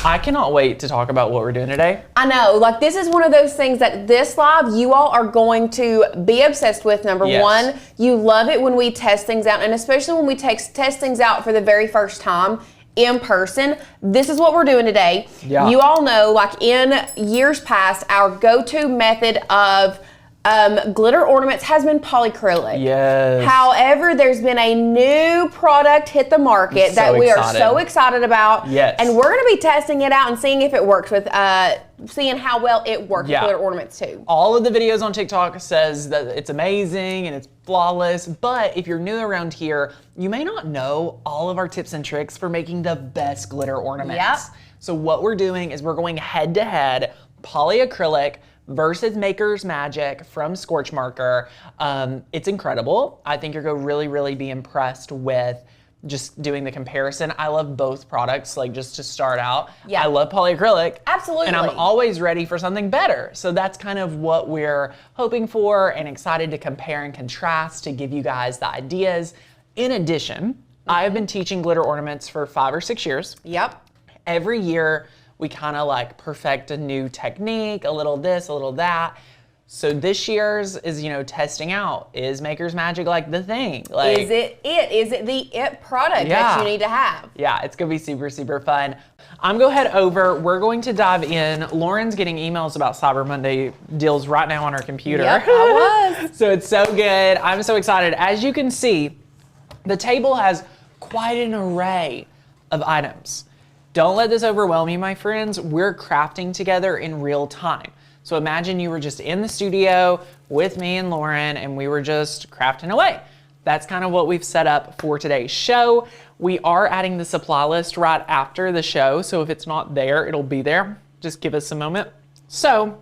I cannot wait to talk about what we're doing today. I know, like this is one of those things that this live you all are going to be obsessed with. Number one, you love it when we test things out, and especially when we test things out for the very first time in person. This is what we're doing today. Yeah. You all know, like in years past, our go-to method of glitter ornaments has been polyacrylic. Yes. However, there's been a new product hit the market that we are so excited about. Yes. And we're going to be testing it out and seeing if it works with, seeing how well it works with glitter ornaments too. All of the videos on TikTok says that it's amazing and it's flawless, but if you're new around here, you may not know all of our tips and tricks for making the best glitter ornaments. Yep. So what we're doing is we're going head to head, polyacrylic versus Maker's Magic from Scorch Marker. It's incredible. I think you're going to really be impressed with just doing the comparison. I love both products, like just to start out. Yeah. I love polyacrylic. Absolutely. And I'm always ready for something better. So that's kind of what we're hoping for and excited to compare and contrast to give you guys the ideas. In addition, I've been teaching glitter ornaments for 5 or 6 years. Yep. Every year, we kind of like perfect a new technique, a little this, a little that. So this year's is, you know, testing out. Is Maker's Magic like the thing? Like, Is it the it product that you need to have? Yeah, it's gonna be super fun. I'm gonna head over. We're going to dive in. Lauren's getting emails about Cyber Monday deals right now on her computer. Yep, I was. So it's so good. I'm so excited. As you can see, the table has quite an array of items. Don't let this overwhelm you, my friends. We're crafting together in real time. So imagine you were just in the studio with me and Lauren and we were just crafting away. That's kind of what we've set up for today's show. We are adding the supply list right after the show. So if it's not there, it'll be there. Just give us a moment. So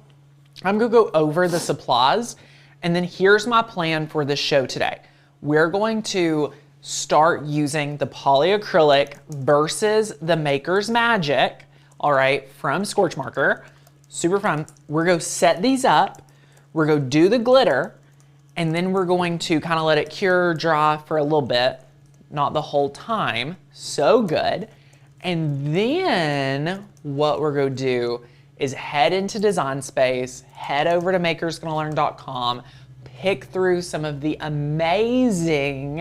I'm gonna go over the supplies and then here's my plan for this show today. We're going to start using the polyacrylic versus the Maker's Magic, all right, from Scorch Marker. Super fun. We're going to set these up, we're going to do the glitter, and then we're going to kind of let it cure, dry for a little bit, not the whole time. So good. And then what we're going to do is head into Design Space, head over to makersgonnalearn.com, pick through some of the amazing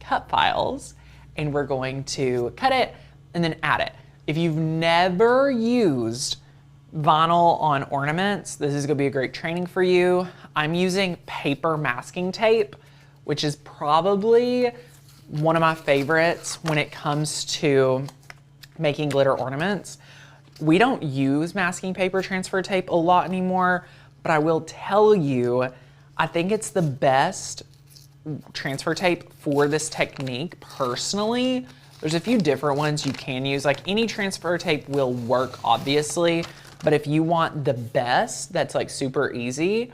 cut files, and we're going to cut it and then add it. If you've never used vinyl on ornaments, this is gonna be a great training for you. I'm using paper masking tape, which is probably one of my favorites when it comes to making glitter ornaments. We don't use masking paper transfer tape a lot anymore, but I will tell you, I think it's the best transfer tape for this technique personally. There's a few different ones you can use. Like any transfer tape will work obviously, but if you want the best that's like super easy,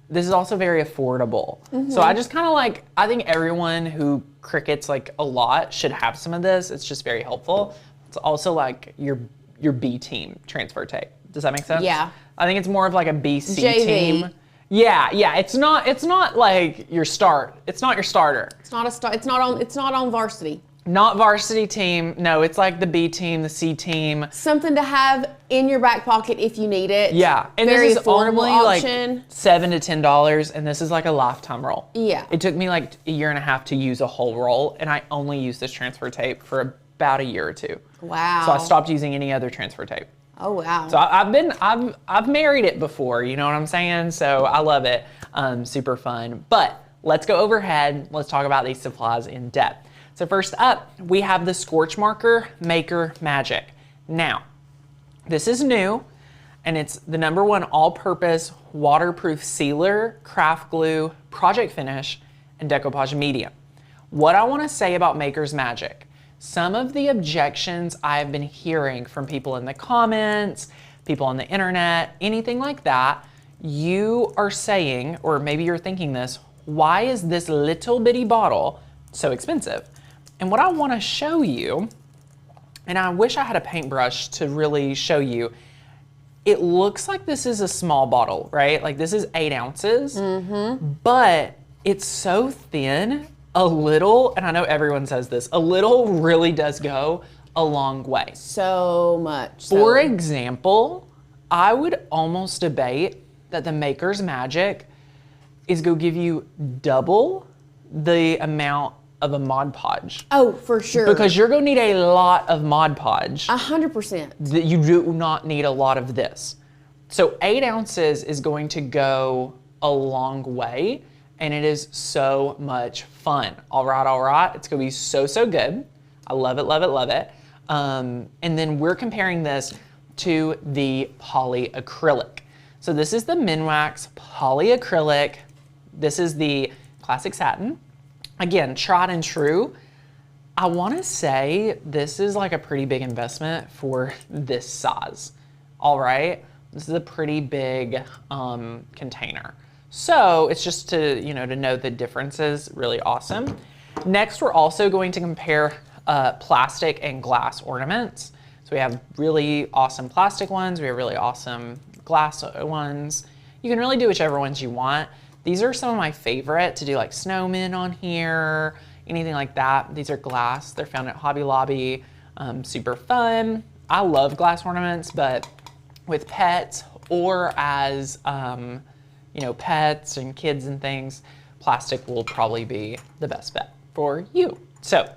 this is also very affordable. So I just kind of like, I think everyone who Cricuts like a lot should have some of this. It's just very helpful. It's also like your B team transfer tape. Does that make sense? Yeah. I think it's more of like a BC JV. team. Yeah. It's not like your start. It's not your starter. It's not on varsity. Not varsity team. No, it's like the B team, the C team. Something to have in your back pocket if you need it. Yeah, and very this is affordable only option. like $7 to $10, and this is like a lifetime roll. Yeah. It took me like a year and a half to use a whole roll, and I only used this transfer tape for about a year or two. Wow. So I stopped using any other transfer tape. Oh wow. So I've married it before, you know what I'm saying? So I love it, super fun. But let's go overhead, let's talk about these supplies in depth. So first up, we have the Scorch Marker Maker Magic. Now, this is new, and it's the #1 all-purpose waterproof sealer, craft glue, project finish, and decoupage medium. What I wanna say about Maker's Magic, some of the objections I've been hearing from people in the comments, people on the internet, anything like that, you are saying, or maybe you're thinking this, why is this little bitty bottle so expensive? And what I want to show you, and I wish I had a paintbrush to really show you, it looks like this is a small bottle, right? Like this is 8 ounces, but it's so thin, a little, and I know everyone says this, a little really does go a long way. So much. For example, I would almost debate that the Maker's Magic is going to give you double the amount of a Mod Podge. Oh, for sure. Because you're going to need a lot of Mod Podge. 100%. You do not need a lot of this. So 8 ounces is going to go a long way, and it is so much fun. All right. It's going to be so, so good. I love it, love it, love it. And then we're comparing this to the polyacrylic. So this is the Minwax polyacrylic. This is the classic satin. Again, tried and true. I want to say this is like a pretty big investment for this size. All right. This is a pretty big container. So it's just to, to know the differences, really awesome. Next, we're also going to compare plastic and glass ornaments. So we have really awesome plastic ones. We have really awesome glass ones. You can really do whichever ones you want. These are some of my favorite to do, like snowmen on here, anything like that. These are glass. They're found at Hobby Lobby. Super fun. I love glass ornaments, but with pets or as pets and kids and things, plastic will probably be the best bet for you. So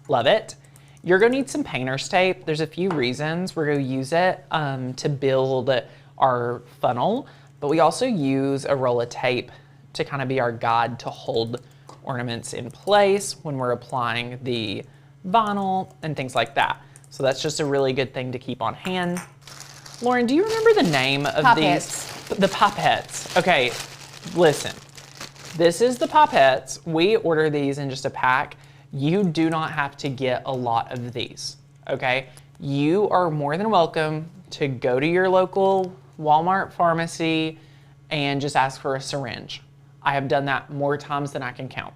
love it. You're gonna need some painter's tape. There's a few reasons we're gonna use it to build our funnel, but we also use a roll of tape to kind of be our guide to hold ornaments in place when we're applying the vinyl and things like that. So that's just a really good thing to keep on hand. Lauren, do you remember the name of these? The popettes. Okay, listen. This is the popettes. We order these in just a pack. You do not have to get a lot of these, okay? You are more than welcome to go to your local Walmart pharmacy and just ask for a syringe. I have done that more times than I can count.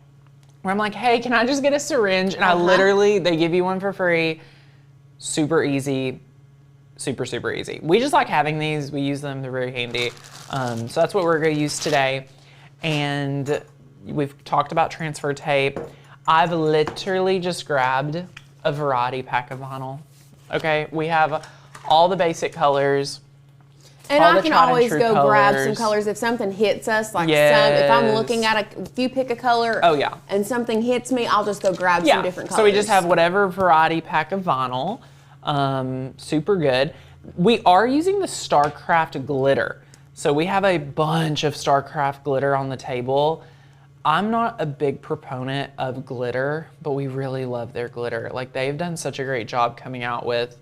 Where I'm like, hey, can I just get a syringe? And they give you one for free. Super easy. Super, super easy. We just like having these. We use them. They're very handy. So that's what we're going to use today. And we've talked about transfer tape. I've literally just grabbed a variety pack of vinyl. Okay, we have all the basic colors. And I can always go grab some colors if something hits us, like if I'm looking at if you pick a color and something hits me, I'll just go grab some different colors. So we just have whatever variety pack of vinyl. Super good. We are using the StarCraft glitter. So we have a bunch of StarCraft glitter on the table. I'm not a big proponent of glitter, but we really love their glitter. Like, they've done such a great job coming out with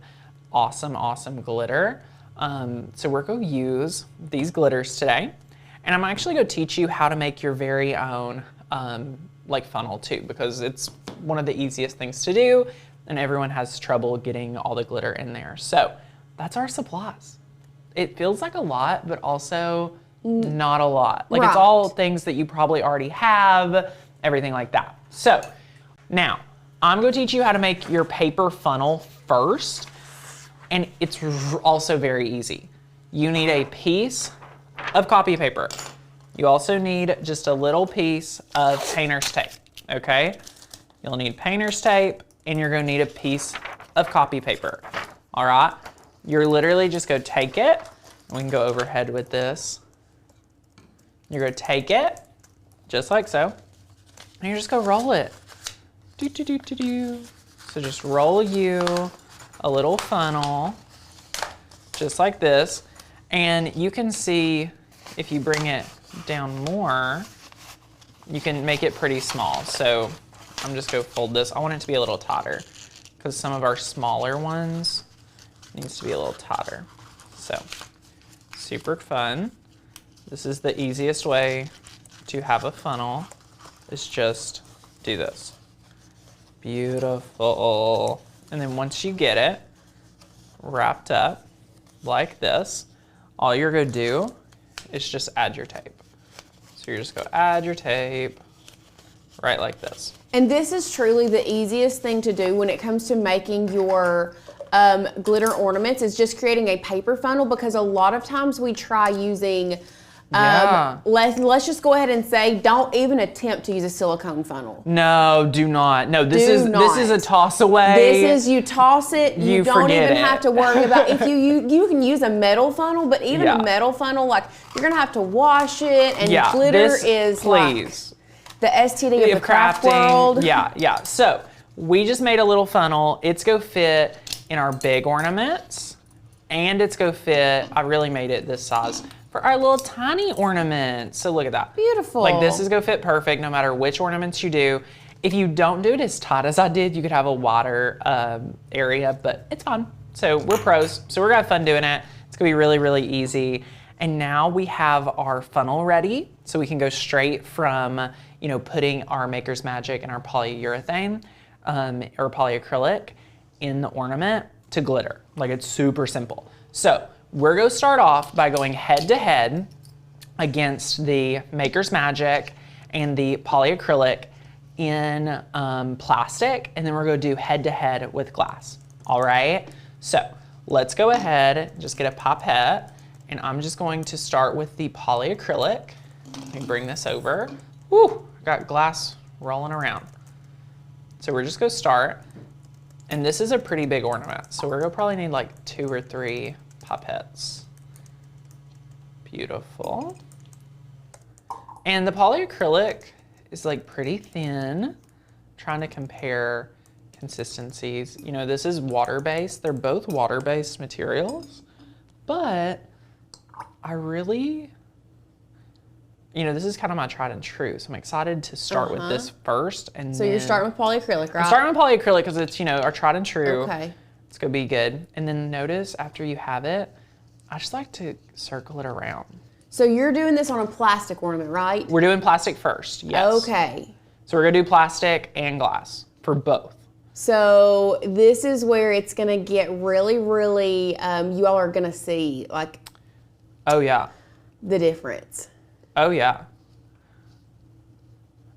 awesome, awesome glitter. So we're going to use these glitters today. And I'm actually going to teach you how to make your very own funnel too, because it's one of the easiest things to do and everyone has trouble getting all the glitter in there. So that's our supplies. It feels like a lot, but also not a lot. Like, it's all things that you probably already have, everything like that. So now I'm going to teach you how to make your paper funnel first. And it's also very easy. You need a piece of copy paper. You also need just a little piece of painter's tape, okay? You'll need painter's tape, and you're gonna need a piece of copy paper, all right? You're literally just gonna take it. We can go overhead with this. You're gonna take it, just like so, and you're just gonna roll it. So just roll you a little funnel, just like this. And you can see, if you bring it down more, you can make it pretty small. So I'm just gonna fold this. I want it to be a little tighter because some of our smaller ones needs to be a little tighter. So super fun. This is the easiest way to have a funnel, is just do this. Beautiful. And then once you get it wrapped up like this, all you're gonna do is just add your tape. So you're just gonna add your tape right like this. And this is truly the easiest thing to do when it comes to making your glitter ornaments, is just creating a paper funnel, because a lot of times we try using Yeah. Let's just go ahead and say, don't even attempt to use a silicone funnel. No, do not. No, this Do not. is a toss away. This is, you toss it, you don't even have to worry about, if you can use a metal funnel, but even a metal funnel, like, you're gonna have to wash it, and glitter is please. Like the STD of the craft world. Yeah. So we just made a little funnel. It's go fit in our big ornaments, and it's go fit, I really made it this size, for our little tiny ornaments. So look at that. Beautiful. Like, this is go fit perfect no matter which ornaments you do. If you don't do it as tight as I did, you could have a wider area, but it's fun. So we're pros, so we're gonna have fun doing it. It's gonna be really, really easy. And now we have our funnel ready, so we can go straight from, you know, putting our Maker's Magic and our polyurethane or polyacrylic in the ornament to glitter. Like, it's super simple. So we're gonna start off by going head to head against the Maker's Magic and the polyacrylic in plastic, and then we're gonna do head to head with glass. All right, so let's go ahead and just get a pipette, and I'm just going to start with the polyacrylic. Let me bring this over. Woo, I got glass rolling around. So we're just gonna start, and this is a pretty big ornament, so we're gonna probably need like 2 or 3 pipettes. Beautiful. And the polyacrylic is like pretty thin. Trying to compare consistencies. You know, this is water-based. They're both water-based materials, but I really, you know, this is kind of my tried and true. So I'm excited to start with this first. And so you're starting with polyacrylic, right? I'm starting with polyacrylic because it's, you know, our tried and true. Okay. It's gonna be good. And then notice after you have it, I just like to circle it around. So you're doing this on a plastic ornament, right? We're doing plastic first, yes. Okay. So we're gonna do plastic and glass for both. So this is where it's gonna get really, really, you all are gonna see like. Oh yeah. The difference. Oh yeah.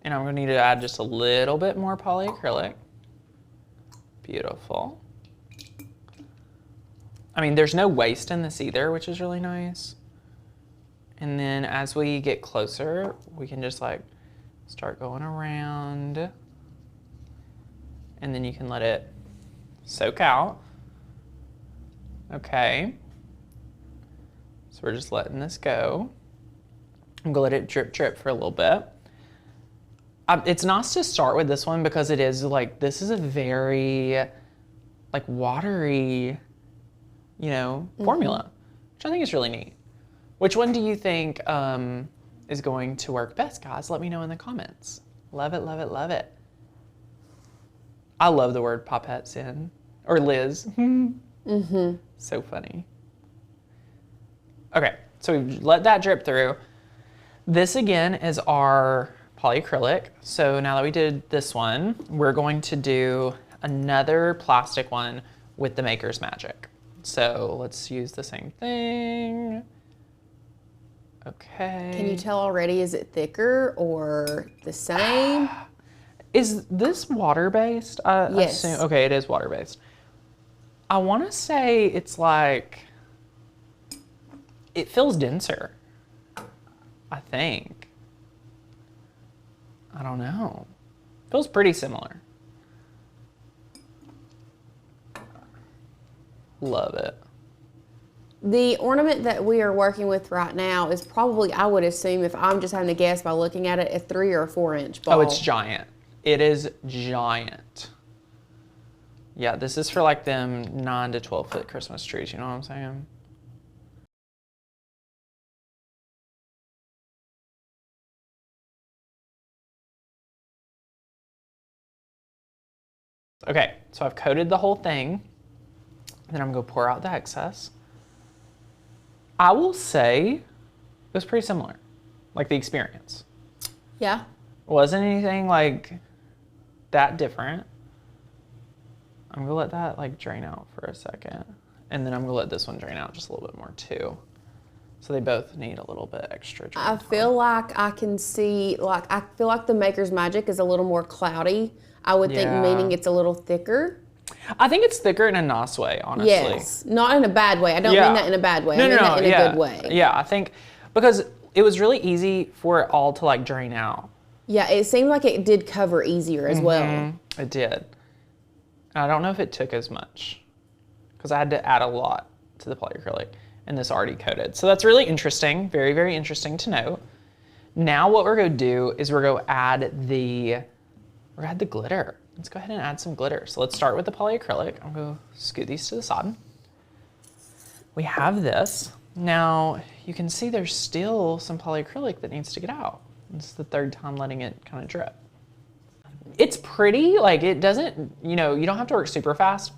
And I'm gonna need to add just a little bit more polyacrylic. Beautiful. I mean, there's no waste in this either, which is really nice. And then as we get closer, we can just like start going around. And then you can let it soak out. Okay. So we're just letting this go. I'm gonna let it drip drip for a little bit. It's nice to start with this one because it is like, this is a very like watery, you know, formula, which I think is really neat. Which one do you think is going to work best, guys? Let me know in the comments. Love it, love it, love it. I love the word pipette, Sin, or Liz. So funny. Okay, so we've let that drip through. This again is our polyacrylic. So now that we did this one, we're going to do another plastic one with the Maker's Magic. So let's use the same thing. Okay. Can you tell already, is it thicker or the same? Is this water-based? Yes. Assume, okay, it is water-based. I want to say it's like, it feels denser, I think. I don't know. Feels pretty similar. Love it. The ornament that we are working with right now is probably, I would assume, if I'm just having to guess by looking at it, a 3 or 4 inch ball. Oh, it's giant. It is giant. Yeah, this is for like them 9 to 12 foot Christmas trees, you know what I'm saying? Okay, so I've coated the whole thing. Then I'm gonna pour out the excess. I will say it was pretty similar, like the experience. Yeah. Wasn't anything like that different. I'm gonna let that like drain out for a second. And then I'm gonna let this one drain out just a little bit more too. So they both need a little bit extra drain. I feel like I can see, like, I feel like the Maker's Magic is a little more cloudy. I would think, meaning it's a little thicker. I think it's thicker in a nice way, honestly. Yes, not in a bad way. I don't mean that in a bad way. I mean that in a good way. Yeah, I think, because it was really easy for it all to like drain out. Yeah, it seemed like it did cover easier as well. It did. And I don't know if it took as much because I had to add a lot to the polyacrylic and this already coated. So that's really interesting. Very, very interesting to note. Now what we're going to do is we're going to add the glitter. Let's go ahead and add some glitter. So let's start with the polyacrylic. I'm going to scoot these to the side. We have this. Now you can see there's still some polyacrylic that needs to get out. This is the third time letting it kind of drip. It's pretty, like it doesn't, you know, you don't have to work super fast,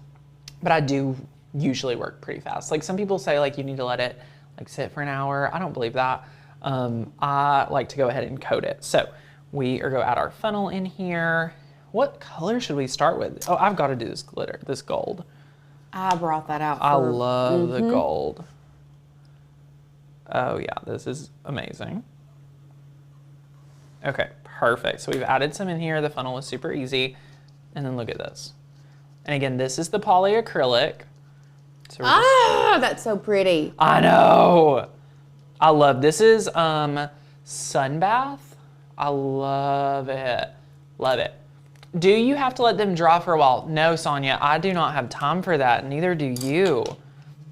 but I do usually work pretty fast. Like some people say like you need to let it like sit for an hour. I don't believe that. I like to go ahead and coat it. So we are going to add our funnel in here. What color should we start with? Oh, I've got to do this glitter, this gold. I brought that out. I love the gold. Oh yeah, this is amazing. Okay, perfect. So we've added some in here. The funnel was super easy. And then look at this. And again, this is the polyacrylic. So that's so pretty. I know. I love, this is Sunbath. I love it. Love it. Do you have to let them dry for a while? No, Sonia, I do not have time for that. Neither do you.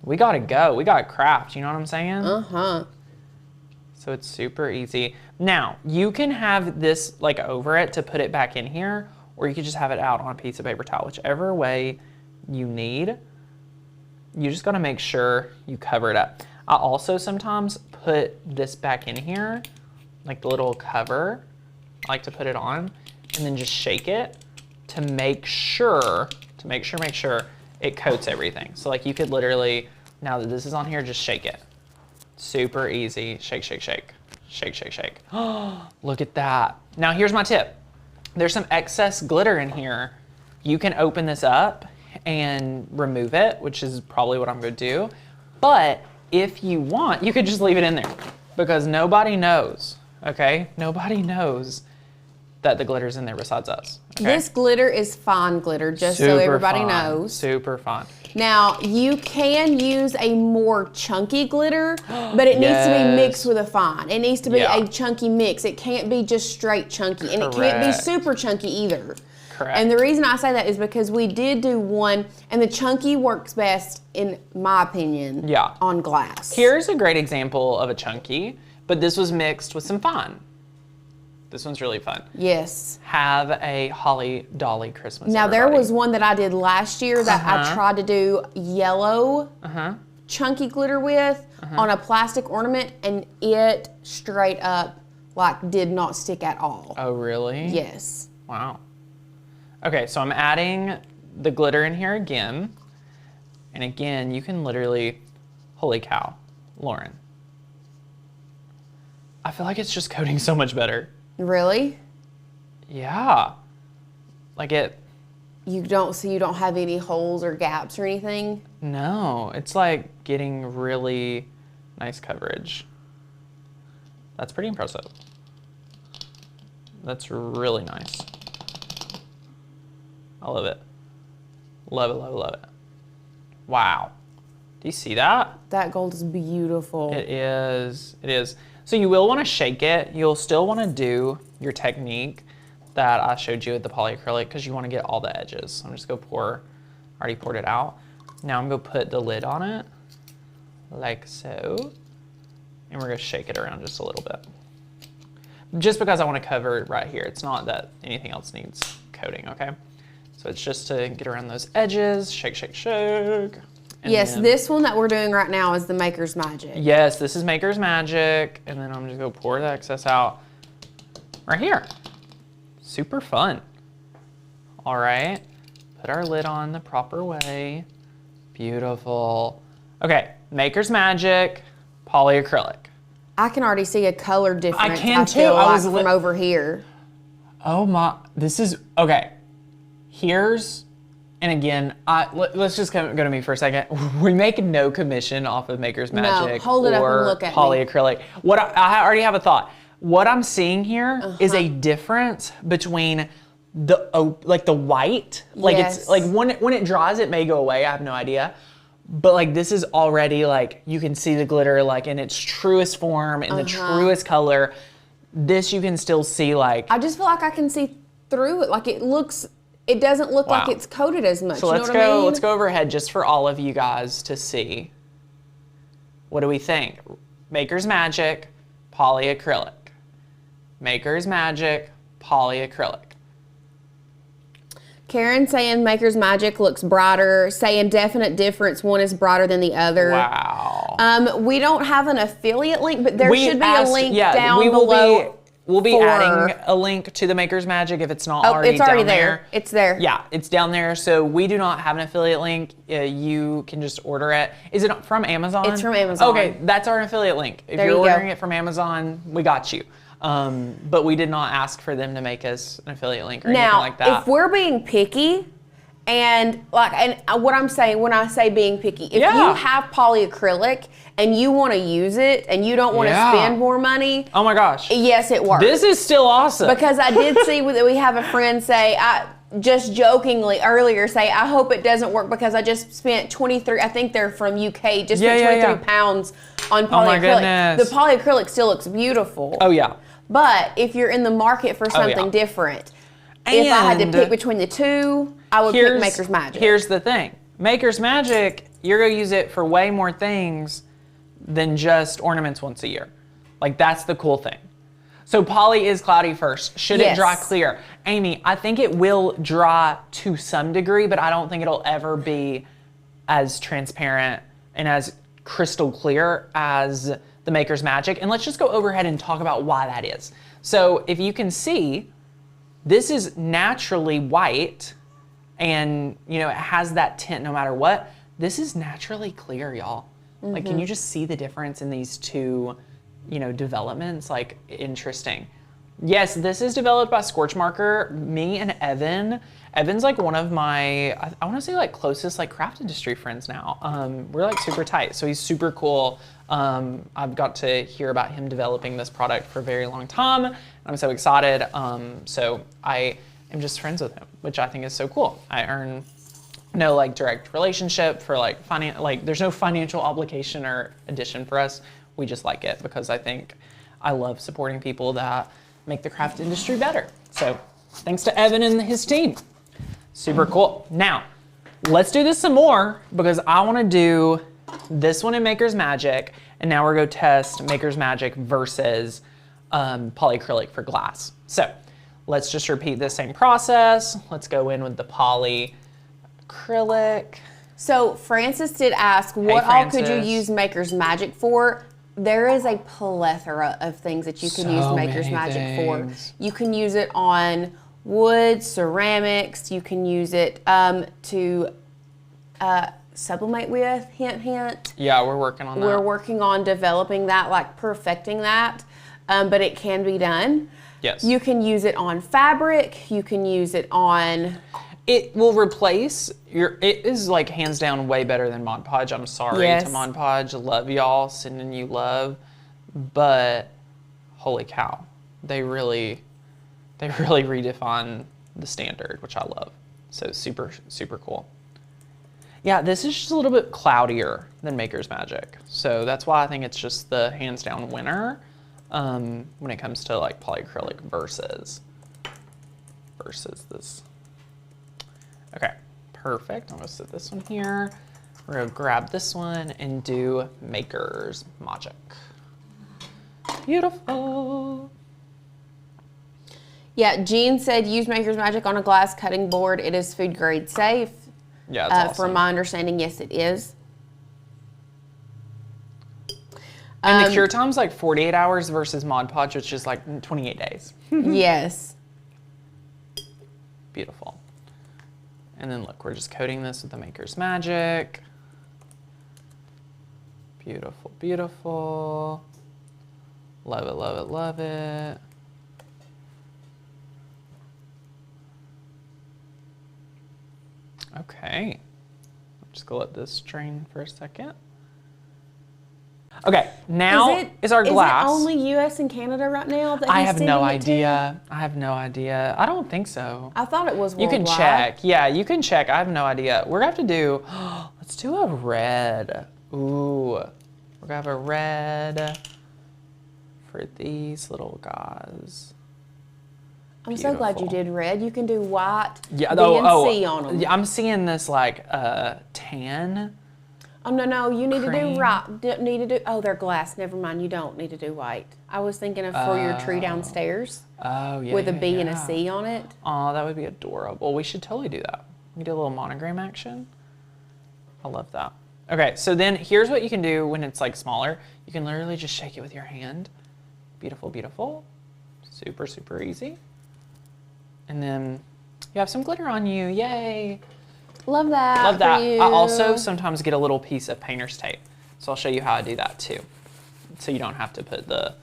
We gotta go. We gotta craft, you know what I'm saying? So it's super easy. Now, you can have this like over it to put it back in here, or you could just have it out on a piece of paper towel, whichever way you need. You just gotta make sure you cover it up. I also sometimes put this back in here, like the little cover. I like to put it on and then just shake it to make sure it coats everything. So like you could literally, now that this is on here, just shake it. Super easy. Shake, shake, shake. Shake, shake, shake. Oh, look at that. Now here's my tip. There's some excess glitter in here. You can open this up and remove it, which is probably what I'm gonna do. But if you want, you could just leave it in there because nobody knows, okay? Nobody knows that the glitter's in there besides us. Okay? This glitter is fine glitter, just so everybody knows. Super fun. Now, you can use a more chunky glitter, but it needs to be mixed with a fine. It needs to be a chunky mix. It can't be just straight chunky, and it can't be super chunky either. Correct. And the reason I say that is because we did do one, and the chunky works best, in my opinion, on glass. Here's a great example of a chunky, but this was mixed with some fine. This one's really fun. Yes. Have a holly dolly Christmas. Now there was one that I did last year that I tried to do yellow chunky glitter with on a plastic ornament, and it straight up like did not stick at all. Oh really? Yes. Wow. Okay, so I'm adding the glitter in here again. And again, you can literally, holy cow, Lauren. I feel like it's just coating so much better. Really? Yeah. Like it. You don't have any holes or gaps or anything? No, it's like getting really nice coverage. That's pretty impressive. That's really nice. I love it. Love it, love it, love it. Wow. Do you see that? That gold is beautiful. It is, it is. So you will want to shake it. You'll still want to do your technique that I showed you with the polyacrylic because you want to get all the edges. So I'm just going to pour, already poured it out. Now I'm going to put the lid on it like so. And we're going to shake it around just a little bit. Just because I want to cover it right here. It's not that anything else needs coating, okay? So it's just to get around those edges, shake, shake, shake. Yes, this one that we're doing right now is the Maker's Magic. Yes, this is Maker's Magic. And then I'm just gonna pour the excess out right here. Super fun. All right, put our lid on the proper way. Beautiful. Okay, Maker's Magic, polyacrylic. I can already see a color difference. I can too. Feel like from over here. Oh my, this is, okay. Here's, and again, let's just go to me for a second. We make no commission off of Maker's Magic hold it up and look at polyacrylic. me. What I already have a thought. What I'm seeing here is a difference between the like the white, like it's like when it dries it may go away. I have no idea, But like this is already like, you can see the glitter like in its truest form, in the truest color. This you can still see like. I just feel like I can see through it. Like it doesn't look like it's coated as much. So you know what I mean? let's go overhead just for all of you guys to see. What do we think? Maker's Magic, polyacrylic. Maker's Magic, polyacrylic. Karen saying Maker's Magic looks brighter, saying definite difference. One is brighter than the other. Wow. We don't have an affiliate link, but there should be a link down below. We'll be adding a link to the Maker's Magic if it's not already it's already down there. It's there. Yeah, it's down there. So we do not have an affiliate link. You can just order it. Is it from Amazon? It's from Amazon. Okay, that's our affiliate link. If you're ordering it from Amazon, we got you. But we did not ask for them to make us an affiliate link or anything like that. Now, if we're being picky, and what I'm saying when I say being picky, if you have polyacrylic and you want to use it and you don't want to spend more money, oh my gosh, yes, it works. This is still awesome. Because I did see that we have a friend say, just jokingly earlier say, I hope it doesn't work because I just spent 23, I think they're from UK, just spent 23 pounds on polyacrylic. Oh my goodness. The polyacrylic still looks beautiful. Oh yeah. But if you're in the market for something different, if I had to pick between the two, I would pick Maker's Magic. Here's the thing. Maker's Magic, you're going to use it for way more things than just ornaments once a year. Like, that's the cool thing. So poly is cloudy first. Should it dry clear? Amy, I think it will dry to some degree, but I don't think it'll ever be as transparent and as crystal clear as the Maker's Magic. And let's just go overhead and talk about why that is. So if you can see, this is naturally white and it has that tint no matter what. This is naturally clear, y'all. Like, can you just see the difference in these two, developments? Like, interesting. Yes, this is developed by Scorch Marker. Me and Evan's like one of my, I want to say like closest like craft industry friends now. We're like super tight, so he's super cool. I've got to hear about him developing this product for a very long time. I'm so excited. So I am just friends with him, which I think is so cool. I earn no like direct relationship for like there's no financial obligation or addition for us. We just like it because I love supporting people that make the craft industry better. So thanks to Evan and his team. Super cool. Now, let's do this some more because I want to do this one in Maker's Magic, and now we're going to test Maker's Magic versus polyacrylic for glass. So let's just repeat the same process. Let's go in with the polyacrylic. So Francis did ask, what all could you use Maker's Magic for? There is a plethora of things that you can use Maker's Magic for. You can use it on wood, ceramics. You can use it to sublimate with, hint, hint. Yeah, we're working on that. We're working on developing that, like perfecting that, but it can be done. Yes. You can use it on fabric. You can use it on... It will replace it is like hands down way better than Mod Podge. I'm sorry to Mod Podge. Love y'all, sending you love. But holy cow, they really redefine the standard, which I love. So super, super cool. Yeah, this is just a little bit cloudier than Maker's Magic. So that's why I think it's just the hands down winner when it comes to like polyacrylic versus this. Okay, perfect. I'm gonna set this one here. We're gonna grab this one and do Maker's Magic. Beautiful. Yeah, Jean said use Maker's Magic on a glass cutting board. It is food grade safe. Yeah, it's awesome. From my understanding, yes, it is. And the cure time's like 48 hours versus Mod Podge, which is like 28 days. Yes. Beautiful. And then look, we're just coating this with the Maker's Magic. Beautiful, beautiful. Love it, love it, love it. Okay. I'm just gonna let this drain for a second. Okay, now is our glass. Is it only U.S. and Canada right now? That I have no idea. I have no idea. I don't think so. I thought it was worldwide. You can check. Yeah, you can check. I have no idea. We're gonna have to do. Let's Let's do a red. Ooh, we're gonna have a red for these little guys. I'm so glad you did red. You can do white, yeah, B and C on them. Yeah, I'm seeing this like tan. Oh no, you need Cream. to do oh, they're glass. Never mind, you don't need to do white. I was thinking of for your tree downstairs. Oh yeah. With a B and a C on it. Oh, that would be adorable. We should totally do that. We do a little monogram action. I love that. Okay, so then here's what you can do when it's like smaller. You can literally just shake it with your hand. Beautiful, beautiful. Super, super easy. And then you have some glitter on you, yay. Love that. Love that. For you. I also sometimes get a little piece of painter's tape. So I'll show you how I do that too. So you don't have to put the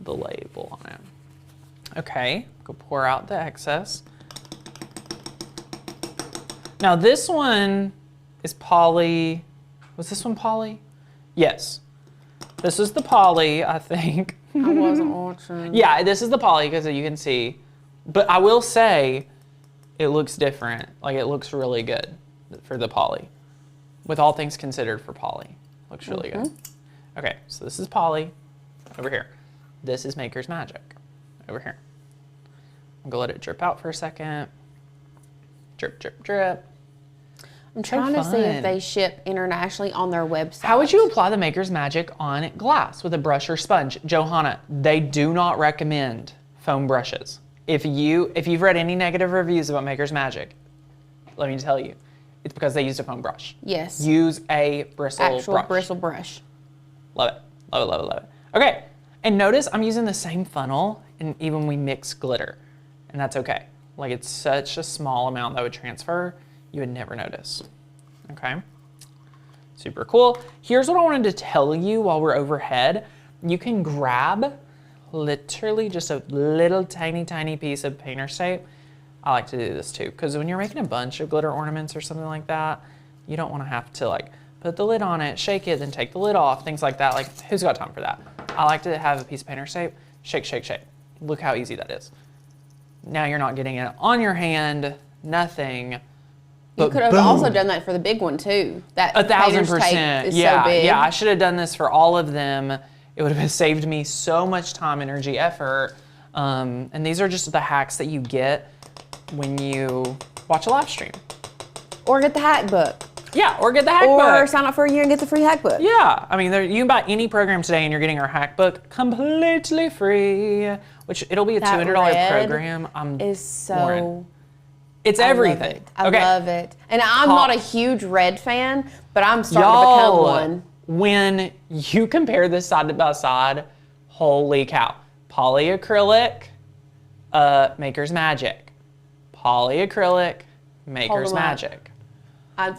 label on it. Okay, go pour out the excess. Now this one is poly. Was this one poly? Yes. This is the poly, I think. I wasn't watching. Yeah, this is the poly because you can see. But I will say, it looks different. Like it looks really good for the poly. With all things considered for poly. Looks really good. Okay, so this is poly over here. This is Maker's Magic over here. I'm gonna let it drip out for a second. Drip, drip, drip. I'm trying to see if they ship internationally on their website. How would you apply the Maker's Magic on glass with a brush or sponge? Johanna, they do not recommend foam brushes. If you've read any negative reviews about Maker's Magic, let me tell you, it's because they used a foam brush. Yes. Use a bristle brush. Bristle brush. Love it. Love it, love it, love it. Okay, and notice I'm using the same funnel and even we mix glitter, and that's okay. Like it's such a small amount that would transfer, you would never notice. Okay, super cool. Here's what I wanted to tell you while we're overhead. You can grab literally just a little tiny piece of painter's tape. I like to do this too, because when you're making a bunch of glitter ornaments or something like that, you don't want to have to like put the lid on it, shake it, then take the lid off, things like that. Like who's got time for that? I like to have a piece of painter's tape, shake, shake, shake. Look how easy that is. Now you're not getting it on your hand, nothing. You could have also done that for the big one too. That 1,000%. Is Yeah, so big. yeah. I should have done this for all of them. It would have saved me so much time, energy, effort. And these are just the hacks that you get when you watch a live stream. Or get the hack book. Yeah, or get the hack book. Or sign up for a year and get the free hack book. Yeah, I mean, you can buy any program today and you're getting our hack book completely free, which it'll be a That $200 red program. is so... It's everything. I love it. And I'm not a huge red fan, but I'm starting to become one. When you compare this side by side, holy cow. Polyacrylic, Maker's Magic. Polyacrylic, Maker's Magic.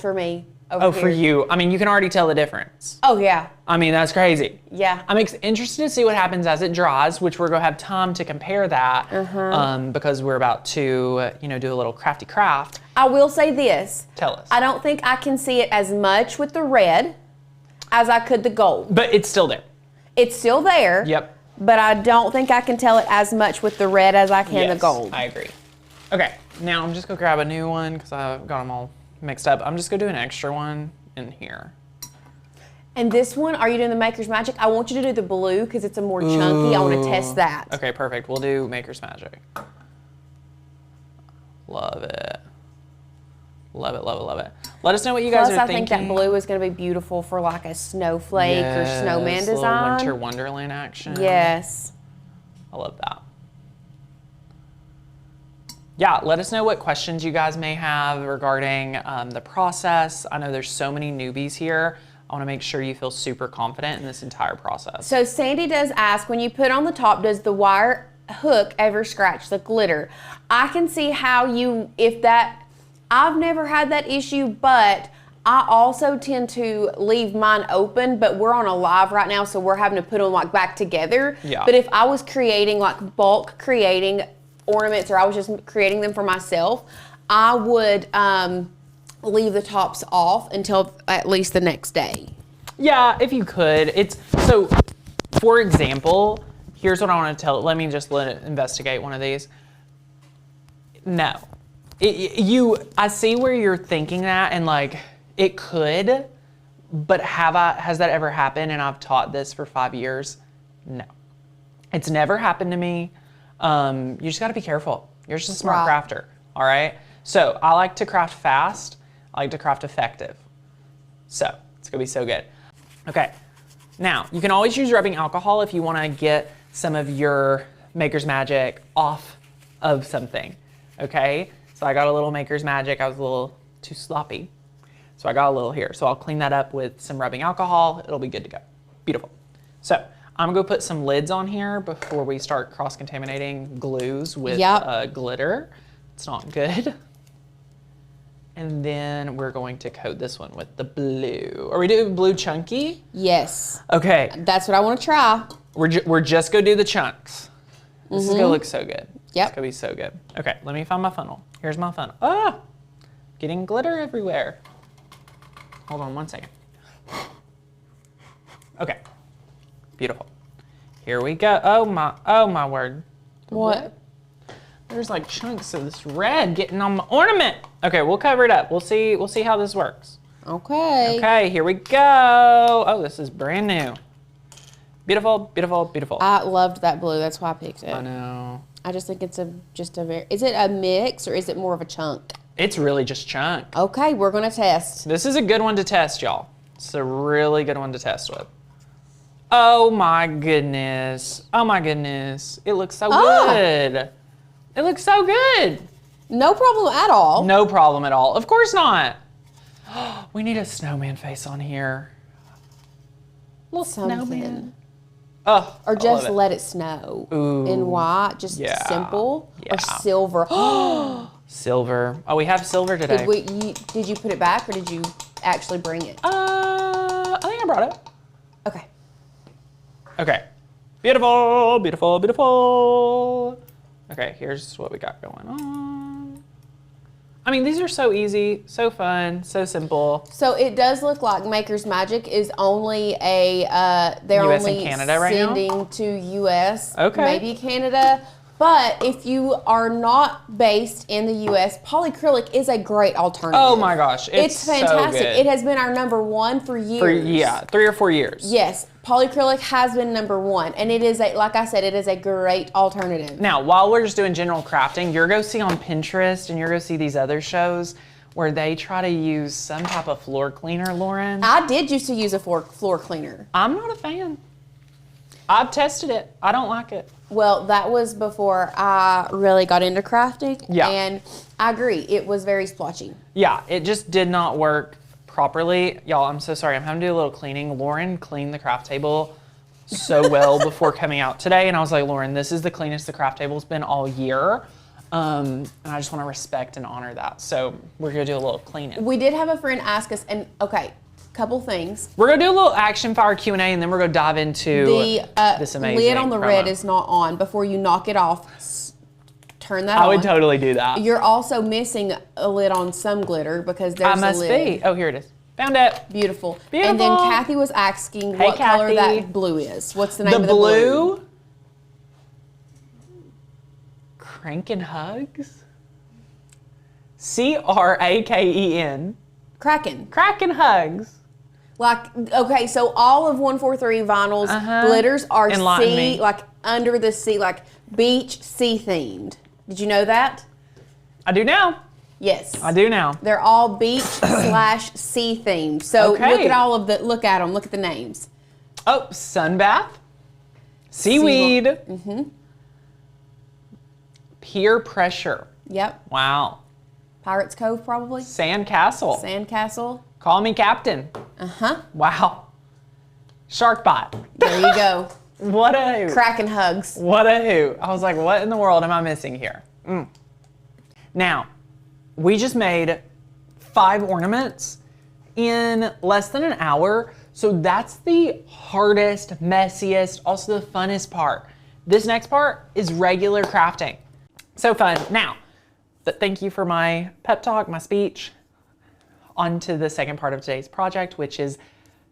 For me. For you. I mean, you can already tell the difference. Oh, yeah. I mean, that's crazy. Yeah. I'm interested to see what happens as it dries, which we're going to have time to compare that because we're about to, do a little crafty craft. I will say this. Tell us. I don't think I can see it as much with the red as I could the gold. But it's still there. It's still there. Yep. But I don't think I can tell it as much with the red as I can the gold. I agree. Okay, now I'm just going to grab a new one because I've got them all mixed up. I'm just going to do an extra one in here. And this one, are you doing the Maker's Magic? I want you to do the blue because it's a more chunky. I want to test that. Okay, perfect. We'll do Maker's Magic. Love it. Love it, love it, love it. Let us know what you guys are thinking. Plus, I think that blue is going to be beautiful for like a snowflake or snowman design. Little winter wonderland action. Yes. I love that. Yeah, let us know what questions you guys may have regarding the process. I know there's so many newbies here. I want to make sure you feel super confident in this entire process. So Sandy does ask, when you put on the top, does the wire hook ever scratch the glitter? I can see how I've never had that issue, but I also tend to leave mine open, but we're on a live right now, so we're having to put them like back together. Yeah. But if I was creating bulk creating ornaments, or I was just creating them for myself, I would leave the tops off until at least the next day. Yeah, if you could. So, for example, here's what I want to tell. Let it investigate one of these. No. I see where you're thinking that, and like, It could, but has that ever happened? And I've taught this for 5 years. No, it's never happened to me. You just got to be careful. You're just a smart crafter. All right. So I like to craft fast. I like to craft effective. So it's gonna be so good. Okay. Now you can always use rubbing alcohol if you want to get some of your Maker's Magic off of something. Okay. So I got a little Maker's Magic. I was a little too sloppy. So I got a little here. So I'll clean that up with some rubbing alcohol. It'll be good to go. Beautiful. So I'm gonna go put some lids on here before we start cross-contaminating glues with glitter. It's not good. And then we're going to coat this one with the blue. Are we doing blue chunky? Yes. Okay. That's what I want to try. We're just gonna do the chunks. This is gonna look so good. Yep. It's gonna be so good. Okay, let me find my funnel. Here's my funnel. Ah! Getting glitter everywhere. Hold on 1 second. Okay. Beautiful. Here we go. Oh my word. What? There's like chunks of this red getting on my ornament. Okay, we'll cover it up. We'll see how this works. Okay. Okay, here we go. Oh, this is brand new. Beautiful, beautiful, beautiful. I loved that blue. That's why I picked it. I know. I just think it's just a very. Is it a mix or is it more of a chunk? It's really just chunk. Okay, we're gonna test. This is a good one to test, y'all. It's a really good one to test with. Oh my goodness. Oh my goodness. It looks so good. It looks so good. No problem at all. No problem at all. Of course not. We need a snowman face on here. Little snowman. Oh, or just let it snow. Ooh. In white, just simple. Yeah. Or silver. Silver. Oh, we have silver today. Did you put it back or did you actually bring it? I think I brought it. Okay. Okay. Beautiful, beautiful, beautiful. Okay, here's what we got going on. I mean, these are so easy, so fun, so simple. So it does look like Maker's Magic is only they're US only and Canada right now? sending to US, Okay. maybe Canada. But if you are not based in the US, polyacrylic is a great alternative. Oh my gosh, it's fantastic. So good. It has been our #1 for years. For 3 or 4 years. Yes, polyacrylic has been #1, and it is like I said, it is a great alternative. Now, while we're just doing general crafting, you're going to see on Pinterest and you're going to see these other shows where they try to use some type of floor cleaner, Lauren. I did used to use a floor cleaner. I'm not a fan. I've tested it. I don't like it. Well, that was before I really got into crafting. Yeah. And I agree, it was very splotchy. Yeah, it just did not work properly. Y'all, I'm so sorry. I'm having to do a little cleaning. Lauren cleaned the craft table so well before coming out today. And I was like, Lauren, this is the cleanest the craft table's been all year. And I just want to respect and honor that. So we're going to do a little cleaning. We did have a friend ask us, and okay, couple things. We're going to do a little action fire Q&A, and then we're going to dive into this amazing lid on the promo. red is not on. Before you knock it off, turn that on. I would totally do that. You're also missing a lid on some glitter because there's I must a lid. be. Oh, here it is. Found it. Beautiful. Beautiful. And then Kathy was asking what color Kathy. that blue is. What's the name of the blue? Crankin' Hugs? C-R-A-K-E-N. Kraken. Crankin' Hugs. Like, okay, so all of 143 vinyls glitters are Enlighten sea, me. like under the sea, like beach sea themed. Did you know that? I do now. Yes. I do now. They're all beach / sea themed. So Okay. look at all of the, look at them, look at the names. Oh, sunbath. Seaweed. Peer pressure. Yep. Wow. Pirates Cove probably. Sandcastle. Sandcastle. Call me captain. Wow. Shark bite. There you go. What a hoot. Kraken hugs. What a hoot. I was like, what in the world am I missing here? Now, we just made 5 ornaments in less than an hour. So that's the hardest, messiest, also the funnest part. This next part is regular crafting. So fun. Now, but thank you for my pep talk, my speech. On to the second part of today's project, which is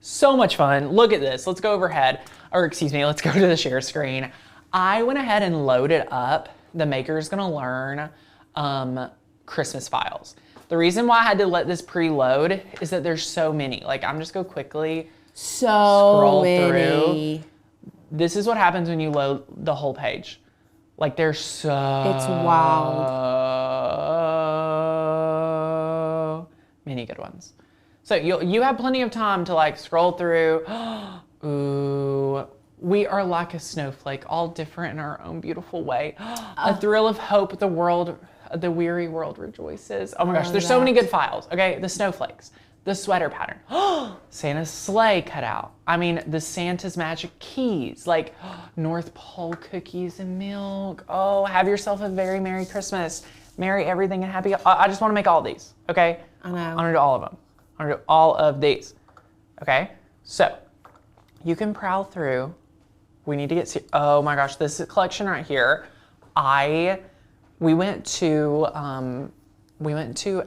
so much fun. Look at this. Let's go overhead, or excuse me, let's go to the share screen. I went ahead and loaded up the Maker's Gonna Learn Christmas files. The reason why I had to let this preload is that there's so many. Like, I'm just go quickly scroll through. This is what happens when you load the whole page. Like, there's so it's wild. Many good ones. So you have plenty of time to like scroll through. Ooh, we are like a snowflake, all different in our own beautiful way. A thrill of hope, the weary world rejoices. Oh my gosh, there's so many good files. Okay, the snowflakes, the sweater pattern, Santa's sleigh cutout. I mean, the Santa's magic keys, like North Pole cookies and milk. Oh, have yourself a very Merry Christmas. Merry everything and happy. I just want to make all these, okay? I know. I'm gonna do all of them. I'm gonna do all of these, okay? So, you can prowl through. We need to get, oh my gosh, this collection right here. We went to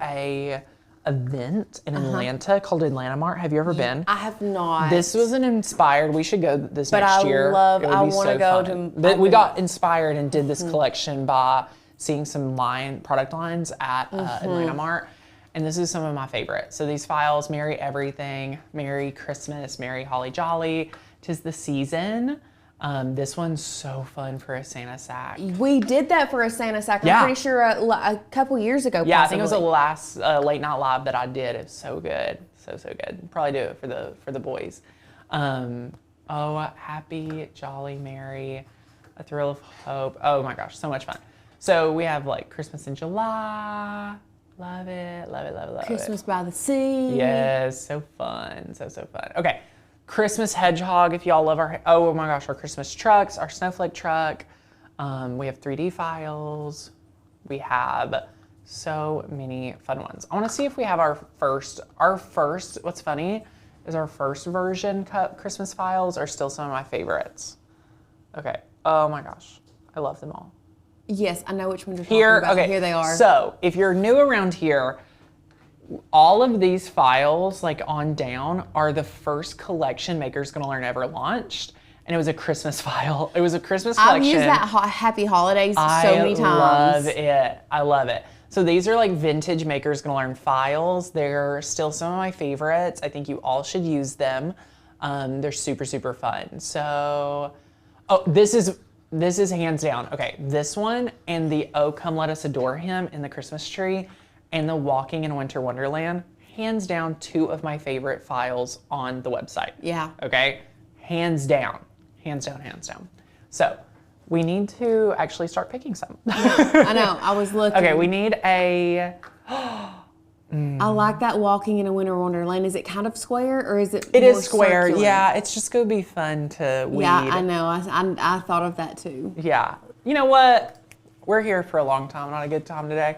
a event in Atlanta called Atlanta Mart. Have you ever been? I have not. This was an inspired. We should go this next year. I want to go to. We got inspired and did this collection by seeing some product lines at Atlanta Mart. And this is some of my favorites. So these files, Merry Everything, Merry Christmas, Merry Holly Jolly, 'Tis the Season. This one's so fun for a Santa sack. We did that for a Santa sack. I'm pretty sure a couple years ago. Yeah, I think it was the last late night live that I did. It was so good, so good. Probably do it for the boys. Oh, happy, jolly, merry, a thrill of hope. Oh my gosh, so much fun. So we have like Christmas in July. Love it, love it, love it, love it. Christmas by the sea. Yes, so fun, so fun. Okay. Christmas hedgehog, if y'all love oh my gosh, our Christmas trucks, our snowflake truck. We have 3D files. We have so many fun ones. I wanna see if we have our first, what's funny is our first version Christmas files are still some of my favorites. Okay, oh my gosh, I love them all. Yes, I know which ones you're talking about. Okay. Here they are. So if you're new around here, all of these files, like on down, are the first collection Maker's Gonna Learn ever launched. And it was a Christmas file. It was a Christmas collection. I've used that Happy Holidays so many times. I love it. So these are like vintage Maker's Gonna Learn files. They're still some of my favorites. I think you all should use them. They're super fun. So, oh, this is hands down. Okay, this one and the Oh Come Let Us Adore Him in the Christmas tree and the Walking in Winter Wonderland, hands down, two of my favorite files on the website. Yeah. Okay, hands down. So we need to actually start picking some. I know, I was looking. Okay, we need a, I like that Walking in a Winter Wonderland. Is it kind of square or is it It more is square, circular? yeah. It's just gonna be fun to weed. Yeah, I know. I thought of that too. Yeah. You know what? We're here for a long time, not a good time today.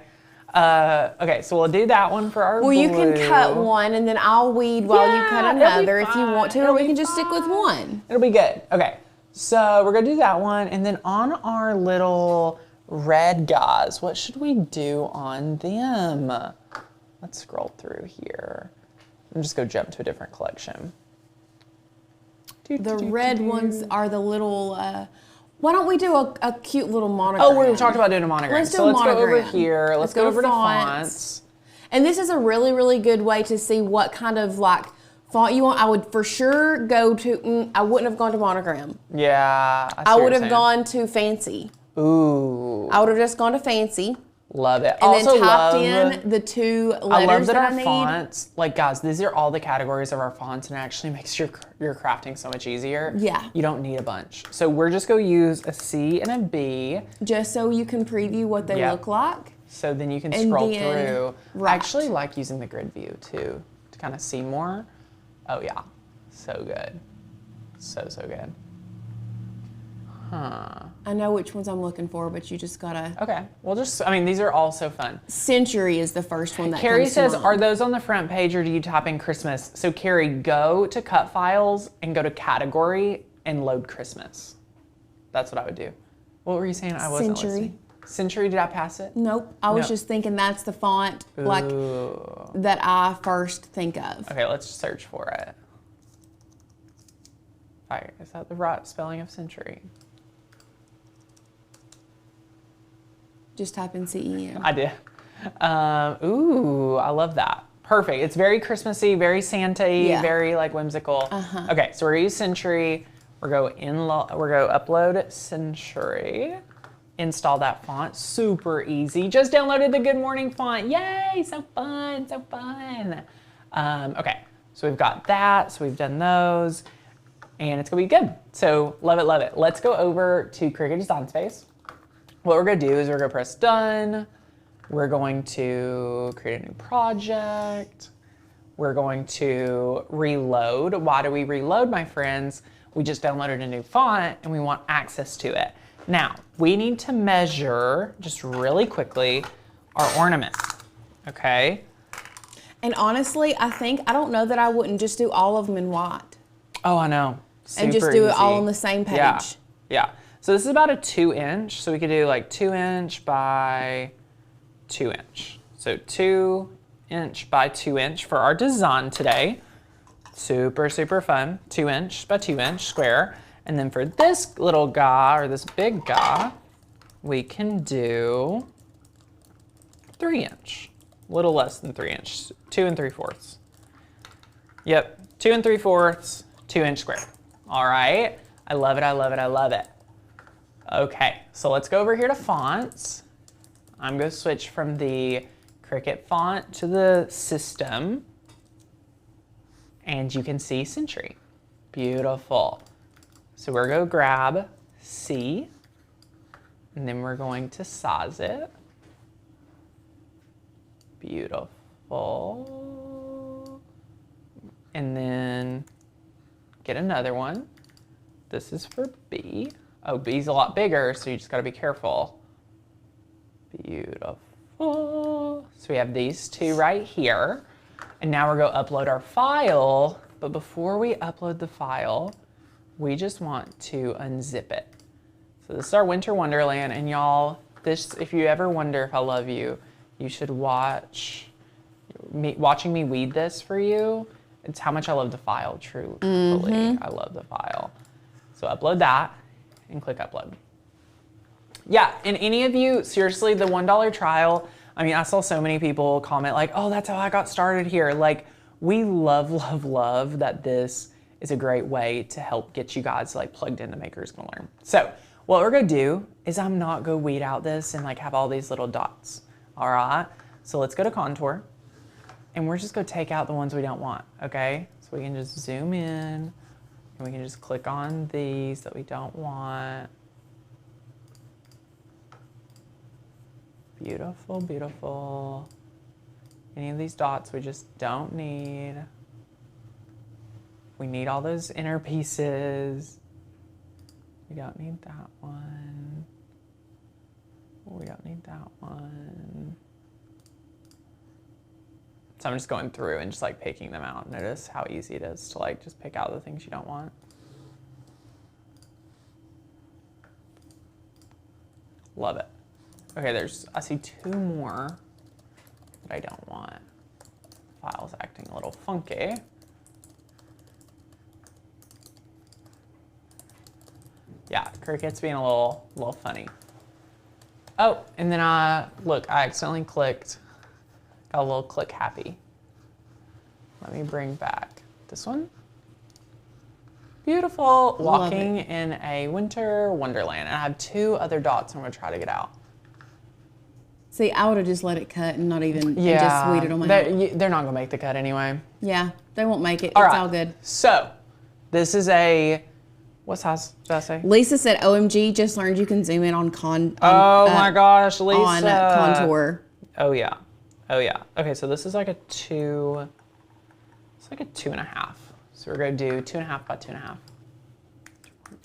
Okay, so we'll do that one for our Well, blue. you can cut one and then I'll weed while you cut another if you want to, or we can just stick with one. It'll be good. Okay, so we're gonna do that one, and then on our little red guys, what should we do on them? Let's scroll through here. I'm just gonna jump to a different collection. The red ones are the little, why don't we do a cute little monogram? Oh, we talked about doing a monogram. Let's do a monogram. Go over here. Let's go over to fonts. And this is a really good way to see what kind of like font you want. I would for sure go to, I wouldn't have gone to monogram. Yeah. I would have gone to fancy. Ooh. I would have just gone to fancy. Love it. And then typed in the two letters I love that I our need. fonts, like guys, these are all the categories of our fonts, and it actually makes your crafting so much easier. Yeah. You don't need a bunch. So we're just gonna use a C and a B. Just so you can preview what they look like. So then you can scroll through. Right. I actually like using the grid view too, to kind of see more. Oh yeah, so good. So good. Huh. I know which ones I'm looking for, but you just gotta. Okay, well these are all so fun. Century is the first one that Carrie comes says, to mind. are those on the front page or do you type in Christmas? So Carrie, go to cut files and go to category and load Christmas. That's what I would do. What were you saying? I wasn't listening. Century, did I pass it? Nope, I was just thinking that's the font like that I first think of. Okay, let's search for it. Is that the right spelling of century? Just type in CEN. I did. Ooh, I love that. Perfect. It's very Christmassy, very Santa-y, very like whimsical. Okay, so we're gonna use Century. We're go upload Century. Install that font. Super easy. Just downloaded the Good Morning font. Yay! So fun, so fun. Okay, so we've got that. So we've done those, and it's gonna be good. So love it, love it. Let's go over to Cricut Design Space. What we're gonna do is we're gonna press done. We're going to create a new project. We're going to reload. Why do we reload, my friends? We just downloaded a new font and we want access to it. Now, we need to measure, just really quickly, our ornament, okay? And honestly, I don't know that I wouldn't just do all of them in white. Oh, I know. Super and just do it all easy. on the same page. Yeah, yeah. So this is about a 2-inch, so we could do like 2-inch by 2-inch. So 2-inch by 2-inch for our design today. Super, super fun. 2-inch by 2-inch square. And then for this little guy, or this big guy, we can do 3-inch. A little less than 3-inch, 2 3/4. Yep, 2 3/4, 2-inch square. All right, I love it, I love it, I love it. Okay, so let's go over here to fonts. I'm going to switch from the Cricut font to the system. And you can see Century. Beautiful. So we're going to grab C, and then we're going to size it. Beautiful. And then get another one. This is for B. Oh, B's a lot bigger, so you just got to be careful. Beautiful. So we have these two right here. And now we're going to upload our file. But before we upload the file, we just want to unzip it. So this is our Winter Wonderland. And y'all, this, if you ever wonder if I love you, you should watching me weed this for you. It's how much I love the file, truly. I love the file. So upload that and click upload. Yeah, and any of you, seriously, the $1 trial, I mean, I saw so many people comment like, oh, that's how I got started here. Like, we love, love, love that this is a great way to help get you guys like plugged into Makers Gonna Learn. So what we're gonna do is I'm not gonna weed out this and like have all these little dots, all right? So let's go to contour and we're just gonna take out the ones we don't want, okay? So we can just zoom in and we can just click on these that we don't want. Beautiful, beautiful. Any of these dots we just don't need. We need all those inner pieces. We don't need that one. We don't need that one. So I'm just going through and just like picking them out. Notice how easy it is to like just pick out the things you don't want. Love it. Okay, I see 2 more that I don't want. File's acting a little funky. Yeah, Cricut's being a little funny. Oh, and then look, I accidentally clicked, got a little click happy. Let me bring back this one. Beautiful, walking in a winter wonderland. And I have 2 other dots I'm gonna try to get out. See, I would have just let it cut and not even and just weed it on my hand. They're not gonna make the cut anyway. Yeah, they won't make it. All It's right. all good. So, this is a, what size did I say? Lisa said, OMG, just learned you can zoom in on my gosh, Lisa. on contour. Oh yeah, oh yeah. Okay, so this is like a 2, it's like a 2.5. So we're gonna do 2.5 by 2.5.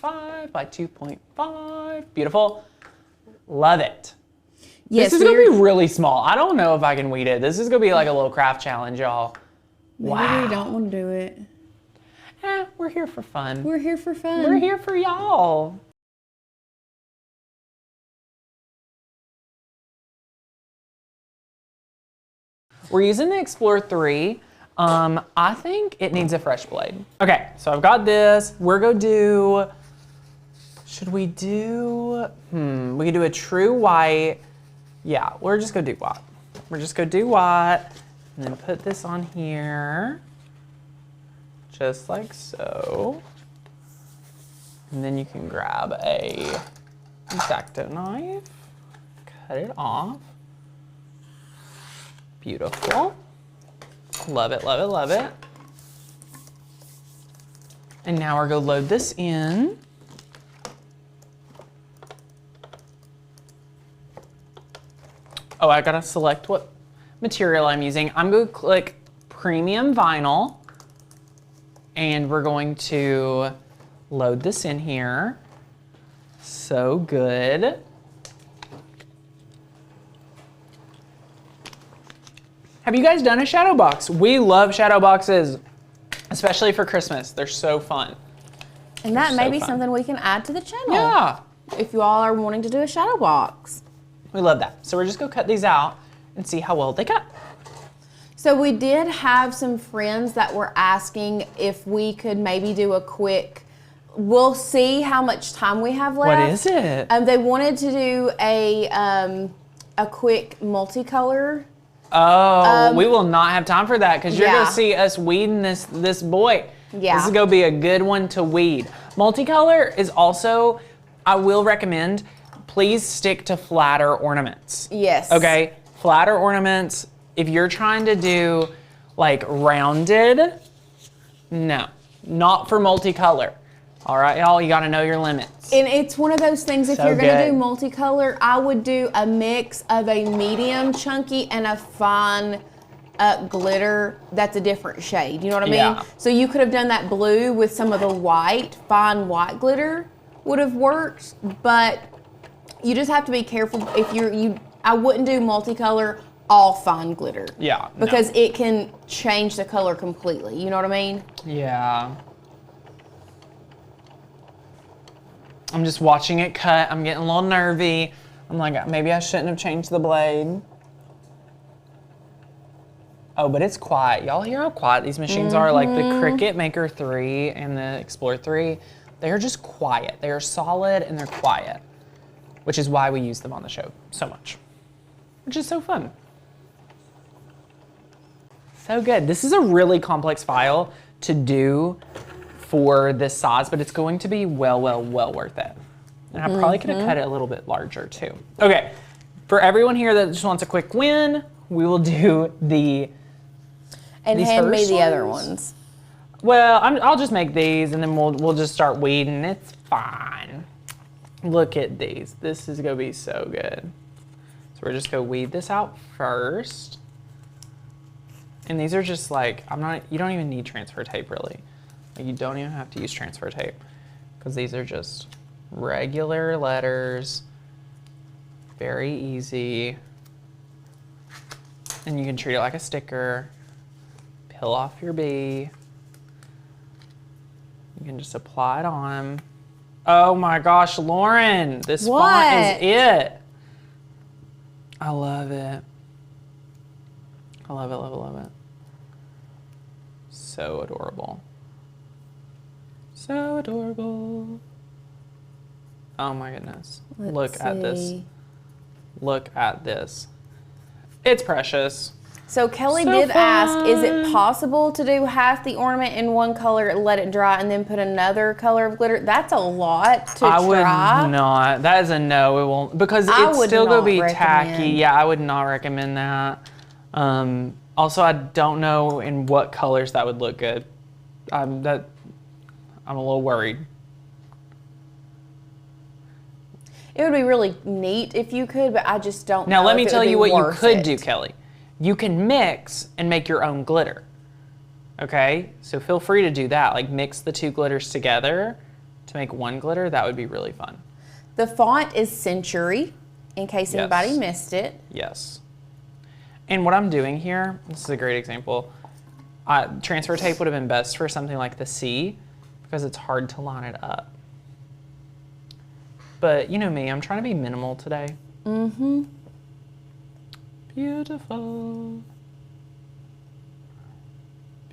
2.5 by 2.5. Beautiful. Love it. Yes, this is gonna be really small. I don't know if I can weed it. This is gonna be like a little craft challenge, y'all. Maybe we don't want to do it. We're here for fun. We're here for fun. We're here for y'all. We're using the Explorer 3. I think it needs a fresh blade. Okay, so I've got this. We're gonna do, should we do, we could do a true white. Yeah, we're just gonna do white. we're just gonna do what? And then put this on here, just like so. And then you can grab a X-Acto knife, cut it off. Beautiful. Love it, love it, love it. And now we're gonna load this in. Oh, I gotta select what material I'm using. I'm gonna click premium vinyl, and we're going to load this in here. So good. Have you guys done a shadow box? We love shadow boxes, especially for Christmas. They're so fun. And that may be something we can add to the channel. Yeah. If you all are wanting to do a shadow box. We love that. So we're just gonna cut these out and see how well they cut. So we did have some friends that were asking if we could maybe do a quick, we'll see how much time we have left. What is it? They wanted to do a quick multicolor. Oh, we will not have time for that because you're Yeah. gonna see us weeding this boy. Yeah. This is gonna be a good one to weed. Multicolor is also, I will recommend, please stick to flatter ornaments. Yes. Okay, flatter ornaments. If you're trying to do like rounded, no, not for multicolor. All right, y'all, you gotta know your limits. And it's one of those things, if So you're gonna do good. multicolor, I would do a mix of a medium chunky and a fine glitter that's a different shade. You know what I mean? Yeah. So you could have done that blue with some of the white, fine white glitter would have worked, but you just have to be careful if I wouldn't do multicolor all fine glitter. Yeah. Because it can change the color completely. You know what I mean? Yeah. I'm just watching it cut. I'm getting a little nervy. I'm like, maybe I shouldn't have changed the blade. Oh, but it's quiet. Y'all hear how quiet these machines are? Like the Cricut Maker 3 and the Explorer 3, they're just quiet. They are solid and they're quiet, which is why we use them on the show so much, which is so fun. So good. This is a really complex file to do for this size, but it's going to be well worth it. And I probably could have cut it a little bit larger too. Okay, for everyone here that just wants a quick win, we will do these hand me first the other ones. ones. Well, I'll just make these and then we'll just start weeding. It's fine. Look at these. This is gonna be so good. So we're just gonna weed this out first. And these are just like, you don't even need transfer tape really. Like, you don't even have to use transfer tape because these are just regular letters, very easy. And you can treat it like a sticker. Peel off your B. You can just apply it on. Oh my gosh, Lauren, this font is it. I love it. I love it, love it, love it. So adorable. So adorable. Oh my goodness. Look at this. Look at this. It's precious. So Kelly So did ask, is it fun. possible to do half the ornament in one color, let it dry, and then put another color of glitter? That's a lot to I would try. not. That is a no. It won't, because I it's would still gonna not be recommend. tacky. Yeah, I would not recommend that. Also, I don't know in what colors that would look good. I'm a little worried. It would be really neat if you could, but I just don't know. Now, let me if it tell would you be what you worth could it. do, Kelly. You can mix and make your own glitter. Okay? So feel free to do that. Like, mix the two glitters together to make one glitter. That would be really fun. The font is Century, in case anybody Yes. missed it. Yes. And what I'm doing here, this is a great example. Transfer tape would have been best for something like the C because it's hard to line it up. But you know me, I'm trying to be minimal today. Mm-hmm. Beautiful.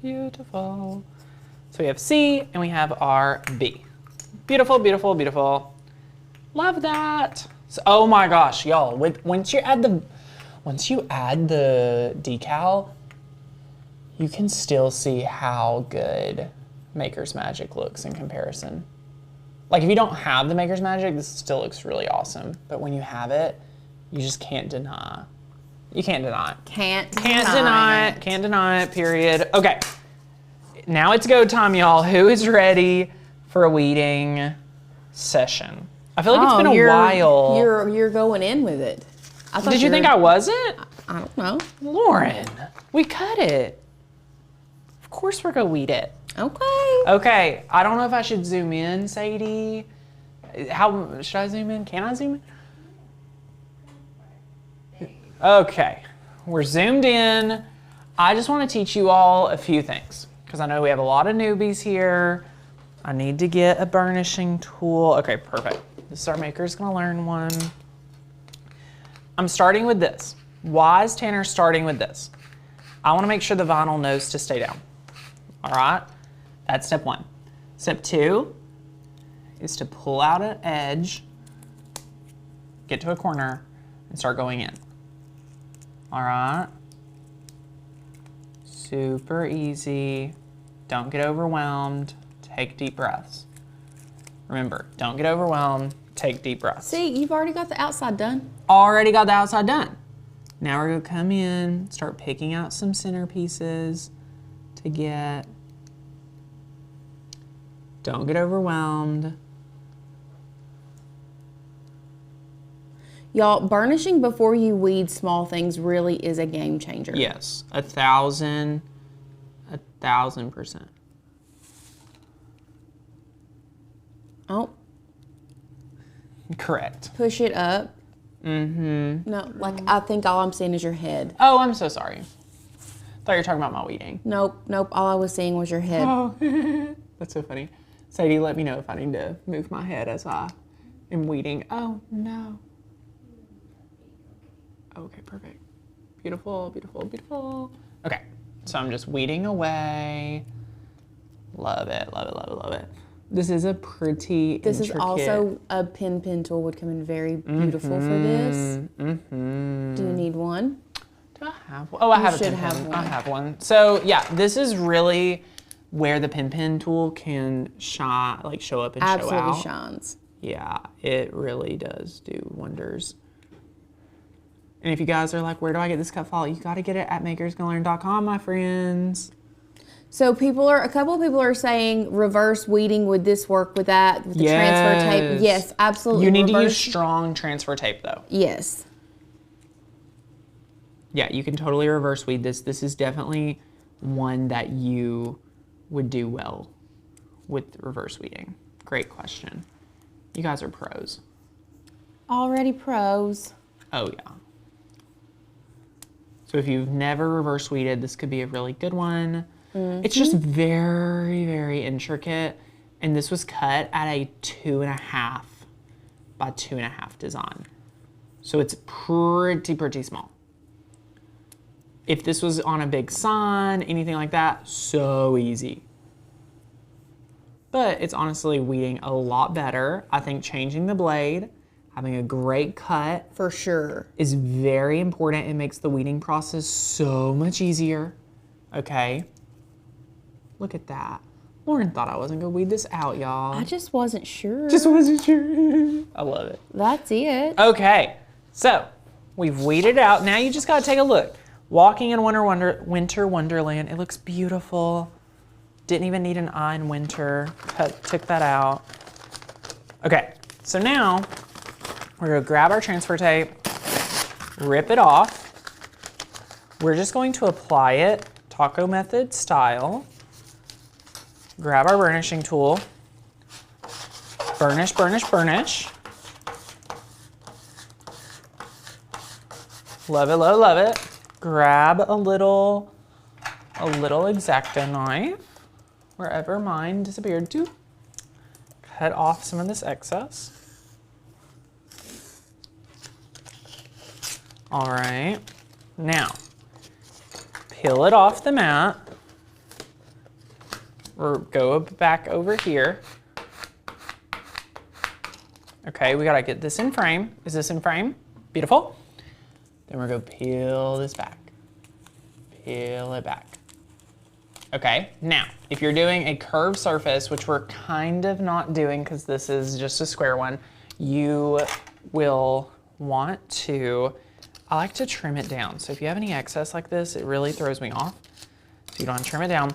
Beautiful. So we have C and we have our B. Beautiful, beautiful, beautiful. Love that. So, oh my gosh, y'all, once you add the once you add the decal, you can still see how good Maker's Magic looks in comparison. Like if you don't have the Maker's Magic, this still looks really awesome. But when you have it, you just can't deny. You can't deny it. Can't deny it, period. Okay, now it's go time, y'all. Who is ready for a weeding session? I feel like it's been a while. You're going in with it. Did you think I wasn't? I don't know. Lauren, we cut it. Of course we're gonna weed it. Okay. Okay, I don't know if I should zoom in, Sadie. How, should I zoom in? Can I zoom in? Okay, we're zoomed in. I just wanna teach you all a few things because I know we have a lot of newbies here. I need to get a burnishing tool. Okay, perfect. This is our Maker's gonna learn one. I'm starting with this. Why is Tanner starting with this? I wanna make sure the vinyl knows to stay down. All right, that's step one. Step two is to pull out an edge, get to a corner, and start going in. All right, super easy. Don't get overwhelmed, take deep breaths. Remember, don't get overwhelmed, take deep breaths. See, you've already got the outside done. Already got the outside done. Now we're gonna come in, start picking out some centerpieces to get. Don't get overwhelmed. Y'all, burnishing before you weed small things really is a game changer. Yes, 1,000%. Oh. Correct. Push it up. Mm-hmm. No, like I think all I'm seeing is your head. Oh, I'm so sorry. Thought you were talking about my weeding. Nope, all I was seeing was your head. Oh, that's so funny. Sadie, let me know if I need to move my head as I am weeding. Oh, no. Okay, perfect. Beautiful, beautiful, beautiful. Okay, so I'm just weeding away. Love it, love it, love it, love it. This is a pretty This intricate. is also a pen tool would come in very beautiful for this. Mm-hmm. Do you need one? Do I have one? Oh, I have a should pin have pen. one. I have one. So yeah, this is really where the pen tool can shine, like show up and show out. Absolutely shines. Yeah, it really does do wonders. And if you guys are like, where do I get this cut file? You got to get it at makersgonnalearn.com, my friends. So a couple of people are saying reverse weeding, would this work with that, with the transfer tape? Yes, absolutely. You need to use strong transfer tape though. Yes. Yeah, you can totally reverse weed this. This is definitely one that you would do well with reverse weeding. Great question. You guys are pros. Already pros. Oh yeah. So if you've never reverse weeded, this could be a really good one. Mm-hmm. It's just very, very intricate. And this was cut at a 2.5 by 2.5 design. So it's pretty small. If this was on a big sign, anything like that, so easy. But it's honestly weeding a lot better. I think changing the blade, having a great cut. For sure. Is very important. It makes the weeding process so much easier. Okay. Look at that. Lauren thought I wasn't gonna weed this out, y'all. I just wasn't sure. Just wasn't sure. I love it. That's it. Okay, so we've weeded out. Now you just gotta take a look. Walking in winter wonderland. It looks beautiful. Didn't even need an eye in winter. Took that out. Okay, so now we're gonna grab our transfer tape, rip it off. We're just going to apply it taco method style. Grab our burnishing tool. Burnish, burnish, burnish. Love it, love it, love it. Grab a little X-Acto knife, wherever mine disappeared to. Cut off some of this excess. All right, now peel it off the mat. Or go back over here. Okay, we gotta get this in frame. Is this in frame? Beautiful. Then we're going to peel this back. Peel it back. Okay, now, if you're doing a curved surface, which we're kind of not doing because this is just a square one, you will want to, I like to trim it down. So if you have any excess like this, it really throws me off. So you don't want to trim it down.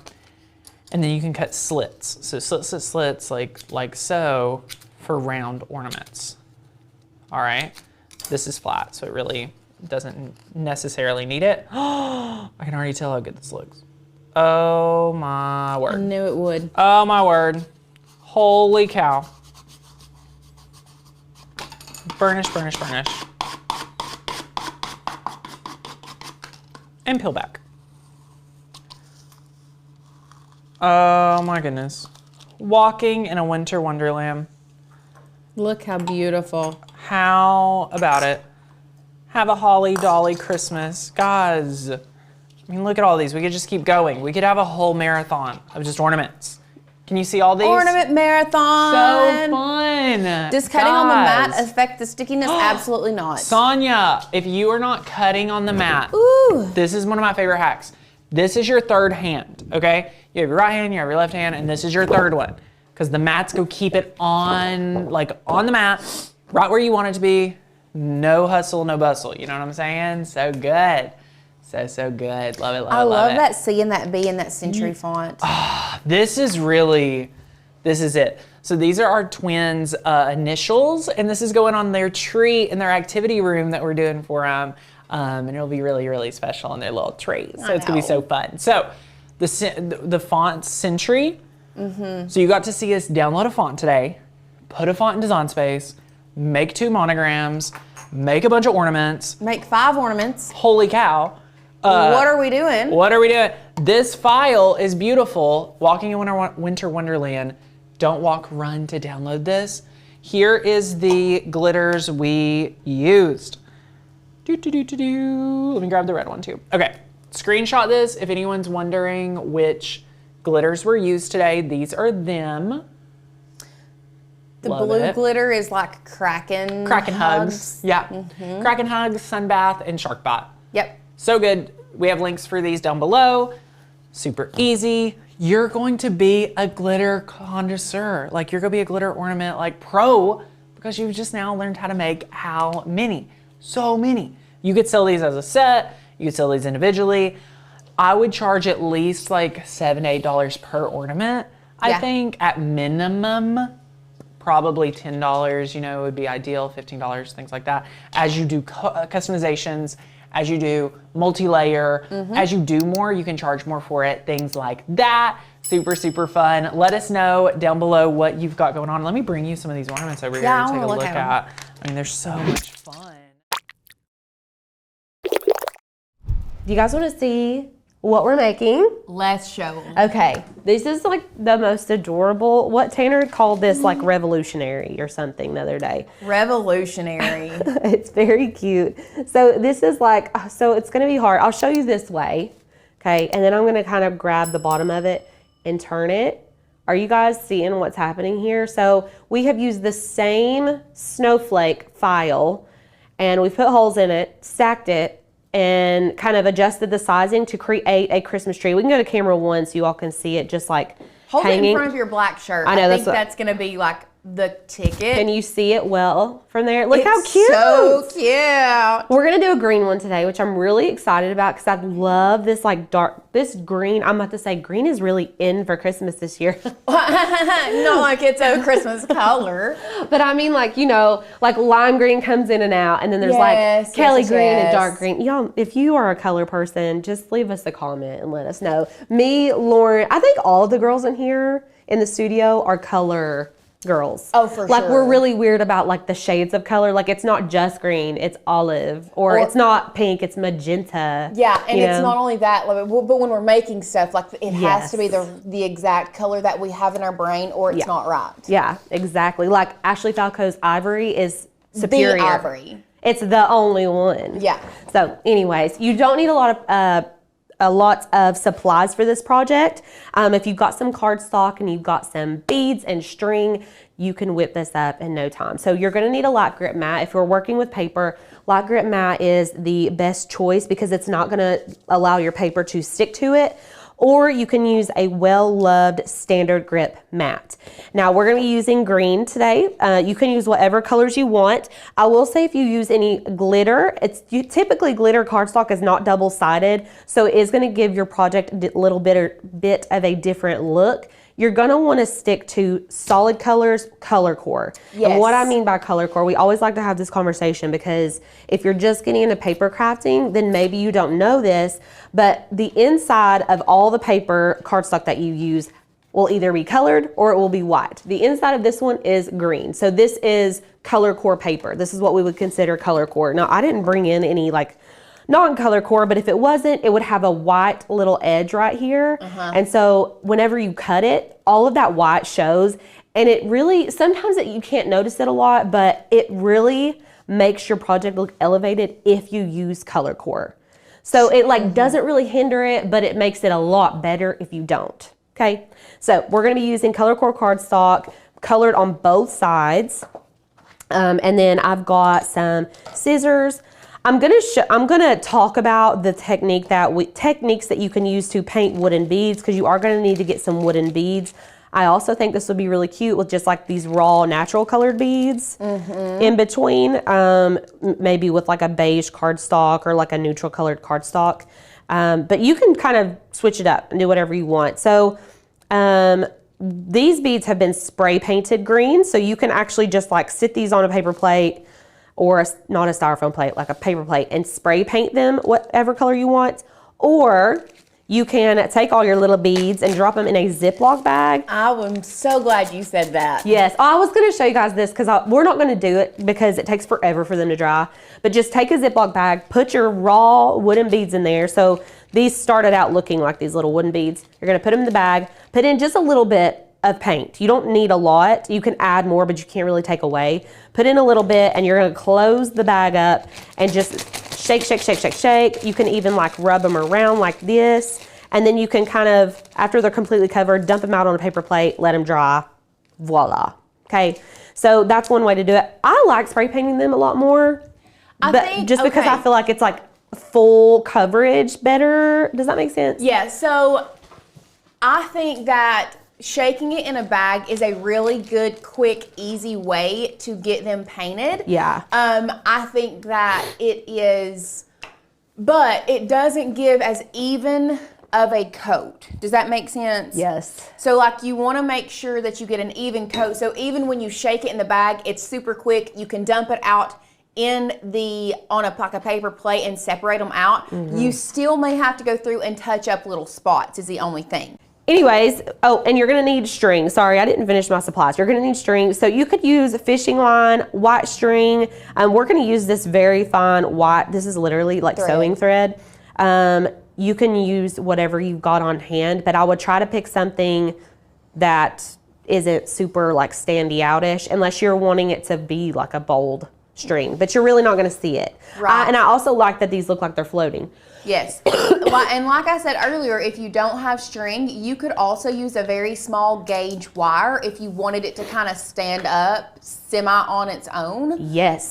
And then you can cut slits. So slits like so for round ornaments. All right, this is flat, so it really doesn't necessarily need it. I can already tell how good this looks. Oh my word. I knew it would. Oh my word. Holy cow. Burnish, burnish, burnish. And peel back. Oh my goodness. Walking in a winter wonderland. Look how beautiful. How about it? Have a holly dolly Christmas. Guys, I mean, look at all these. We could just keep going. We could have a whole marathon of just ornaments. Can you see all these? Ornament marathon. So fun. Does cutting on the mat affect the stickiness? Absolutely not. Sonia, if you are not cutting on the mat, Ooh. this is one of my favorite hacks. This is your third hand, okay? You have your right hand, you have your left hand, and this is your third one. Because the mats go keep it on, like on the mat, right where you want it to be. No hustle, no bustle. You know what I'm saying? So good. So good. Love it, love it, love it. I love that C and that B and that century font. This is really, this is it. So these are our twins' initials, and this is going on their tree in their activity room that we're doing for them. And it'll be really, really special in their little trees. So it's gonna be so fun. So the font Century. So you got to see us download a font today, put a font in Design Space, make 2 monograms, make a bunch of ornaments. Make 5 ornaments. Holy cow. What are we doing? What are we doing? This file is beautiful. Walking in Winter Wonderland. Don't walk, run to download this. Here is the glitters we used. Let me grab the red one too. Okay, screenshot this if anyone's wondering which glitters were used today. These are them. The Love blue it. glitter is like Kraken Hugs. Yeah, Kraken Hugs, Sunbath, and Shark Bot. Yep. So good. We have links for these down below. Super easy. You're going to be a glitter connoisseur. Like you're gonna be a glitter ornament like pro because you've just now learned how to make how many? So many. You could sell these as a set. You could sell these individually. I would charge at least like $7 to $8 per ornament. I think at minimum, probably $10, you know, would be ideal, $15, things like that. As you do customizations, as you do multi-layer, as you do more, you can charge more for it, things like that. Super, super fun. Let us know down below what you've got going on. Let me bring you some of these ornaments over here to take a look at. I mean, they're so much fun. Do you guys want to see what we're making? Let's show them. Okay, this is like the most adorable, what Tanner called this like revolutionary or something the other day. Revolutionary. It's very cute. So this is like, so it's gonna be hard. I'll show you this way, okay? And then I'm gonna kind of grab the bottom of it and turn it. Are you guys seeing what's happening here? So we have used the same snowflake file and we put holes in it, stacked it, and kind of adjusted the sizing to create a Christmas tree. We can go to camera 1 so you all can see it just like Hold hanging. it in front of your black shirt. I know, I think that's going to be like the ticket. Can you see it well from there? Look how cute. So cute. We're gonna do a green one today, which I'm really excited about because I love this like dark, this green. I'm about to say green is really in for Christmas this year. Not like it's a Christmas color. But I mean like, you know, like lime green comes in and out and then there's like Kelly green and dark green. Y'all, if you are a color person, just leave us a comment and let us know. Me, Lauren, I think all the girls in here in the studio are color girls. Oh, for like sure. we're really weird about like the shades of color. Like it's not just green, it's olive, or it's not pink, it's magenta. Yeah, and it's know? not only that, but when we're making stuff, like it has to be the exact color that we have in our brain, or it's not right. Yeah, exactly. Like Ashley Falco's ivory is superior. The ivory. It's the only one. Yeah. So anyways, you don't need a lot of a lot of supplies for this project. If you've got some cardstock and you've got some beads and string, you can whip this up in no time. So you're gonna need a light grip mat. If we're working with paper, light grip mat is the best choice because it's not gonna allow your paper to stick to it. Or you can use a well-loved standard grip mat. Now we're gonna be using green today. You can use whatever colors you want. I will say if you use any glitter, typically glitter cardstock is not double-sided, so it is gonna give your project a little bit of a different look. You're gonna wanna stick to solid colors, color core. Yes. And what I mean by color core, we always like to have this conversation because if you're just getting into paper crafting, then maybe you don't know this, but the inside of all the paper cardstock that you use will either be colored or it will be white. The inside of this one is green. So this is color core paper. This is what we would consider color core. Now I didn't bring in any like non-color core, but if it wasn't, it would have a white little edge right here. And so whenever you cut it, all of that white shows, and it really, sometimes you can't notice it a lot, but it really makes your project look elevated if you use color core. So it like doesn't really hinder it, but it makes it a lot better if you don't. Okay, so we're gonna be using color core cardstock, colored on both sides. And then I've got some scissors. I'm gonna talk about the techniques that you can use to paint wooden beads because you are gonna need to get some wooden beads. I also think this would be really cute with just like these raw natural colored beads in between, maybe with like a beige cardstock or like a neutral colored cardstock. But you can kind of switch it up and do whatever you want. So these beads have been spray painted green, so you can actually just like sit these on a paper plate or not a styrofoam plate, like a paper plate, and spray paint them whatever color you want. Or you can take all your little beads and drop them in a Ziploc bag. I am so glad you said that. Yes, I was gonna show you guys this because we're not gonna do it because it takes forever for them to dry. But just take a Ziploc bag, put your raw wooden beads in there. So these started out looking like these little wooden beads. You're gonna put them in the bag, put in just a little bit of paint. You don't need a lot. You can add more, but you can't really take away. Put in a little bit and you're gonna close the bag up and just shake, shake, shake, shake, shake. You can even like rub them around like this. And then you can kind of, after they're completely covered, dump them out on a paper plate, let them dry, voila. Okay, so that's one way to do it. I like spray painting them a lot more, because I feel like it's like full coverage better. Does that make sense? Yeah, so I think that shaking it in a bag is a really good, quick, easy way to get them painted. Yeah. I think that it is, but it doesn't give as even of a coat. Does that make sense? Yes. So like you want to make sure that you get an even coat. So even when you shake it in the bag, it's super quick. You can dump it out on like a paper plate and separate them out. You still may have to go through and touch up little spots is the only thing. Anyways, oh, and you're gonna need string. Sorry, I didn't finish my supplies. You're gonna need string. So you could use fishing line, white string. We're gonna use this very fine white, this is literally like sewing thread. You can use whatever you've got on hand, but I would try to pick something that isn't super like standy outish unless you're wanting it to be like a bold string, but you're really not gonna see it. Right. And I also like that these look like they're floating. Yes. And like I said earlier, if you don't have string, you could also use a very small gauge wire if you wanted it to kind of stand up semi on its own. Yes.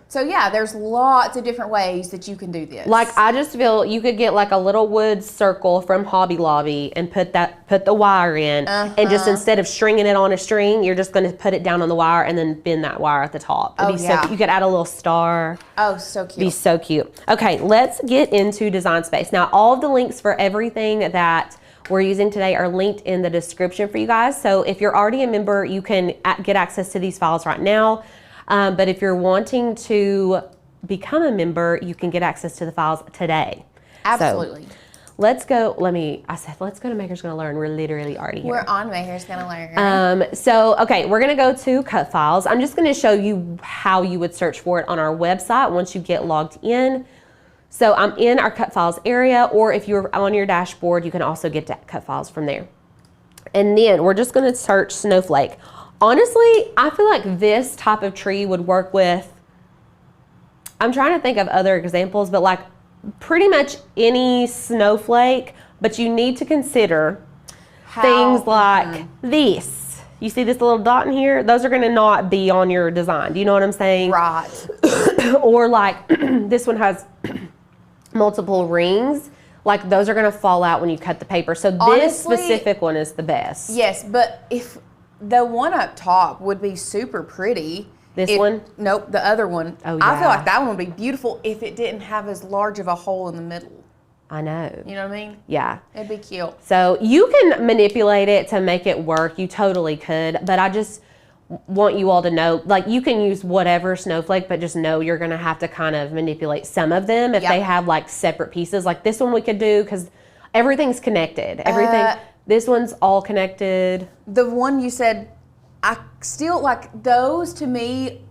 So yeah, there's lots of different ways that you can do this. Like I just feel you could get like a little wood circle from Hobby Lobby and put the wire in, and just instead of stringing it on a string, you're just going to put it down on the wire and then bend that wire at the top. It'd be so, you could add a little star. Oh, so cute. Be so cute. Okay, let's get into Design Space. Now, all of the links for everything that we're using today are linked in the description for you guys. So if you're already a member, you can get access to these files right now. But if you're wanting to become a member, you can get access to the files today. Absolutely. So let's go. Let's go to Maker's Gonna Learn. We're literally already here. We're on Maker's Gonna Learn. Okay, we're gonna go to cut files. I'm just gonna show you how you would search for it on our website once you get logged in. So I'm in our cut files area, or if you're on your dashboard, you can also get to cut files from there. And then we're just gonna search snowflake. Honestly, I feel like this type of tree would work with, I'm trying to think of other examples, but like pretty much any snowflake, but you need to consider things like this. You see this little dot in here? Those are gonna not be on your design. Do you know what I'm saying? Right. Or like this one has multiple rings. Like those are gonna fall out when you cut the paper. So this Honestly, specific one is the best. Yes, but if the one up top would be super pretty. This one? Nope, the other one. Oh, I feel yeah. like that one would be beautiful if it didn't have as large of a hole in the middle. I know. You know what I mean? Yeah. It'd be cute. So you can manipulate it to make it work. You totally could, but I just want you all to know, like you can use whatever snowflake, but just know you're gonna have to kind of manipulate some of them if they have like separate pieces. Like this one we could do because everything's connected. This one's all connected. The one you said, I still like those to me,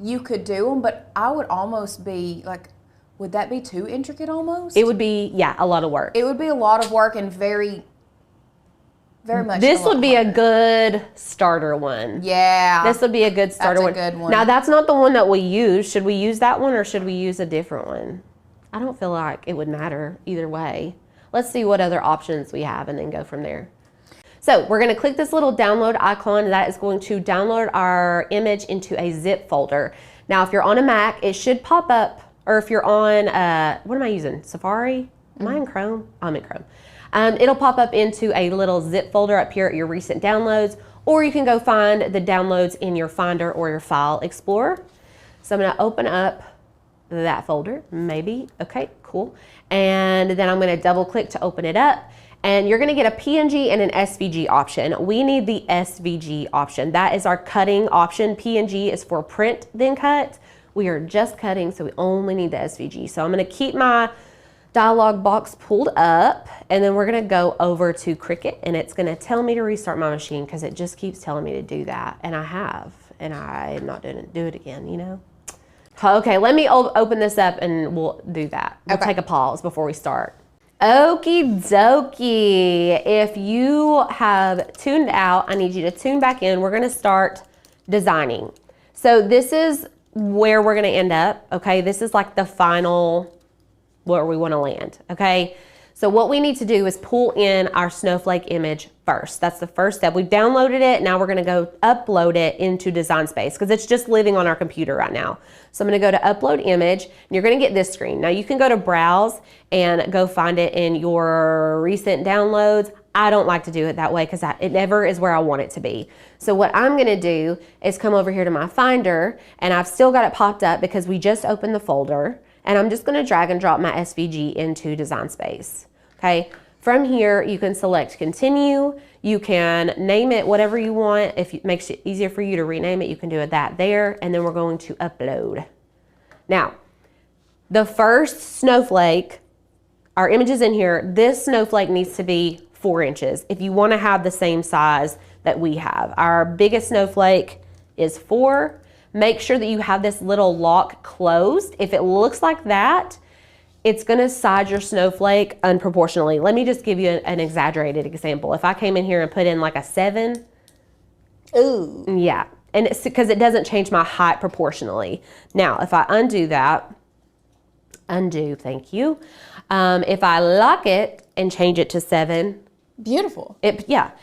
you could do them, but I would almost be like, would that be too intricate almost? It would be, yeah, a lot of work. It would be a lot of work and very much. This would be a good starter one. Yeah. This would be a good starter one. That's a good one. Now that's not the one that we use. Should we use that one or should we use a different one? I don't feel like it would matter either way. Let's see what other options we have and then go from there. So we're gonna click this little download icon. That is going to download our image into a zip folder. Now, if you're on a Mac, it should pop up, or if you're on, what am I using? Safari? Am I in Chrome? I'm in Chrome. It'll pop up into a little zip folder up here at your recent downloads, or you can go find the downloads in your Finder or your File Explorer. So I'm gonna open up that folder, maybe, okay, cool. And then I'm gonna double click to open it up. And you're gonna get a PNG and an SVG option. We need the SVG option. That is our cutting option. PNG is for print then cut. We are just cutting, so we only need the SVG. So I'm gonna keep my dialog box pulled up, and then we're gonna go over to Cricut, and it's gonna tell me to restart my machine because it just keeps telling me to do that, and I have, and I'm not gonna do it again, you know? Okay, let me open this up and we'll do that. We'll take a pause before we start. Okie dokie. If you have tuned out, I need you to tune back in. We're gonna start designing. So this is where we're gonna end up, okay? This is like the final, where we wanna land, okay? So what we need to do is pull in our snowflake image first. That's the first step. We've downloaded it. Now we're gonna go upload it into Design Space because it's just living on our computer right now. So I'm gonna go to upload image and you're gonna get this screen. Now you can go to browse and go find it in your recent downloads. I don't like to do it that way because it never is where I want it to be. So what I'm gonna do is come over here to my Finder, and I've still got it popped up because we just opened the folder, and I'm just gonna drag and drop my SVG into Design Space, okay? From here, you can select continue. You can name it whatever you want. If it makes it easier for you to rename it, you can do it there, and then we're going to upload. Now, the first snowflake, our image is in here. This snowflake needs to be 4 inches if you wanna have the same size that we have. Our biggest snowflake is 4. Make sure that you have this little lock closed. If it looks like that, it's gonna size your snowflake unproportionally. Let me just give you an exaggerated example. If I came in here and put in like a 7, ooh. Yeah, and it's because it doesn't change my height proportionally. Now, if I undo that, thank you. If I lock it and change it to 7. Beautiful.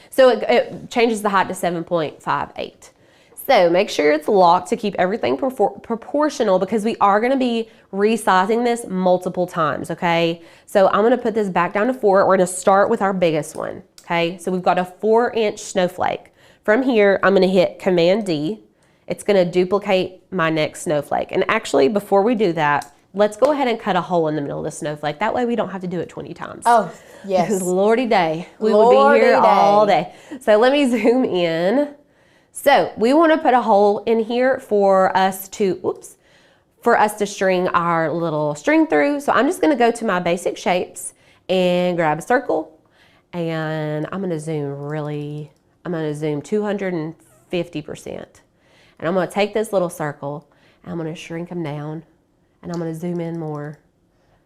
So it changes the height to 7.58. So make sure it's locked to keep everything proportional because we are gonna be resizing this multiple times, okay? So I'm gonna put this back down to 4. We're gonna start with our biggest one, okay? So we've got a 4-inch snowflake. From here, I'm gonna hit Command D. It's gonna duplicate my next snowflake. And actually, before we do that, let's go ahead and cut a hole in the middle of the snowflake. That way we don't have to do it 20 times. Oh, yes. Because Lordy day, we would be here all day. So let me zoom in. So we want to put a hole in here for us to, string our little string through. So I'm just going to go to my basic shapes and grab a circle, and I'm going to zoom 250%. And I'm going to take this little circle and I'm going to shrink them down, and I'm going to zoom in more.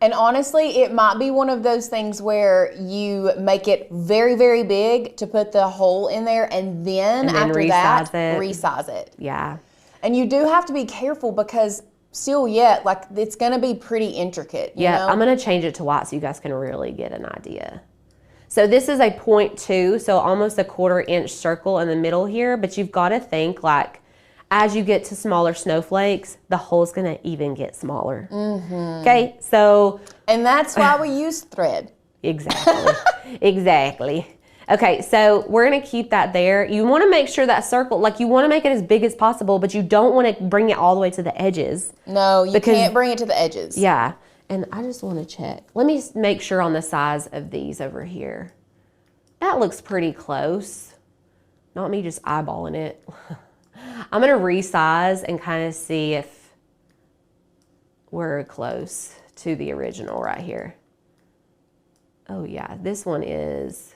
And honestly, it might be one of those things where you make it very, very big to put the hole in there, and then after that, resize it. Yeah. And you do have to be careful because seal yet. Like, it's going to be pretty intricate. You know? I'm going to change it to white so you guys can really get an idea. So this is a 0.2, so almost a 1/4 inch circle in the middle here, but you've got to think like as you get to smaller snowflakes, the hole's going to even get smaller. Okay, so. And that's why we use thread. Exactly, exactly. Okay, so we're gonna keep that there. You wanna make sure that circle, like you wanna make it as big as possible, but you don't wanna bring it all the way to the edges. No, you can't bring it to the edges. Yeah, and I just wanna check. Let me make sure on the size of these over here. That looks pretty close. Not me just eyeballing it. I'm gonna resize and kind of see if we're close to the original right here. Oh yeah, this one is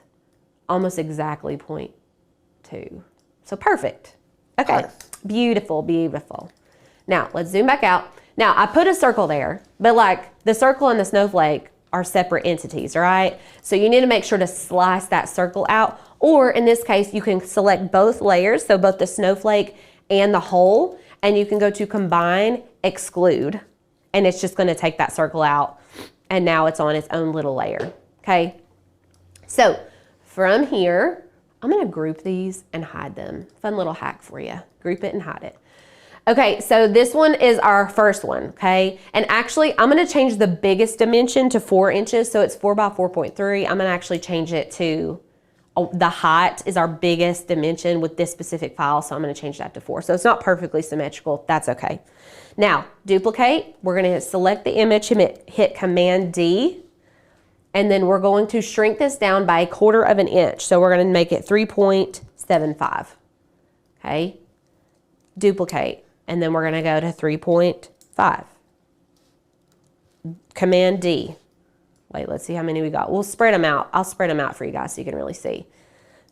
almost exactly 0.2. So perfect. Okay, beautiful, beautiful. Now let's zoom back out. Now I put a circle there, but like the circle and the snowflake are separate entities, right? So you need to make sure to slice that circle out, or in this case, you can select both layers, so both the snowflake and the hole, and you can go to combine, exclude, and it's just gonna take that circle out, and now it's on its own little layer, okay? So from here, I'm gonna group these and hide them. Fun little hack for you. Group it and hide it. Okay, so this one is our first one, okay? And actually, I'm gonna change the biggest dimension to 4 inches, so it's 4 by 4.3. I'm gonna actually change it to, the height is our biggest dimension with this specific file, so I'm gonna change that to 4. So it's not perfectly symmetrical, that's okay. Now, duplicate, we're gonna select the image, hit Command D, and then we're going to shrink this down by 1/4 of an inch. So we're gonna make it 3.75, okay? Duplicate, and then we're gonna go to 3.5. Command D. Wait, let's see how many we got. We'll spread them out. I'll spread them out for you guys so you can really see.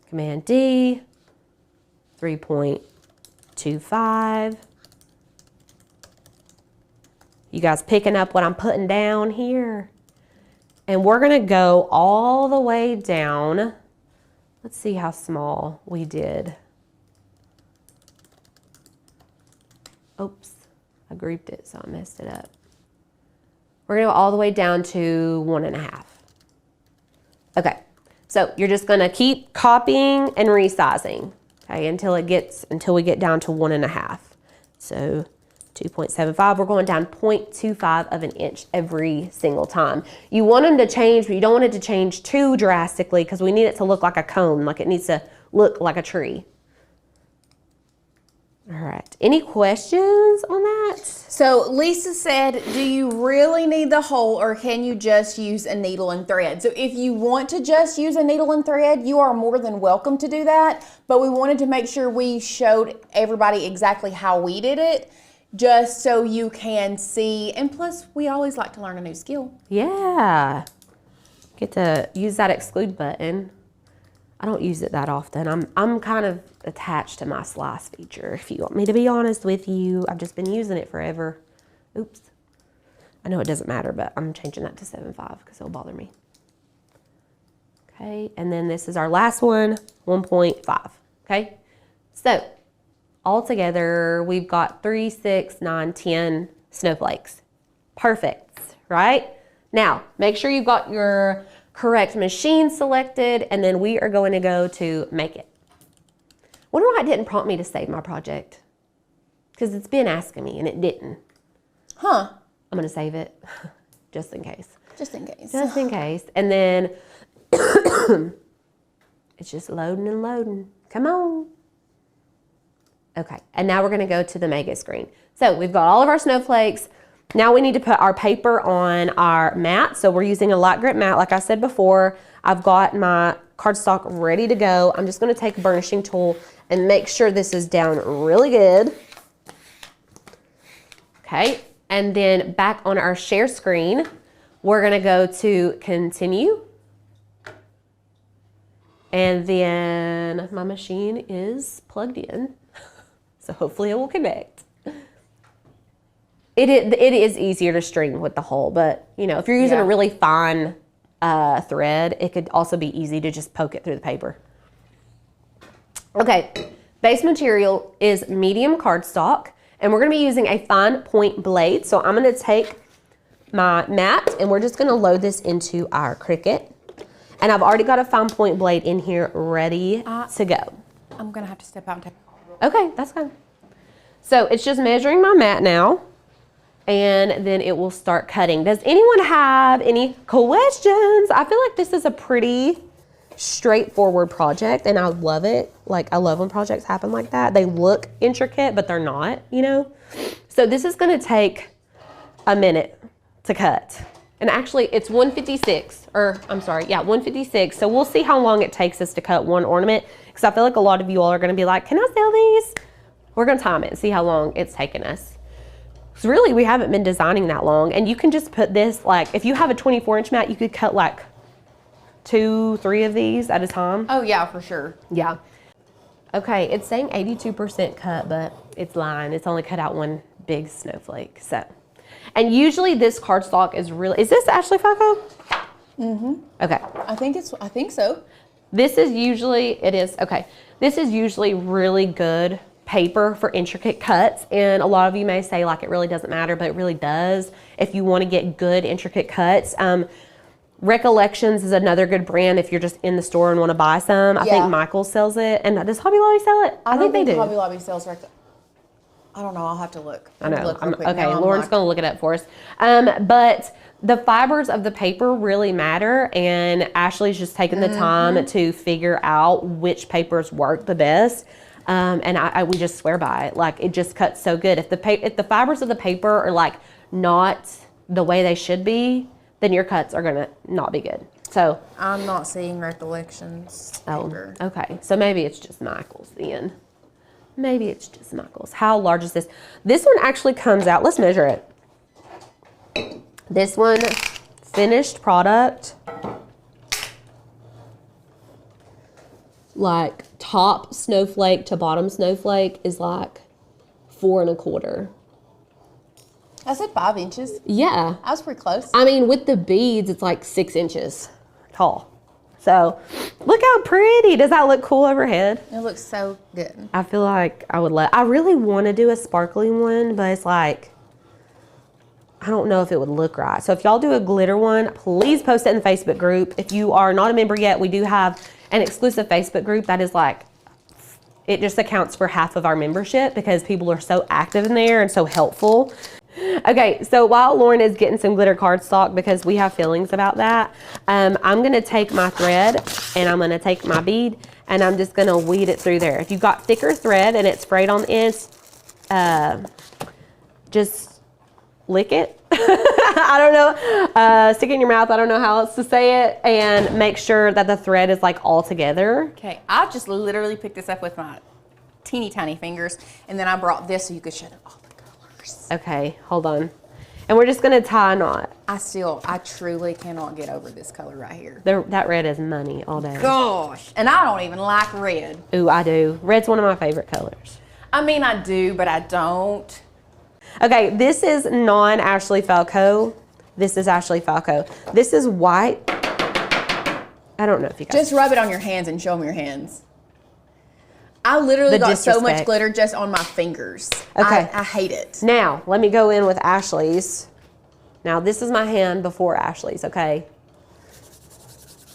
Command D, 3.25. You guys picking up what I'm putting down here? And we're gonna go all the way down. Let's see how small we did. Oops, I grouped it, so I messed it up. We're gonna go all the way down to 1.5. Okay, so you're just gonna keep copying and resizing, okay, until we get down to 1.5. So 2.75, we're going down 0.25 of an inch every single time. You want them to change, but you don't want it to change too drastically because we need it to look like a cone, like it needs to look like a tree. All right, any questions on that? So Lisa said, do you really need the hole or can you just use a needle and thread? So if you want to just use a needle and thread, you are more than welcome to do that. But we wanted to make sure we showed everybody exactly how we did it, just so you can see. And plus, we always like to learn a new skill. Yeah, get to use that exclude button. I don't use it that often. I'm kind of attached to my slice feature, if you want me to be honest with you. I've just been using it forever. Oops. I know it doesn't matter, but I'm changing that to 7.5 because it'll bother me. Okay, and then this is our last one, 1.5. Okay, so altogether we've got 3, 6, 9, 10 snowflakes. Perfect, right? Now, make sure you've got your correct machine selected, and then we are going to go to make it. Wonder why it didn't prompt me to save my project. Because it's been asking me and it didn't. Huh. I'm gonna save it, just in case. Just in case. Just in case. And then, it's just loading and loading. Come on. Okay, and now we're gonna go to the mega screen. So we've got all of our snowflakes. Now we need to put our paper on our mat. So we're using a light grit mat, like I said before. I've got my cardstock ready to go. I'm just gonna take a burnishing tool and make sure this is down really good. Okay, and then back on our share screen, we're gonna go to continue. And then my machine is plugged in. So hopefully it will connect. It is easier to string with the hole, but you know, if you're using a really fine thread, it could also be easy to just poke it through the paper. Okay, base material is medium cardstock, And we're gonna be using a fine point blade. So I'm gonna take my mat and we're just gonna load this into our Cricut. And I've already got a fine point blade in here ready to go. I'm gonna have to step out and take. Okay, that's fine. So it's just measuring my mat now, and then it will start cutting. Does anyone have any questions? I feel like this is a pretty straightforward project, and I love it. Like, I love when projects happen like that. They look intricate, but they're not, you know? So this is gonna take a minute to cut. And actually, it's 156, or I'm sorry, yeah, 156. So we'll see how long it takes us to cut one ornament, because I feel like a lot of you all are gonna be like, can I sell these? We're gonna time it and see how long it's taken us. Because really, we haven't been designing that long, and you can just put this, like, if you have a 24-inch mat, you could cut like 2-3 of these at a time. Oh yeah, for sure. Yeah. Okay, it's saying 82% cut, but it's lying. It's only cut out one big snowflake, so. And usually this cardstock is really, is this Ashley Falco? Mm-hmm. Okay. I think so. This is usually, it is, okay. This is usually really good paper for intricate cuts. And a lot of you may say like, it really doesn't matter, but it really does. If you want to get good intricate cuts. Recollections is another good brand if you're just in the store and want to buy some. I think Michaels sells it. And does Hobby Lobby sell it? I think they do. Hobby Lobby sells right there. I don't know. I'll have to look. I know. Look real quick. Okay, Lauren's going to look it up for us. But the fibers of the paper really matter, and Ashley's just taking the time to figure out which papers work the best. And we just swear by it. Like, it just cuts so good. If the fibers of the paper are like not the way they should be, then your cuts are gonna not be good. So I'm not seeing Recollections paper. Oh, okay. So maybe it's just Michaels then. Maybe it's just Michaels. How large is this? This one actually comes out. Let's measure it. This one, finished product. Like top snowflake to bottom snowflake is like 4 1/4. I said 5 inches. Yeah. I was pretty close. I mean, with the beads, it's like 6 inches tall. So look how pretty. Does that look cool overhead? It looks so good. I feel like I really want to do a sparkly one, but it's like, I don't know if it would look right. So if y'all do a glitter one, please post it in the Facebook group. If you are not a member yet, we do have an exclusive Facebook group that is like, it just accounts for half of our membership because people are so active in there and so helpful. Okay, so while Lauren is getting some glitter cardstock, because we have feelings about that, I'm gonna take my thread and I'm gonna take my bead and I'm just gonna weed it through there. If you've got thicker thread and it's frayed on the ends, just lick it. I don't know, stick it in your mouth, I don't know how else to say it, and make sure that the thread is like all together. Okay, I just literally picked this up with my teeny tiny fingers, and then I brought this so you could show them all the colors. Okay, hold on. And we're just gonna tie a knot. I truly cannot get over this color right here. That red is money all day. Gosh, and I don't even like red. Ooh, I do. Red's one of my favorite colors. I mean, I do, but I don't. Okay, this is non-Ashley Falco. This is Ashley Falco. This is white. I don't know if you guys... Just rub it on your hands and show them your hands. I literally got so much glitter just on my fingers. Okay. I hate it. Now, let me go in with Ashley's. Now, this is my hand before Ashley's, okay?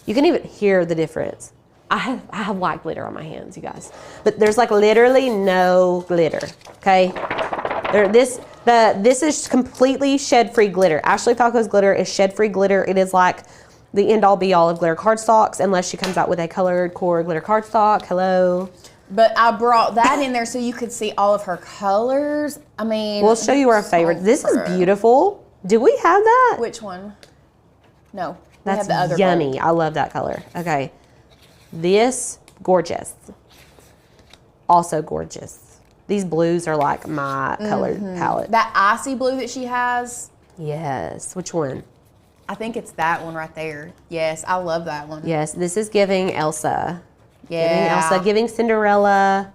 You can even hear the difference. I have white glitter on my hands, you guys. But there's like literally no glitter, okay? This is completely shed-free glitter. Ashley Falco's glitter is shed-free glitter. It is like the end-all be-all of glitter cardstocks, unless she comes out with a colored core glitter cardstock. Hello. But I brought that in there so you could see all of her colors. I mean, we'll show you our favorites. This is beautiful. Do we have that? Which one? No. That's the other yummy. one. I love that color. Okay. This, gorgeous. Also gorgeous. These blues are like my colored palette. That icy blue that she has. Yes. Which one? I think it's that one right there. Yes, I love that one. Yes, this is giving Elsa. Yeah. Giving Elsa, giving Cinderella.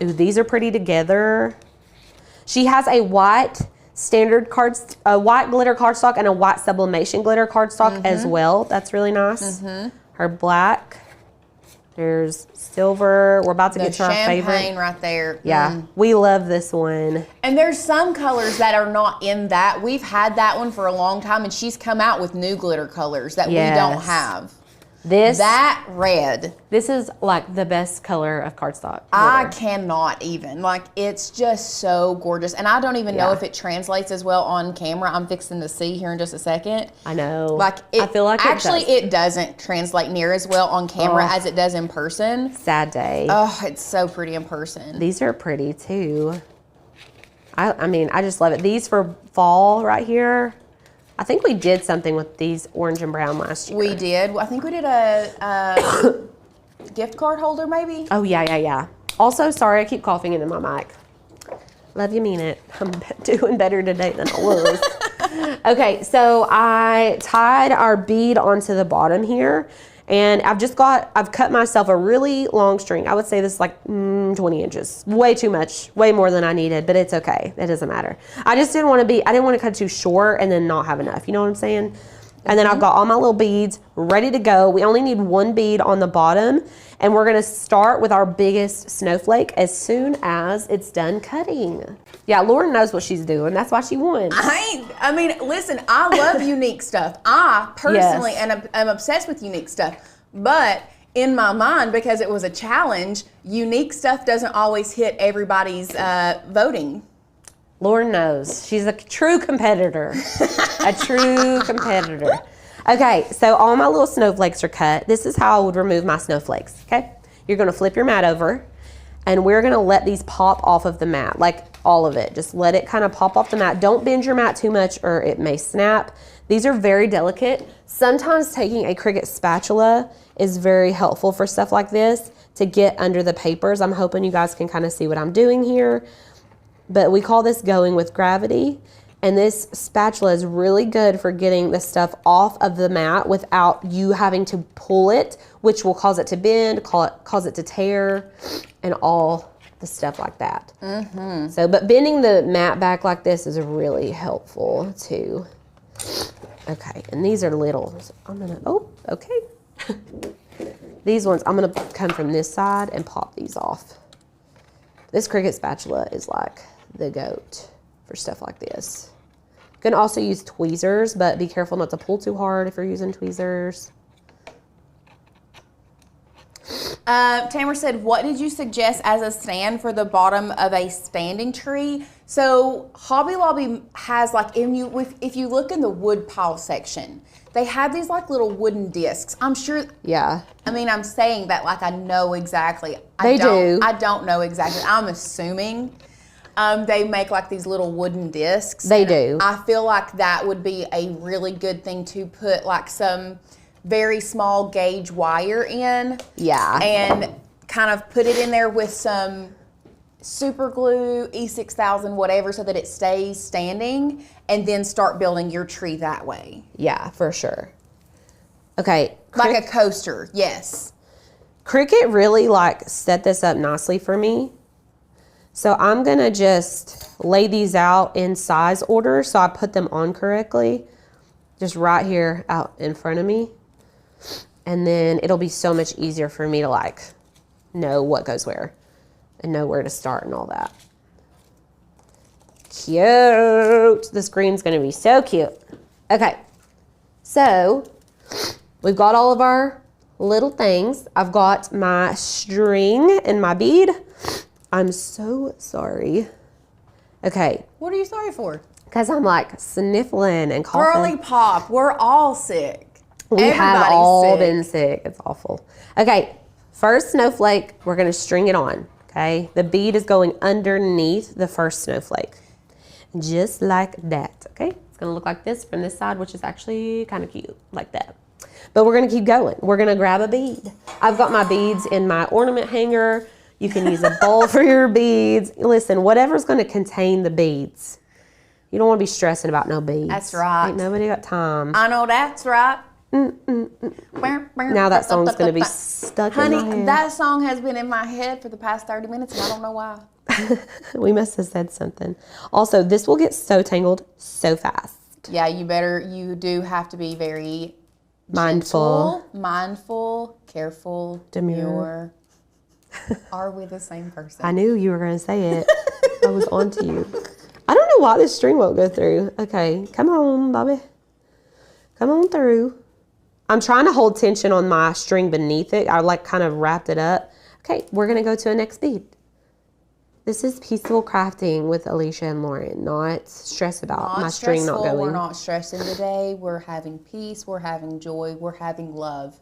Ooh, these are pretty together. She has a white standard a white glitter cardstock and a white sublimation glitter cardstock as well. That's really nice. Her black. There's silver. We're about to get to our favorite. Champagne right there. Yeah, we love this one. And there's some colors that are not in that. We've had that one for a long time, and she's come out with new glitter colors that we don't have. That red. This is like the best color of cardstock. I cannot even. Like, it's just so gorgeous. And I don't even know if it translates as well on camera. I'm fixing to see here in just a second. I know. Like, I feel like it doesn't translate near as well on camera as it does in person. Sad day. Oh, it's so pretty in person. These are pretty too. I mean, I just love it. These for fall right here. I think we did something with these orange and brown last year. We did. I think we did a gift card holder maybe. Oh, yeah. Also, sorry, I keep coughing into my mic. Love you, mean it. I'm doing better today than I was. Okay, so I tied our bead onto the bottom here. And I've cut myself a really long string. I would say this is like 20 inches. Way too much, way more than I needed, but it's okay. It doesn't matter. I didn't want to cut too short and then not have enough. You know what I'm saying? And then I've got all my little beads ready to go. We only need one bead on the bottom, and we're gonna start with our biggest snowflake as soon as it's done cutting. Yeah, Lauren knows what she's doing. That's why she won. I mean, listen, I love unique stuff. I personally am obsessed with unique stuff. But in my mind, because it was a challenge, unique stuff doesn't always hit everybody's voting. Lauren knows. She's a true competitor. A true competitor. Okay, so all my little snowflakes are cut. This is how I would remove my snowflakes, okay? You're gonna flip your mat over, and we're gonna let these pop off of the mat, like all of it. Just let it kind of pop off the mat. Don't bend your mat too much or it may snap. These are very delicate. Sometimes taking a Cricut spatula is very helpful for stuff like this to get under the papers. I'm hoping you guys can kind of see what I'm doing here. But we call this going with gravity. And this spatula is really good for getting the stuff off of the mat without you having to pull it, which will cause it to bend, cause it to tear, and all the stuff like that. So, but bending the mat back like this is really helpful too. Okay, and these are little. So I'm gonna, okay. These ones, I'm gonna come from this side and pop these off. This Cricut spatula is like the goat for stuff like this. You can also use tweezers, but be careful not to pull too hard if you're using tweezers. Tamara said, what did you suggest as a stand for the bottom of a standing tree? So Hobby Lobby has, like, if you look in the wood pile section, they have these like little wooden discs. I'm sure. Yeah. I mean, I'm saying that like I know exactly. They do. I don't know exactly. I'm assuming they make like these little wooden discs. They do. I feel like that would be a really good thing to put like some very small gauge wire in. Yeah. And kind of put it in there with some super glue, E6000, whatever, so that it stays standing, and then start building your tree that way. Yeah, for sure. Okay. Like a coaster, yes. Cricut really like set this up nicely for me. So I'm gonna just lay these out in size order so I put them on correctly. Just right here out in front of me. And then it'll be so much easier for me to like know what goes where and know where to start and all that. Cute. This green's gonna be so cute. Okay, so we've got all of our little things. I've got my string and my bead. I'm so sorry. Okay. What are you sorry for? Because I'm like sniffling and coughing. Girly pop, we're all sick. We have all been sick. It's awful. Okay, first snowflake, we're gonna string it on, okay? The bead is going underneath the first snowflake. Just like that, okay? It's gonna look like this from this side, which is actually kind of cute, like that. But we're gonna keep going. We're gonna grab a bead. I've got my beads in my ornament hanger. You can use a bowl for your beads. Listen, whatever's gonna contain the beads. You don't wanna be stressing about no beads. That's right. Ain't nobody got time. I know that's right. Now that song's going to be stuck in my head. Honey, that song has been in my head for the past 30 minutes, and I don't know why. We must have said something. Also, this will get so tangled so fast. Yeah, you do have to be very Mindful, careful, demure. Are we the same person? I knew you were going to say it. I was on to you. I don't know why this string won't go through. Okay, come on, Bobby. Come on through. I'm trying to hold tension on my string beneath it. I like kind of wrapped it up. Okay, we're going to go to the next bead. This is peaceful crafting with Alicia and Lauren, not stress about my string not going. We're not stressing today. We're having peace. We're having joy. We're having love.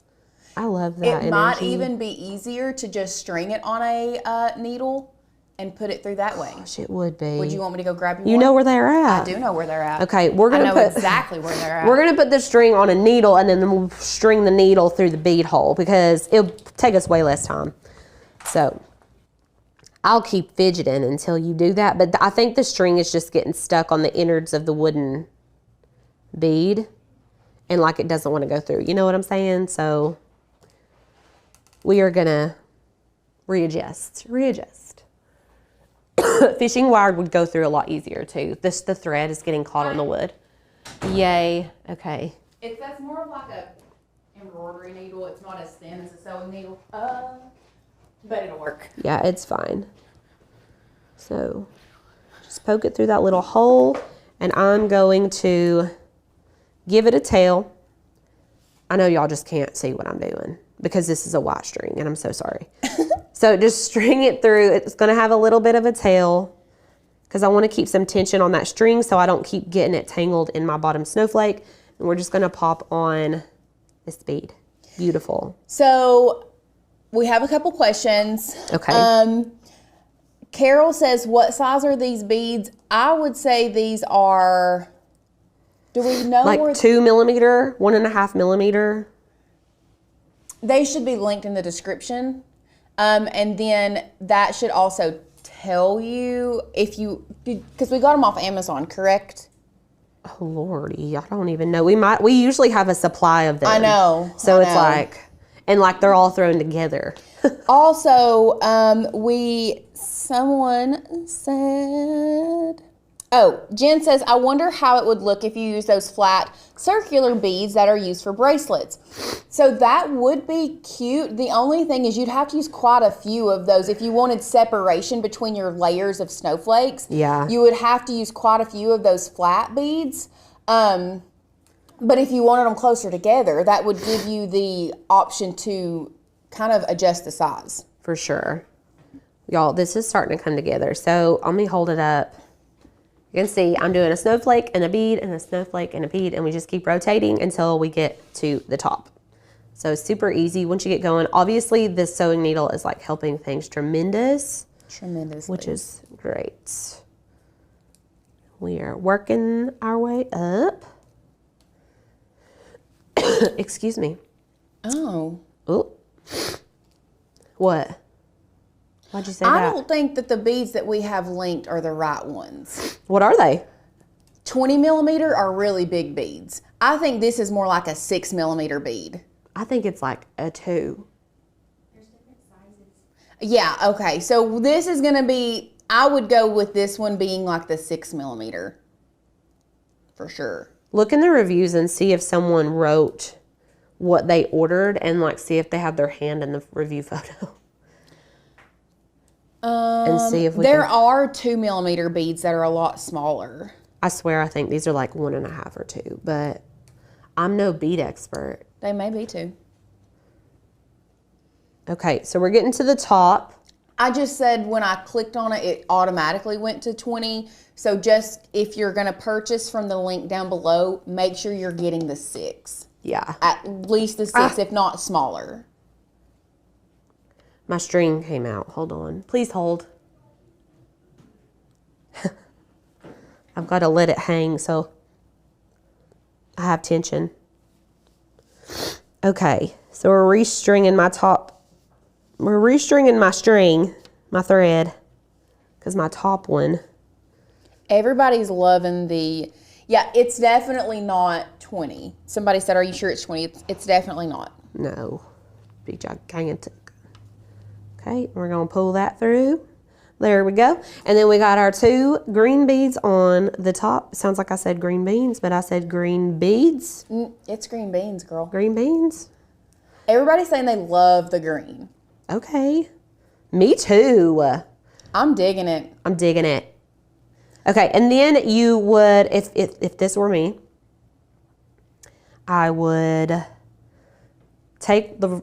I love that It energy. might even be easier to just string it on a needle and put it through that way. Gosh, it would be. Would you want me to go grab you You one? know where they're at. I do know where they're at. Okay, we're going to put exactly where they're at. We're going to put the string on a needle and then we'll string the needle through the bead hole because it'll take us way less time. So I'll keep fidgeting until you do that. But I think the string is just getting stuck on the innards of the wooden bead and like it doesn't want to go through. You know what I'm saying? So we are going to readjust. Fishing wire would go through a lot easier too. The thread is getting caught on the wood. Yay. Okay. That's more of like a embroidery needle. It's not as thin as a sewing needle. But it'll work. Yeah, it's fine. So just poke it through that little hole and I'm going to give it a tail. I know y'all just can't see what I'm doing because this is a white string and I'm so sorry. So just string it through. It's going to have a little bit of a tail because I want to keep some tension on that string so I don't keep getting it tangled in my bottom snowflake. And we're just going to pop on this bead. Beautiful. So we have a couple questions. Okay. Carol says, what size are these beads? I would say these are, do we know like 2 millimeter, 1.5 millimeter. They should be linked in the description. And then that should also tell you if you, because we got them off Amazon, correct? Oh Lordy, I don't even know. We usually have a supply of them. I know. So it's like, and like they're all thrown together. Also, someone said, Jen says, I wonder how it would look if you use those flat circular beads that are used for bracelets. So that would be cute. The only thing is you'd have to use quite a few of those. If you wanted separation between your layers of snowflakes, yeah, you would have to use quite a few of those flat beads. But if you wanted them closer together, that would give you the option to kind of adjust the size. For sure. Y'all, this is starting to come together. So let me hold it up. You can see I'm doing a snowflake and a bead and a snowflake and a bead, and we just keep rotating until we get to the top. So super easy once you get going. Obviously, this sewing needle is like helping things tremendously, which is great. We are working our way up. Excuse me. Oh. Oh. What? Why'd you say that? I don't think that the beads that we have linked are the right ones. What are they? 20 millimeter are really big beads. I think this is more like a 6 millimeter bead. I think it's like a 2. There's different sizes. Yeah, okay. So this is going to be, I would go with this one being like the 6 millimeter. For sure. Look in the reviews and see if someone wrote what they ordered and like see if they have their hand in the review photo. And see if there are 2 millimeter beads that are a lot smaller. I swear I think these are like 1.5 or 2, but I'm no bead expert. They may be 2. Okay, so we're getting to the top. I just said when I clicked on it, it automatically went to 20. So just if you're going to purchase from the link down below, make sure you're getting the 6. Yeah. At least the 6, if not smaller. My string came out. Hold on. Please hold. I've got to let it hang so I have tension. Okay, so we're restringing my top. We're restringing my string, my thread, because my top one. Everybody's loving the, yeah, it's definitely not 20. Somebody said, are you sure it's 20? It's definitely not. No, big gigantic. Okay, we're going to pull that through. There we go. And then we got our 2 green beads on the top. Sounds like I said green beans, but I said green beads. It's green beans, girl. Green beans. Everybody's saying they love the green. Okay. Me too. I'm digging it. I'm digging it. Okay, and then you would, if this were me, I would take the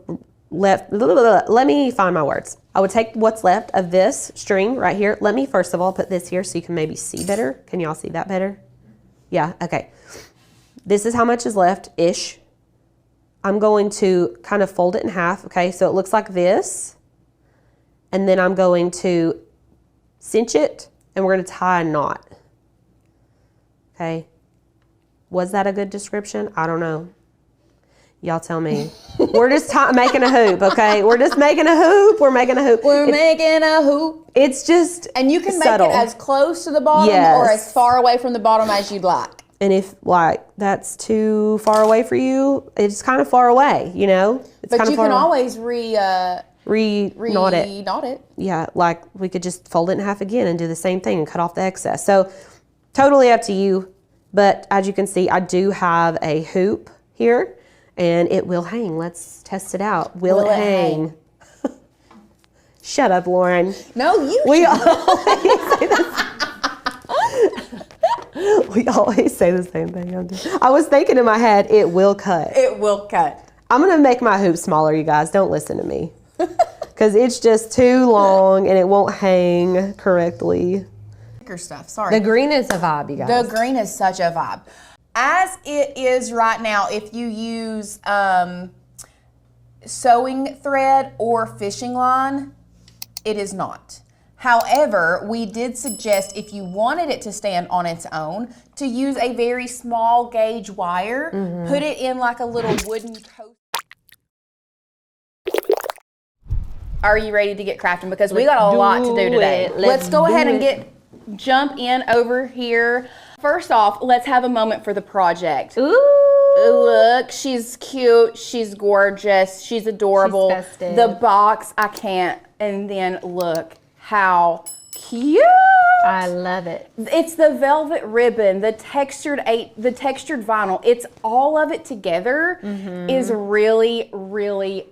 left, let me find my words. I would take what's left of this string right here. Let me first of all put this here so you can maybe see better. Can y'all see that better? Yeah, okay. This is how much is left-ish. I'm going to kind of fold it in half, okay? So it looks like this. And then I'm going to cinch it and we're going to tie a knot. Okay. Was that a good description? I don't know. Y'all tell me. We're just making a hoop, okay? We're just making a hoop. We're making a hoop. Making a hoop. It's just And you can subtle. make it as close to the bottom or as far away from the bottom as you'd like. And if, like, that's too far away for you, it's kind of far away, you know? It's But kind you of far can away. always knot it. knot it. Yeah, like we could just fold it in half again and do the same thing and cut off the excess. So totally up to you. But as you can see, I do have a hoop here and it will hang. Let's test it out. Will it hang? Shut up, Lauren. No, you We always say this. We always say the same thing. I was thinking in my head, it will cut. It will cut. I'm going to make my hoop smaller, you guys. Don't listen to me. Because it's just too long and it won't hang correctly. Stuff. Sorry. The green is a vibe, you guys. The green is such a vibe. As it is right now, if you use sewing thread or fishing line, it is not. However, we did suggest if you wanted it to stand on its own, to use a very small gauge wire, put it in like a little wooden post. Are you ready to get crafting? Because we got a lot to do today. Let's go ahead and jump in over here. First off, let's have a moment for the project. Ooh. Look, she's cute, she's gorgeous, she's adorable. She's festive. The box, I can't. And then look how cute. I love it. It's the velvet ribbon, the textured vinyl. It's all of it together is really, really,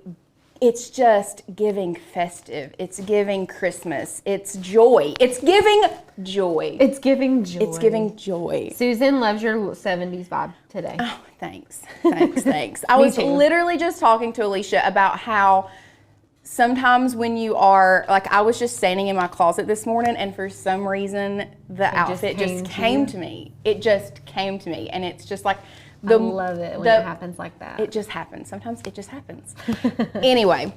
it's just giving festive. It's giving Christmas. It's joy. It's giving joy. It's giving joy. It's giving joy. Susan loves your 70s vibe today. Oh, thanks. Thanks. I was literally just talking to Alicia about how sometimes when you are, like, I was just standing in my closet this morning and for some reason the outfit just came to me. It just came to me and it's just like, I love it when it happens like that. It just happens. Sometimes it just happens. Anyway,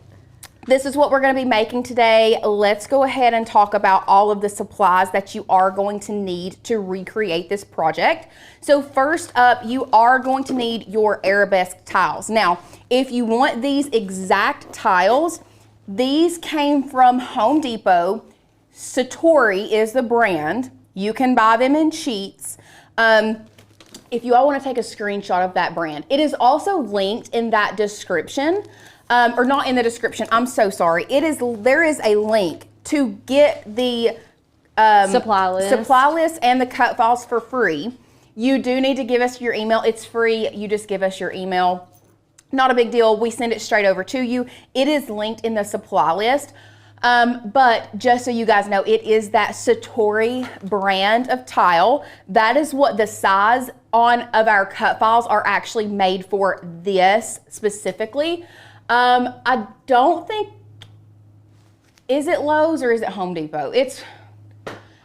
this is what we're going to be making today. Let's go ahead and talk about all of the supplies that you are going to need to recreate this project. So first up, you are going to need your arabesque tiles. Now, if you want these exact tiles, these came from Home Depot. Satori is the brand. You can buy them in sheets. If you all want to take a screenshot of that brand, it is also linked in that description, or not in the description. I'm so sorry. There is a link to get the supply list and the cut files for free. You do need to give us your email. It's free. You just give us your email. Not a big deal. We send it straight over to you. It is linked in the supply list. But just so you guys know, it is that Satori brand of tile. That is what the size of our cut files are actually made for this specifically. I don't think, is it Lowe's or is it Home Depot?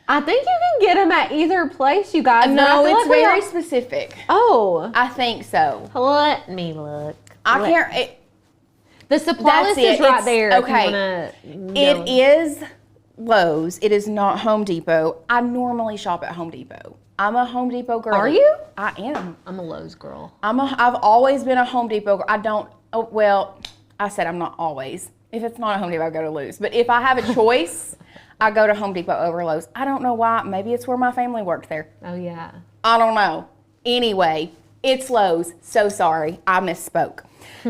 I think you can get them at either place, you guys. No, it's very specific. Oh. I think so. Let me look. I can't. The supply list is right there. Okay. It is Lowe's. It is not Home Depot. I normally shop at Home Depot. I'm a Home Depot girl. Are you? I am. I'm a Lowe's girl. I've always been a Home Depot girl. I said I'm not always. If it's not a Home Depot, I go to Lowe's. But if I have a choice, I go to Home Depot over Lowe's. I don't know why. Maybe it's where my family worked there. Oh, yeah. I don't know. Anyway, it's Lowe's. So sorry. I misspoke.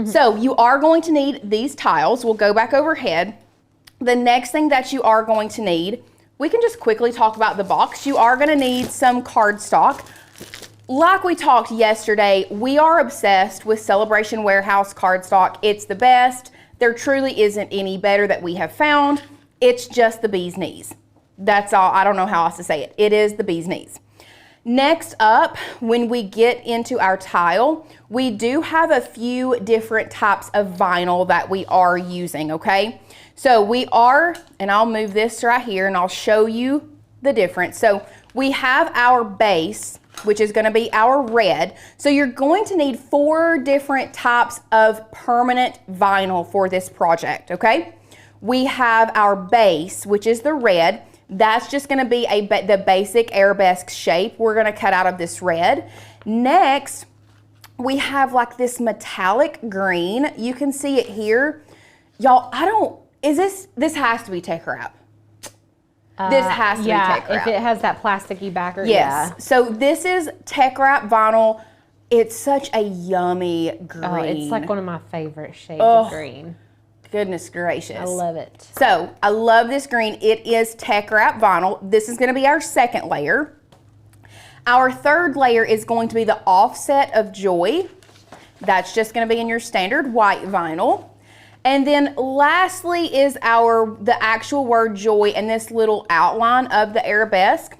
So you are going to need these tiles. We'll go back overhead. The next thing that you are going to need we can just quickly talk about the box. You are gonna need some cardstock. Like we talked yesterday, we are obsessed with Celebration Warehouse cardstock. It's the best. There truly isn't any better that we have found. It's just the bee's knees. That's all. I don't know how else to say it. It is the bee's knees. Next up, when we get into our tile, we do have a few different types of vinyl that we are using, okay? So we are, and I'll move this right here and I'll show you the difference. So we have our base, which is gonna be our red. So you're going to need 4 different types of permanent vinyl for this project, okay? We have our base, which is the red. That's just gonna be the basic arabesque shape we're gonna cut out of this red. Next, we have like this metallic green. You can see it here. Y'all, this has to be tech wrap. This has to be tech wrap. If it has that plasticky backer, yes. yeah. So this is tech wrap vinyl. It's such a yummy green. Oh, it's like one of my favorite shades of green. Goodness gracious. I love it. So I love this green. It is tech wrap vinyl. This is gonna be our second layer. Our third layer is going to be the Offset of Joy. That's just gonna be in your standard white vinyl. And then lastly is the actual word joy and this little outline of the arabesque.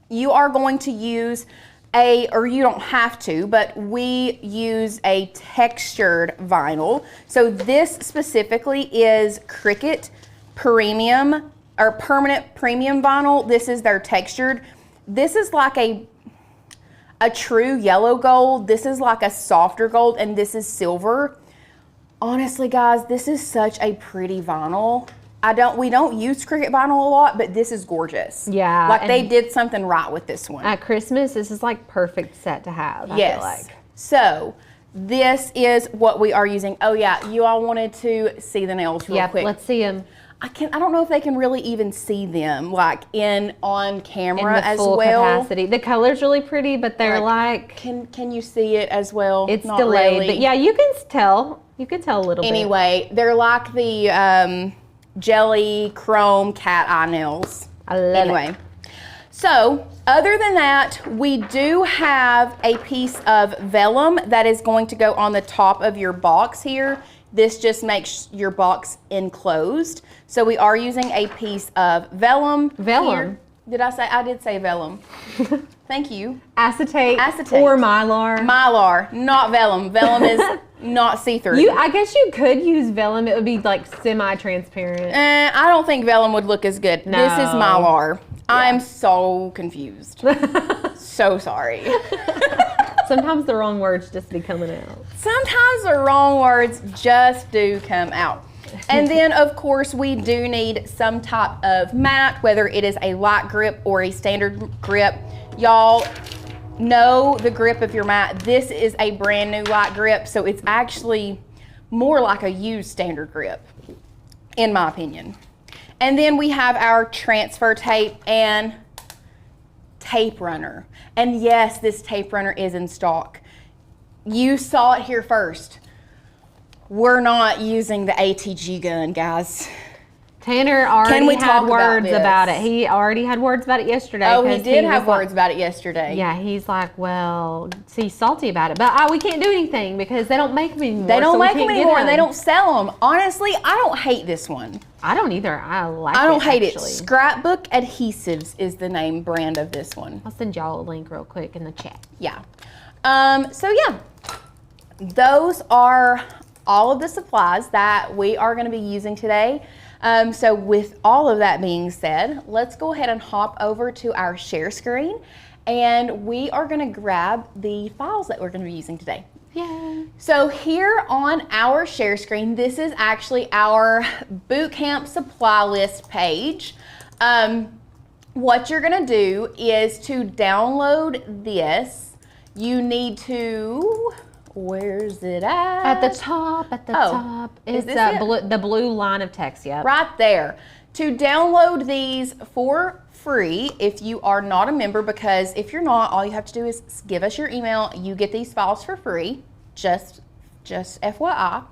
You are going to use or you don't have to, but we use a textured vinyl. So this specifically is Cricut Premium or Permanent Premium Vinyl. This is their textured. This is like a true yellow gold. This is like a softer gold, and this is silver. Honestly, guys, this is such a pretty vinyl. We don't use Cricut vinyl a lot, but this is gorgeous. Yeah. Like they did something right with this one. At Christmas, this is like perfect set to have, I yes. feel like. So this is what we are using. Oh yeah, you all wanted to see the nails real quick. Let's see them. I don't know if they can really even see them like on camera In the as full well. capacity. The color's really pretty, but they're like can you see it as well? it's Not delayed, really. but yeah, you can tell. You can tell a little bit. Anyway, they're like the jelly chrome cat eye nails. I love it. So other than that, we do have a piece of vellum that is going to go on the top of your box here. This just makes your box enclosed. So we are using a piece of vellum. Vellum? Here. I did say vellum. Thank you. Acetate. Acetate. Or mylar. Mylar, not vellum. Vellum is not see-through. I guess you could use vellum. It would be like semi-transparent. I don't think vellum would look as good. No. This is mylar. Yeah. I'm so confused. So sorry. Sometimes the wrong words just be coming out. Sometimes the wrong words just do come out. And then, of course, we do need some type of mat, whether it is a light grip or a standard grip. Y'all know the grip of your mat. This is a brand new light grip, so it's actually more like a used standard grip, in my opinion. And then we have our transfer tape and tape runner. And yes, this tape runner is in stock. You saw it here first. We're not using the ATG gun, guys. Tanner already had words about it. He already had words about it yesterday. Oh, he did have words about it yesterday. Yeah, he's like, well, he's salty about it. But we can't do anything because they don't make them anymore. They don't make them anymore and they don't sell them. Honestly, I don't hate this one. I don't either. I don't hate it. Scrapbook Adhesives is the name brand of this one. I'll send y'all a link real quick in the chat. Yeah. So yeah, those are all of the supplies that we are going to be using today. So with all of that being said, let's go ahead and hop over to our share screen and we are going to grab the files that we're going to be using today. Yay. So here on our share screen, this is actually our bootcamp supply list page. What you're going to do is to download this, you need to... Where's it at? At the top, top. It's the blue line of text, yeah. Right there. To download these for free if you are not a member, because if you're not, all you have to do is give us your email. You get these files for free, just FYI.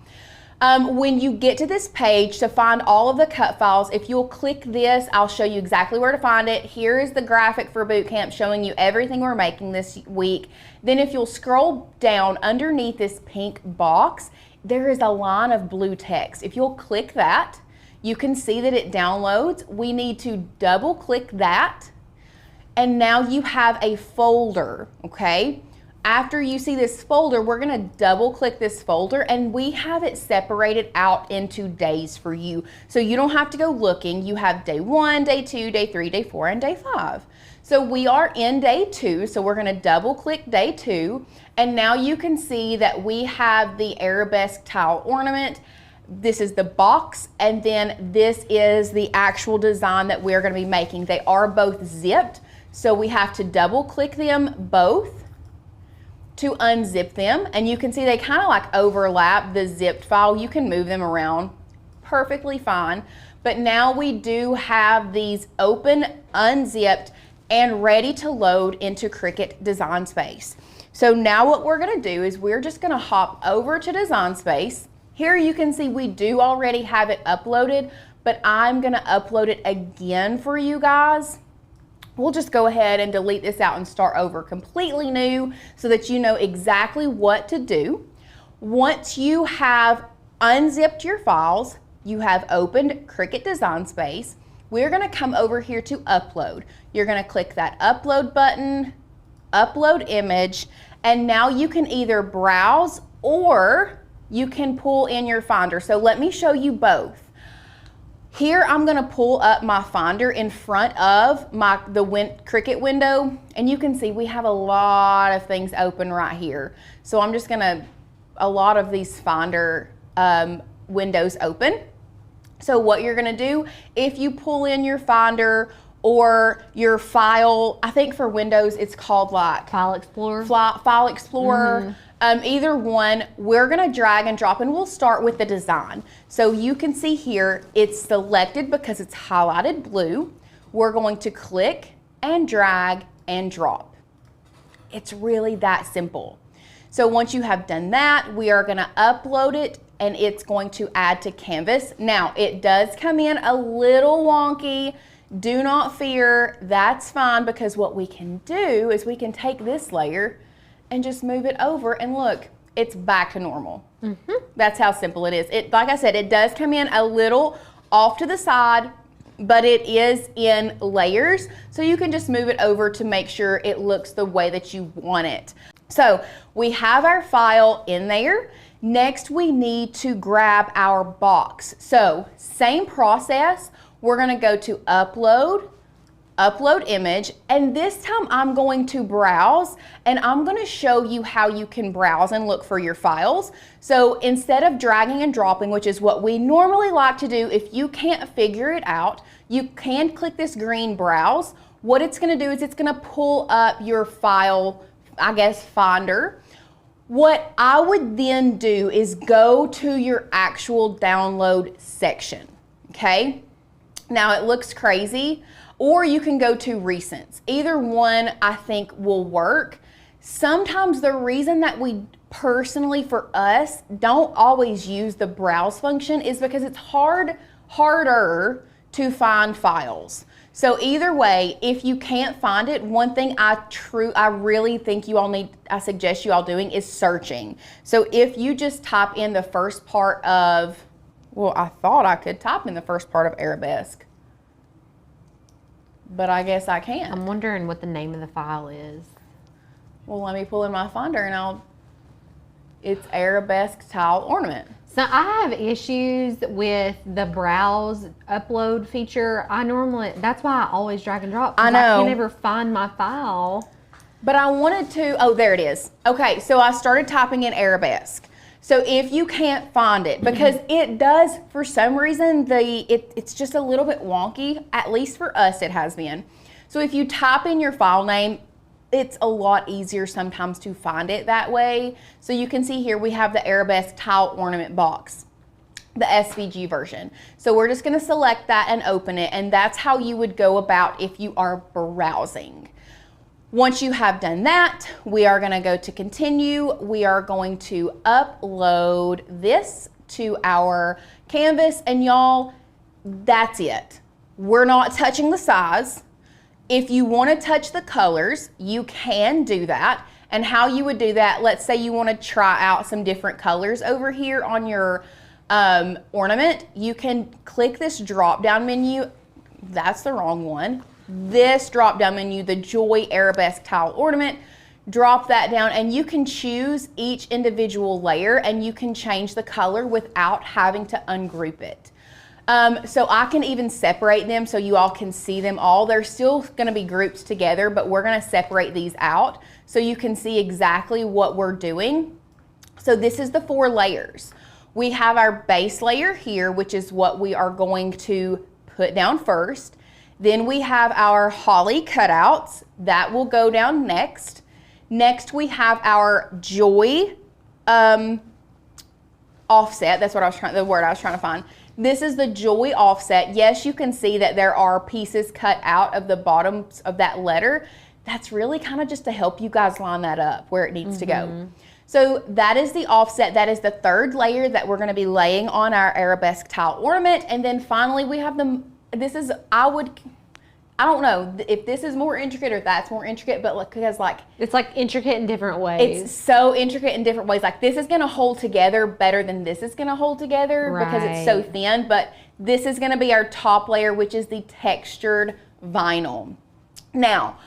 When you get to this page to find all of the cut files, if you'll click this, I'll show you exactly where to find it. Here is the graphic for boot camp showing you everything we're making this week. Then if you'll scroll down underneath this pink box, there is a line of blue text. If you'll click that, you can see that it downloads. We need to double click that, and now you have a folder, okay? After you see this folder, we're gonna double click this folder, and we have it separated out into days for you. So you don't have to go looking. You have day 1, day 2, day 3, day 4, and day 5. So we are in day 2, so we're gonna double click day 2, and now you can see that we have the arabesque tile ornament. This is the box, and then this is the actual design that we're gonna be making. They are both zipped, so we have to double click them both to unzip them, and you can see they kind of like overlap the zipped file. You can move them around perfectly fine, but now we do have these open, unzipped, and ready to load into Cricut Design Space. So now what we're gonna do is we're just gonna hop over to Design Space. Here you can see we do already have it uploaded, but I'm gonna upload it again for you guys. We'll just go ahead and delete this out and start over completely new so that you know exactly what to do. Once you have unzipped your files, you have opened Cricut Design Space, we're gonna come over here to upload. You're gonna click that upload button, upload image, and now you can either browse or you can pull in your Finder. So let me show you both. Here I'm gonna pull up my Finder in front of the Cricut window, and you can see we have a lot of things open right here. So I'm just gonna, a lot of these Finder windows open. So what you're gonna do, if you pull in your Finder or your file, I think for Windows it's called like File Explorer. File Explorer. Either one, we're gonna drag and drop, and we'll start with the design. So you can see here, it's selected because it's highlighted blue. We're going to click and drag and drop. It's really that simple. So once you have done that, we are gonna upload it, and it's going to add to Canvas. Now, it does come in a little wonky. Do not fear, that's fine, because what we can do is we can take this layer and just move it over, and look, it's back to normal. That's how simple it is. Like I said, it does come in a little off to the side, but it is in layers, so you can just move it over to make sure it looks the way that you want it. So we have our file in there. Next, we need to grab our box. So same process, we're gonna go to upload image, and this time I'm going to browse, and I'm gonna show you how you can browse and look for your files. So instead of dragging and dropping, which is what we normally like to do, if you can't figure it out, you can click this green browse. What it's gonna do is it's gonna pull up your file, I guess, Finder. What I would then do is go to your actual download section, okay? Now it looks crazy, or you can go to recents. Either one I think will work. Sometimes the reason that we personally, for us, don't always use the browse function is because it's harder to find files. So either way, if you can't find it, one thing I really think I suggest you all doing is searching. So if you just type in the first part of, well, I thought I could type in the first part of arabesque, but I guess I can't. I'm wondering what the name of the file is. Well, let me pull in my Finder, and it's arabesque tile ornament. So I have issues with the browse upload feature. That's why I always drag and drop. I know. I can never find my file. But I wanted to, oh, there it is. Okay, so I started typing in arabesque. So if you can't find it, because it does, for some reason, it's just a little bit wonky, at least for us it has been. So if you type in your file name, it's a lot easier sometimes to find it that way. So you can see here we have the arabesque tile ornament box, the SVG version. So we're just gonna select that and open it, and that's how you would go about if you are browsing. Once you have done that, we are gonna go to continue. We are going to upload this to our canvas, and y'all, that's it. We're not touching the size. If you want to touch the colors, you can do that. And how you would do that, let's say you want to try out some different colors over here on your ornament, you can click this drop down menu. That's the wrong one. This drop down menu, the Joy Arabesque Tile Ornament, drop that down and you can choose each individual layer and you can change the color without having to ungroup it. So I can even separate them so you all can see them all. They're still gonna be grouped together, but we're gonna separate these out so you can see exactly what we're doing. So this is the 4 layers. We have our base layer here, which is what we are going to put down first. Then we have our holly cutouts. That will go down next. Next, we have our Joy offset. That's what the word I was trying to find. This is the Joy offset. Yes, you can see that there are pieces cut out of the bottoms of that letter. That's really kind of just to help you guys line that up where it needs to go. So that is the offset. That is the 3rd layer that we're going to be laying on our arabesque tile ornament. And then finally we have this is, I don't know if this is more intricate or if that's more intricate, but look, because like, it's like intricate in different ways. It's so intricate in different ways. Like this is going to hold together better than this is going to hold together because it's so thin, but this is going to be our top layer, which is the textured vinyl. Now,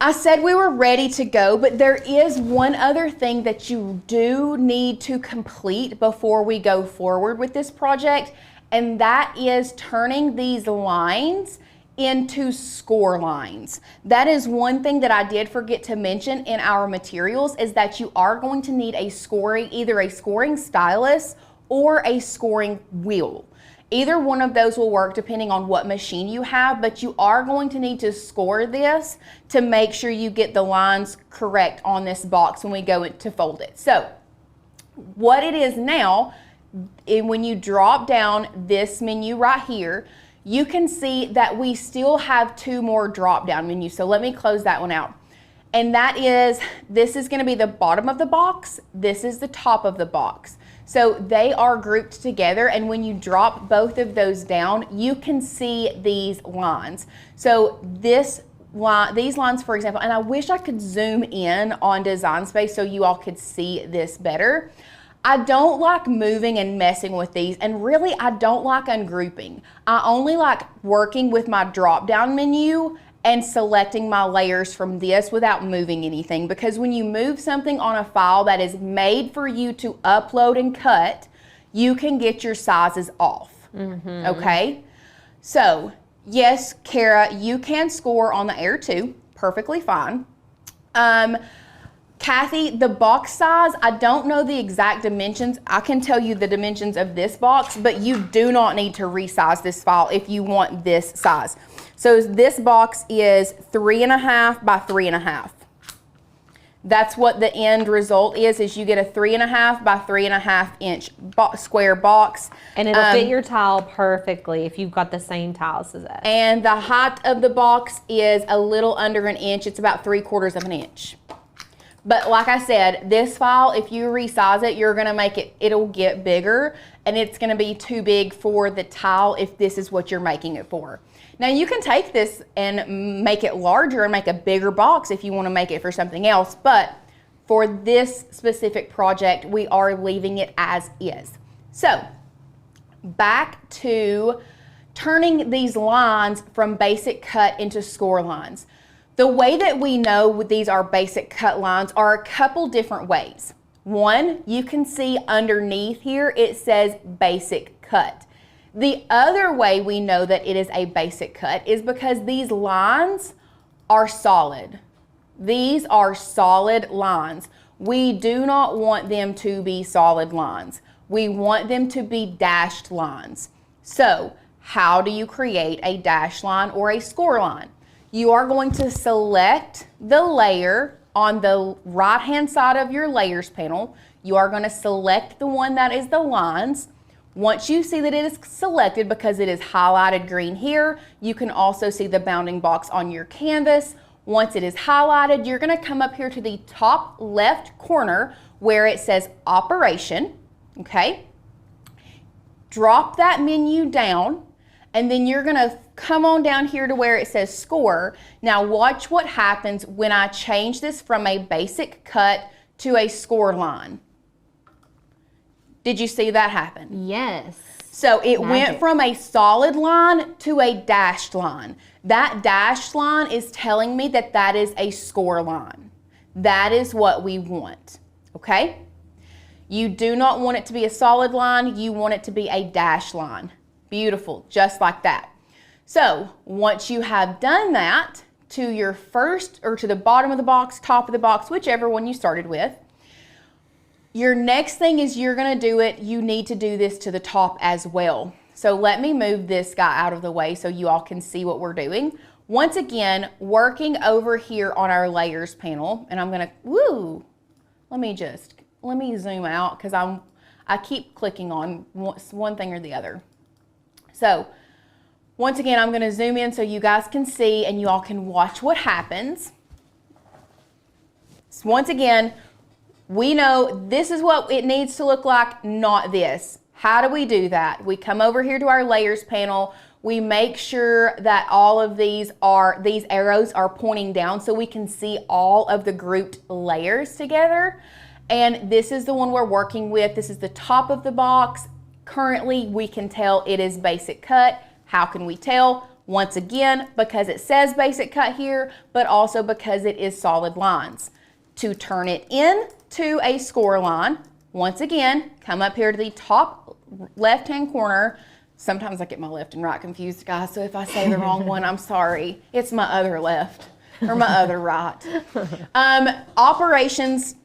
I said we were ready to go, but there is one other thing that you do need to complete before we go forward with this project, and that is turning these lines into score lines. That is one thing that I did forget to mention in our materials, is that you are going to need either a scoring stylus or a scoring wheel. Either one of those will work depending on what machine you have, but you are going to need to score this to make sure you get the lines correct on this box when we go to fold it. So what it is now, when you drop down this menu right here, you can see that we still have 2 more drop down menus. So let me close that one out. And that is, this is going to be the bottom of the box. This is the top of the box. So they are grouped together, and when you drop both of those down, you can see these lines. So these lines, for example, and I wish I could zoom in on Design Space so you all could see this better. I don't like moving and messing with these, and really I don't like ungrouping. I only like working with my drop down menu and selecting my layers from this without moving anything, because when you move something on a file that is made for you to upload and cut, you can get your sizes off, okay? So yes, Kara, you can score on the Air 2, perfectly fine. Kathy, the box size, I don't know the exact dimensions. I can tell you the dimensions of this box, but you do not need to resize this file if you want this size. So this box is 3.5 by 3.5. That's what the end result is you get a 3.5 by 3.5 inch square box. And it'll fit your tile perfectly if you've got the same tiles as us. And the height of the box is a little under 1 inch. It's about 3/4 of an inch. But like I said, this file, if you resize it, you're gonna make it, it'll get bigger, and it's gonna be too big for the tile if this is what you're making it for. Now you can take this and make it larger and make a bigger box if you wanna make it for something else, but for this specific project, we are leaving it as is. So, back to turning these lines from basic cut into score lines. The way that we know these are basic cut lines are a couple different ways. One, you can see underneath here, it says basic cut. The other way we know that it is a basic cut is because these lines are solid. These are solid lines. We do not want them to be solid lines. We want them to be dashed lines. So, how do you create a dashed line or a score line? You are going to select the layer on the right-hand side of your layers panel. You are going to select the one that is the lines. Once you see that it is selected, because it is highlighted green here, you can also see the bounding box on your canvas. Once it is highlighted, you're going to come up here to the top left corner where it says Operation, okay? drop that menu down, and then you're gonna come on down here to where it says score. Now watch what happens when I change this from a basic cut to a score line. Did you see that happen? Yes. So it went from a solid line to a dashed line. That dashed line is telling me that that is a score line. That is what we want, okay? You do not want it to be a solid line, you want it to be a dashed line. Beautiful, just like that. So once you have done that to your first, or to the bottom of the box, top of the box, whichever one you started with, your next thing is you're gonna do it, you need to do this to the top as well. So let me move this guy out of the way so you all can see what we're doing. Once again, working over here on our layers panel, and I'm gonna, let me zoom out because I keep clicking on one thing or the other. So once again, I'm gonna zoom in so you guys can see and you all can watch what happens. So once again, we know this is what it needs to look like, not this. How do we do that? We come over here to our layers panel. We make sure that all of these arrows are pointing down so we can see all of the grouped layers together. And this is the one we're working with. This is the top of the box. Currently, we can tell it is basic cut. How can we tell? Once again, because it says basic cut here, but also because it is solid lines. To turn it into a score line, once again, come up here to the top left-hand corner. Sometimes I get my left and right confused, guys, so if I say the wrong one, I'm sorry. It's my other left, or my other right. Operations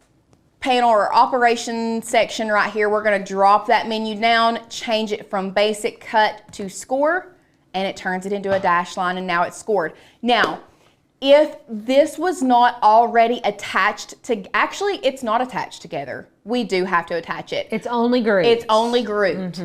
panel, or operation section right here, we're gonna drop that menu down, change it from basic cut to score, and it turns it into a dash line, and now it's scored. Now, if this was not already attached to, actually it's not attached together. We do have to attach it. It's only grouped. It's only grouped.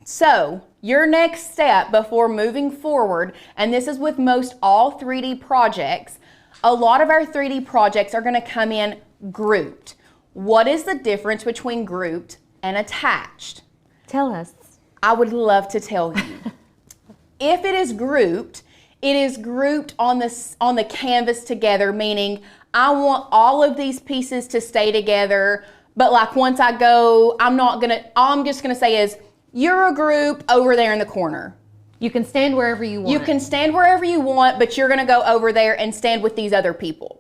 So your next step before moving forward, and this is with most all 3D projects, a lot of our 3D projects are gonna come in grouped. What is the difference between grouped and attached? Tell us. I would love to tell you. If it is grouped on the canvas together, meaning I want all of these pieces to stay together, but like once I go, all I'm just gonna say is, you're a group over there in the corner. You can stand wherever you want. You can stand wherever you want, but you're gonna go over there and stand with these other people.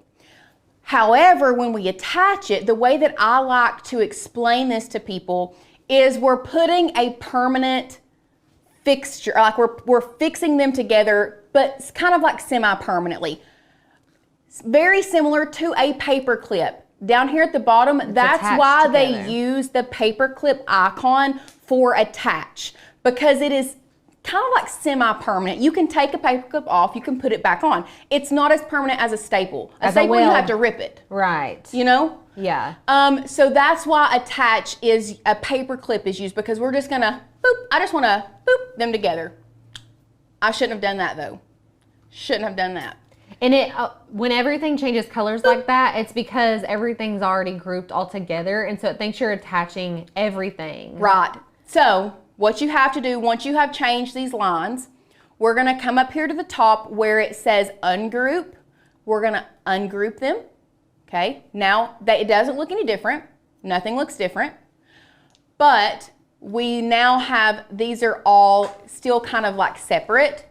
However, when we attach it, the way that I like to explain this to people is we're putting a permanent fixture, like we're fixing them together, but it's kind of like semi-permanently. Very similar to a paper clip. Down here at the bottom, that's why they use the paper clip icon for attach, because it is kind of like semi-permanent. You can take a paper clip off, you can put it back on. It's not as permanent as a staple. A staple, you have to rip it. Right. You know? Yeah. So that's why attach is, a paper clip is used, because we're just gonna, boop, I just wanna boop them together. I shouldn't have done that though. Shouldn't have done that. And it when everything changes colors like that, it's because everything's already grouped all together, and so it thinks you're attaching everything. Right. So what you have to do once you have changed these lines, we're gonna come up here to the top where it says ungroup. We're gonna ungroup them. Okay. Now it doesn't look any different. Nothing looks different. But we now have, these are all still kind of like separate.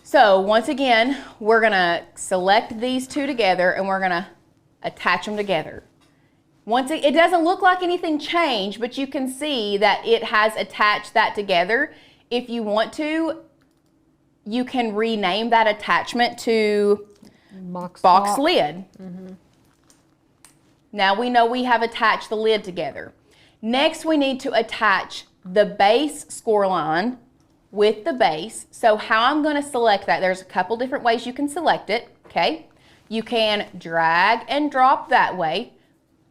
So once again, we're gonna select these two together and we're gonna attach them together. Once it doesn't look like anything changed, but you can see that it has attached that together. If you want to, you can rename that attachment to box lid. Now we know we have attached the lid together. Next, we need to attach the base score line with the base. So how I'm going to select that, there's a couple different ways you can select it, okay? You can drag and drop that way.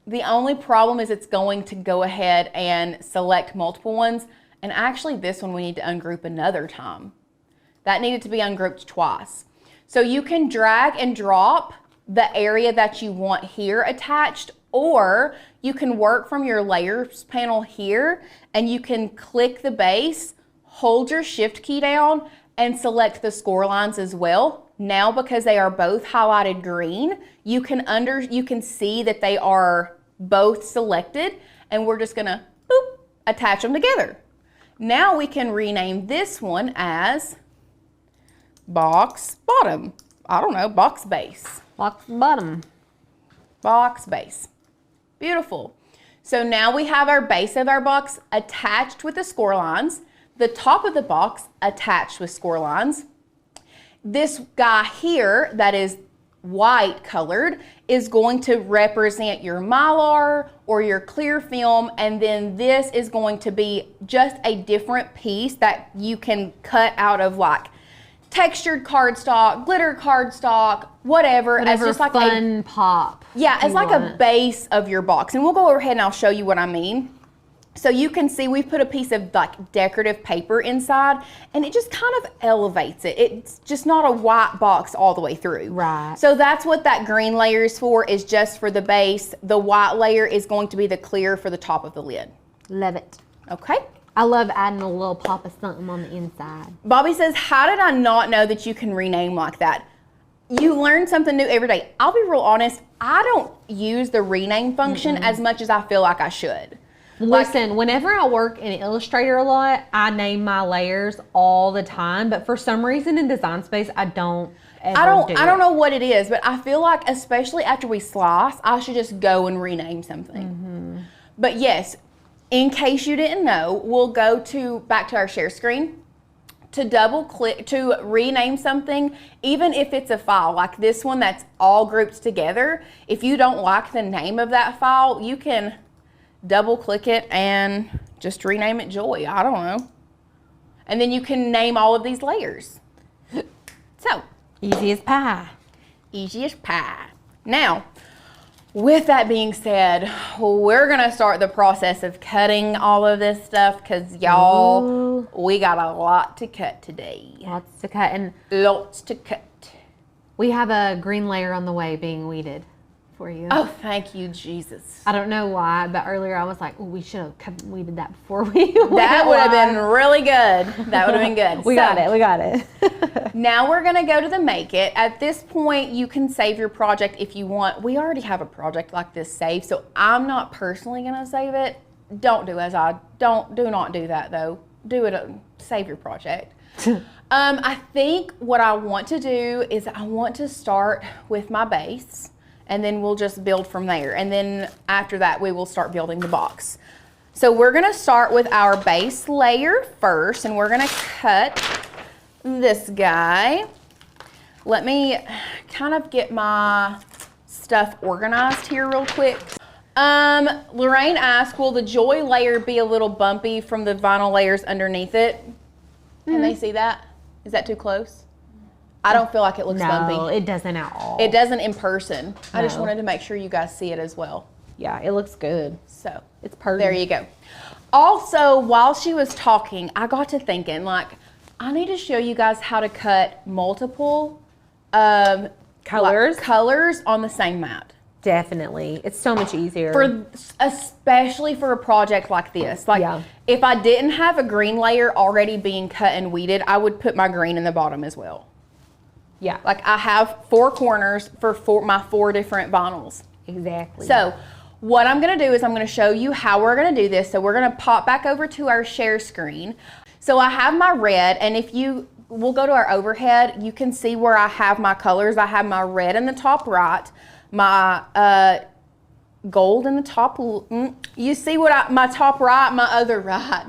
The only problem is it's going to go ahead and select multiple ones. And actually this one we need to ungroup another time. That needed to be ungrouped twice. So you can drag and drop the area that you want here attached, or you can work from your layers panel here and you can click the base, hold your shift key down, and select the score lines as well. Now, because they are both highlighted green, you can see that they are both selected, and we're just gonna boop, attach them together. Now we can rename this one as box bottom. I don't know, box base. Box bottom. Box base. Beautiful. So now we have our base of our box attached with the score lines, the top of the box attached with score lines. This guy here that is white colored is going to represent your Mylar or your clear film, and then this is going to be just a different piece that you can cut out of like textured cardstock, glitter cardstock, whatever. Whatever as just like fun pop. Yeah, it's like a base of your box. And we'll go ahead and I'll show you what I mean. So you can see we've put a piece of like decorative paper inside, and it just kind of elevates it. It's just not a white box all the way through. Right. So that's what that green layer is for, is just for the base. The white layer is going to be the clear for the top of the lid. Love it. Okay. I love adding a little pop of something on the inside. Bobby says, how did I not know that you can rename like that? You learn something new every day. I'll be real honest, I don't use the rename function as much as I feel like I should. Listen, whenever I work in Illustrator a lot, I name my layers all the time, but for some reason in Design Space, I don't ever do it. I don't know what it is, but I feel like, especially after we slice, I should just go and rename something. But yes, in case you didn't know, we'll go back to our share screen to double click to rename something, even if it's a file like this one that's all grouped together. If you don't like the name of that file, you can double click it and just rename it Joy. I don't know. And then you can name all of these layers. So Easy as pie. Easy as pie. Now, with that being said, we're gonna start the process of cutting all of this stuff, because y'all, we got a lot to cut today. Lots to cut, and Lots to cut. we have a green layer on the way being weeded for you. Oh, thank you, Jesus. I don't know why, but earlier I was like, oh, we should have weeded that before we That would have been really good. That would have been good. We got it. Now we're gonna go to the make it. At this point, you can save your project if you want. We already have a project like this saved, so I'm not personally gonna save it. Don't do as I, do not do that though. Do it, save your project. I think what I want to do is I want to start with my base, and then we'll just build from there. And then after that, we will start building the box. So we're gonna start with our base layer first, and we're gonna cut this guy. Let me kind of get my stuff organized here real quick. Lorraine asked, will the Joy layer be a little bumpy from the vinyl layers underneath it? Can they see that? Is that too close? I don't feel like it looks bumpy. No, it doesn't at all. It doesn't in person. I just No. wanted to make sure you guys see it as well. Yeah, it looks good. So It's perfect. there you go. Also, while she was talking, I got to thinking, like, I need to show you guys how to cut multiple colors on the same mat. Definitely. It's so much easier. Especially for a project like this. Like, Yeah. if I didn't have a green layer already being cut and weeded, I would put my green in the bottom as well. Yeah. Like, I have 4 corners for my 4 different vinyls. Exactly. So what I'm gonna do is I'm gonna show you how we're gonna do this. So we're gonna pop back over to our share screen. So I have my red, and we'll go to our overhead, you can see where I have my colors. I have my red in the top right, my gold in the top, you see what my top right, my other right.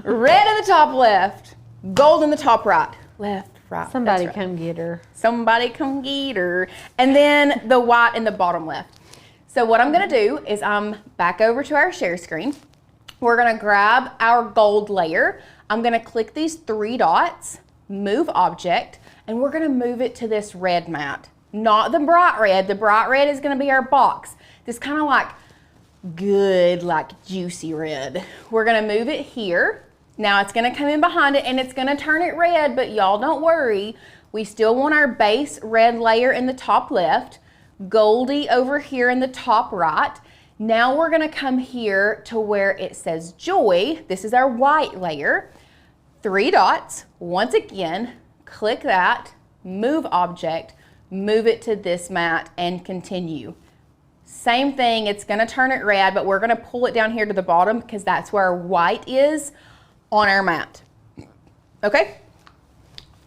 Red in the top left, gold in the top right. Left, right. Somebody that's right. come get her. Somebody come get her. And then the white in the bottom left. So what I'm gonna do is I'm back over to our share screen. We're gonna grab our gold layer. I'm gonna click these 3 dots, move object, and we're gonna move it to this red mat. Not the bright red. The bright red is gonna be our box. This kind of like good, like juicy red. We're gonna move it here. Now it's gonna come in behind it and it's gonna turn it red, but y'all don't worry. We still want our base red layer in the top left, Goldie over here in the top right. Now we're gonna come here to where it says joy. This is our white layer. 3 dots, once again, click that, move object, move it to this mat and continue. Same thing, it's gonna turn it red, but we're gonna pull it down here to the bottom because that's where our white is on our mat. Okay,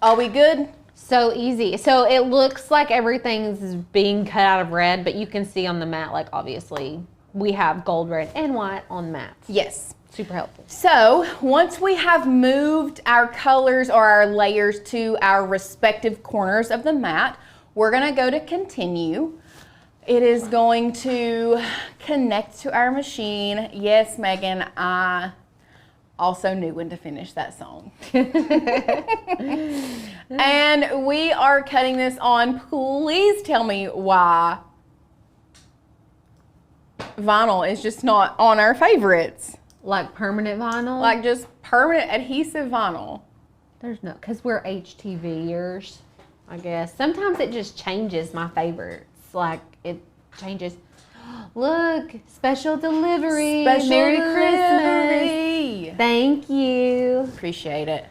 are we good? So easy. So it looks like everything's being cut out of red, but you can see on the mat, like obviously we have gold, red, and white on mats. Yes. Super helpful. So once we have moved our colors or our layers to our respective corners of the mat, we're gonna go to continue. It is going to connect to our machine. Yes, Megan, I also knew when to finish that song. And we are cutting this on. Please tell me why vinyl is just not on our favorites. Like permanent vinyl? Like just permanent adhesive vinyl. There's no, because we're HTVers, I guess. Sometimes it just changes my favorites. Like it changes. Look, special delivery. Special Merry delivery. Christmas. Thank you. Appreciate it.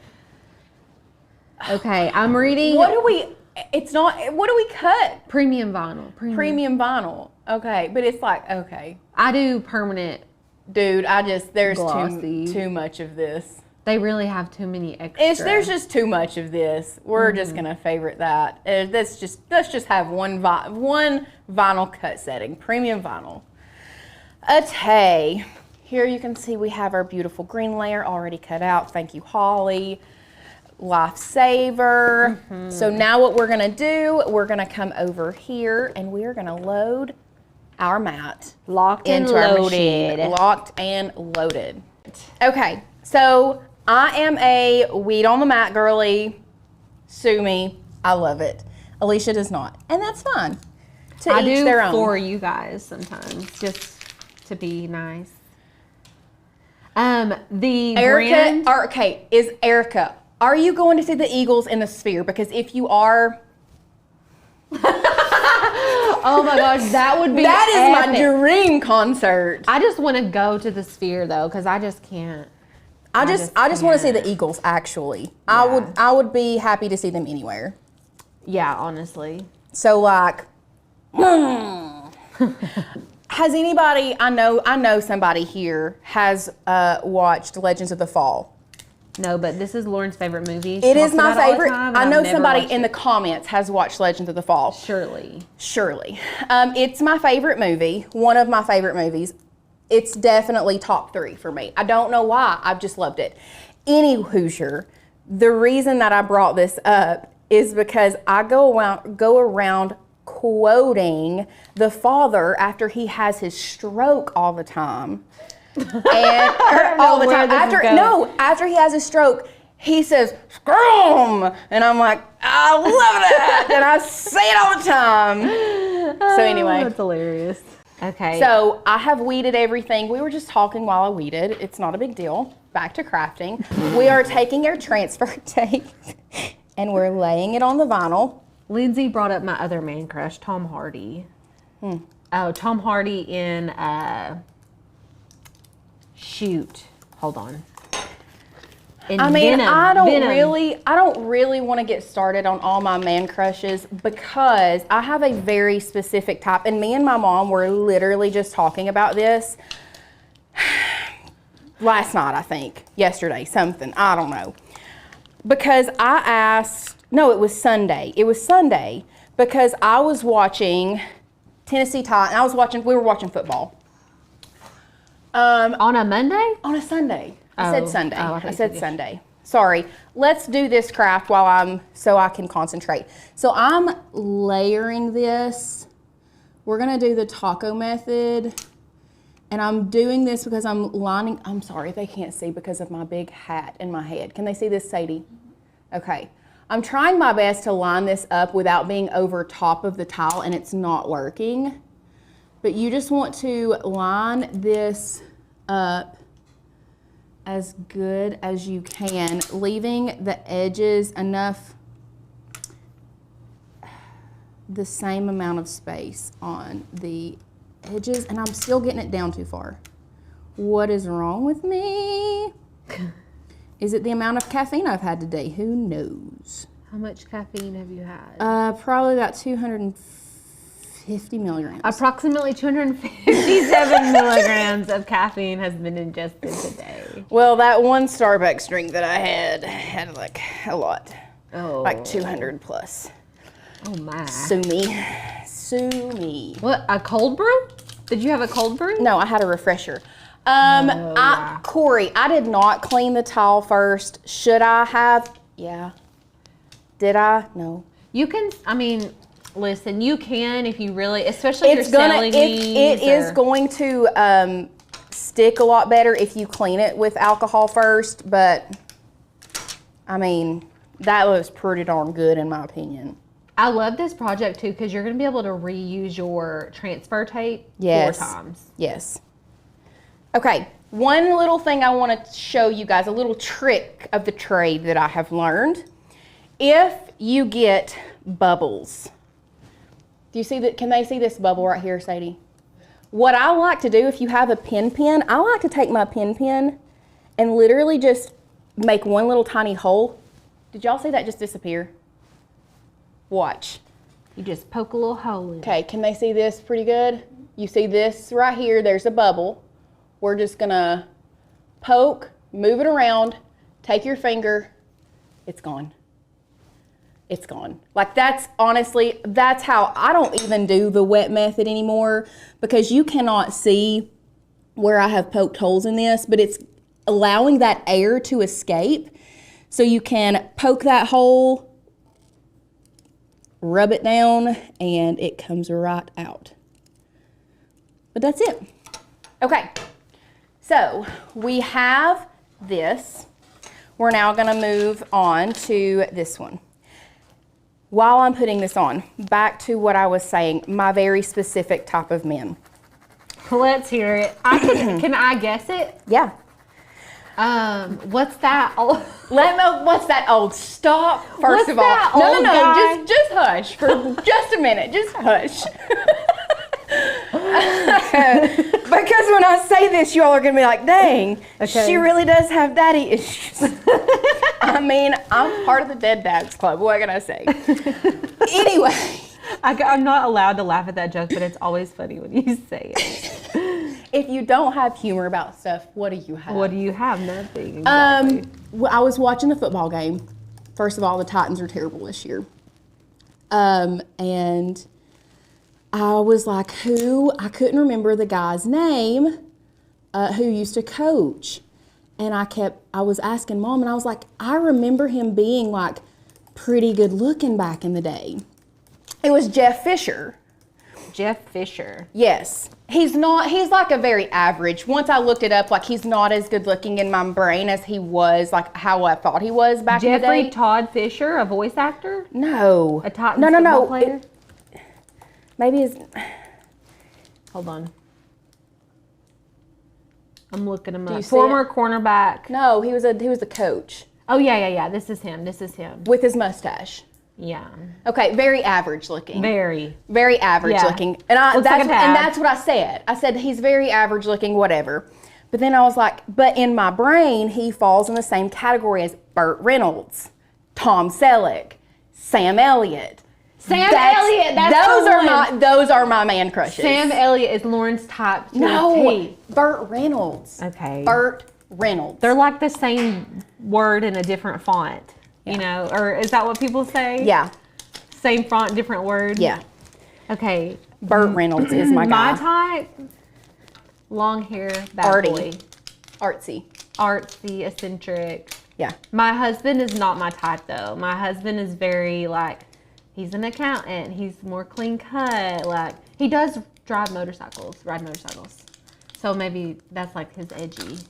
Okay, I'm reading. What do we, it's not, what do we cut? Premium vinyl. Premium vinyl. Okay, but it's like, okay. I do permanent. Dude, there's Glossy. too much of this. They really have too many extras. There's just too much of this. We're just gonna favorite that. Let's just have one vinyl cut setting, premium vinyl. Okay, here you can see we have our beautiful green layer already cut out. Thank you, Holly. Lifesaver. So now what we're gonna do, we're gonna come over here and we're gonna load our mat locked and into our loaded. machine. Locked and loaded. Okay, so I am a weed on the mat girly. Sue me. I love it. Alicia does not, and that's fine. To I each do their own. for you guys sometimes, just to be nice. The Erica, brand, okay, is Erica, are you going to see the Eagles in the Sphere? Because if you are, oh my gosh, that would be that is epic. my dream concert. I just want to go to the Sphere though, because I just can't. I just want to see the Eagles. Actually, Yeah. I would be happy to see them anywhere. Yeah, honestly. So like, has anybody? I know somebody here has watched Legends of the Fall. No, but this is Lauren's favorite movie. It is my favorite. I know somebody in the comments has watched Legends of the Fall. Surely. It's my favorite movie. One of my favorite movies. It's definitely top 3 for me. I don't know why. I've just loved it. Any Hoosier, the reason that I brought this up is because I go around quoting the father after he has his stroke all the time. And all the time. After he has a stroke, he says, "Scrum!" And I'm like, I love that. And I say it all the time. So anyway. That's hilarious. Okay. So I have weeded everything. We were just talking while I weeded. It's not a big deal. Back to crafting. We are taking our transfer tape and we're laying it on the vinyl. Lindsay brought up my other man crush, Tom Hardy. Oh, Tom Hardy in shoot. Hold on. I mean, Venom. I don't really want to get started on all my man crushes because I have a very specific type. And me and my mom were literally just talking about this last night, I think. Yesterday, something. I don't know. Because I asked, no, it was Sunday. It was Sunday because I was watching Tennessee Titans. We were watching football. On a Monday? On a Sunday. I said Sunday. I said Sunday. Sorry. Let's do this craft so I can concentrate. So I'm layering this. We're gonna do the taco method. And I'm doing this because I'm sorry, they can't see because of my big hat in my head. Can they see this, Sadie? Okay. I'm trying my best to line this up without being over top of the tile and it's not working. But you just want to line this up as good as you can, leaving the edges enough, the same amount of space on the edges, and I'm still getting it down too far. What is wrong with me? Is it the amount of caffeine I've had today? Who knows? How much caffeine have you had? Probably about 250 milligrams. Approximately 257 milligrams of caffeine has been ingested today. Well, that one Starbucks drink that I had like a lot. Oh. Like 200 plus. Oh my. Sue me. Sue me. What, a cold brew? Did you have a cold brew? No, I had a refresher. Yeah. Corey, I did not clean the tile first. Should I have? Yeah. Did I? No. You can, I mean, listen, you can if you really, especially if you're selling these. It is going to stick a lot better if you clean it with alcohol first, but I mean, that was pretty darn good in my opinion. I love this project too because you're going to be able to reuse your transfer tape 4 times. Yes. Okay, one little thing I want to show you guys, a little trick of the trade that I have learned. If you get bubbles, do you see that? Can they see this bubble right here, Sadie? What I like to do, if you have a pen, I like to take my pen and literally just make one little tiny hole. Did y'all see that just disappear? Watch. You just poke a little hole in it. Okay, can they see this pretty good? You see this right here, there's a bubble. We're just gonna poke, move it around, take your finger, it's gone. It's gone. Like that's honestly, that's how I don't even do the wet method anymore because you cannot see where I have poked holes in this, but it's allowing that air to escape. So you can poke that hole, rub it down, and it comes right out. But that's it. Okay, so we have this. We're now gonna move on to this one. While I'm putting this on, back to what I was saying, my very specific type of men. Let's hear it. Can I guess it? Yeah. What's that? What's that old? Stop. First What's of all, that no, old no, guy? just hush for just a minute. Just hush. Because when I say this, you all are gonna be like, "Dang, Okay. she really does have daddy issues." I mean, I'm part of the Dead Dads Club. What can I say? Anyway, I'm not allowed to laugh at that joke, but it's always funny when you say it. if you don't have humor about stuff, what do you have? What do you have? Nothing. Exactly. Well, I was watching the football game. First of all, the Titans are terrible this year. And I was like, I couldn't remember the guy's name who used to coach. And I was asking Mom, and I was like, I remember him being like pretty good looking back in the day. It was Jeff Fisher. Jeff Fisher. Yes. He's like a very average. Once I looked it up, like he's not as good looking in my brain as he was, like how I thought he was back in the day. Jeffrey Todd Fisher, a voice actor? No. A Titans football player? Maybe his... Hold on. I'm looking him you up. see Former cornerback. No, he was the coach. Oh, yeah. This is him. With his mustache. Yeah. Okay, very average looking. Very. Very average Yeah. looking. And Looks like a dad. that's what I said. I said he's very average looking, whatever. But then I was like, but in my brain, he falls in the same category as Burt Reynolds, Tom Selleck, Sam Elliott. Elliott, those are my man crushes. Sam Elliott is Lauren's type to No, a T. Burt Reynolds. Okay. Burt Reynolds. They're like the same word in a different font, you know? Or is that what people say? Yeah. Same font, different word? Yeah. Okay. Burt Reynolds is my guy. My type, long hair, bad boy. Artsy. Artsy, eccentric. Yeah. My husband is not my type though. My husband is very like, he's an accountant. He's more clean cut. Like he does ride motorcycles. So maybe that's like his edginess.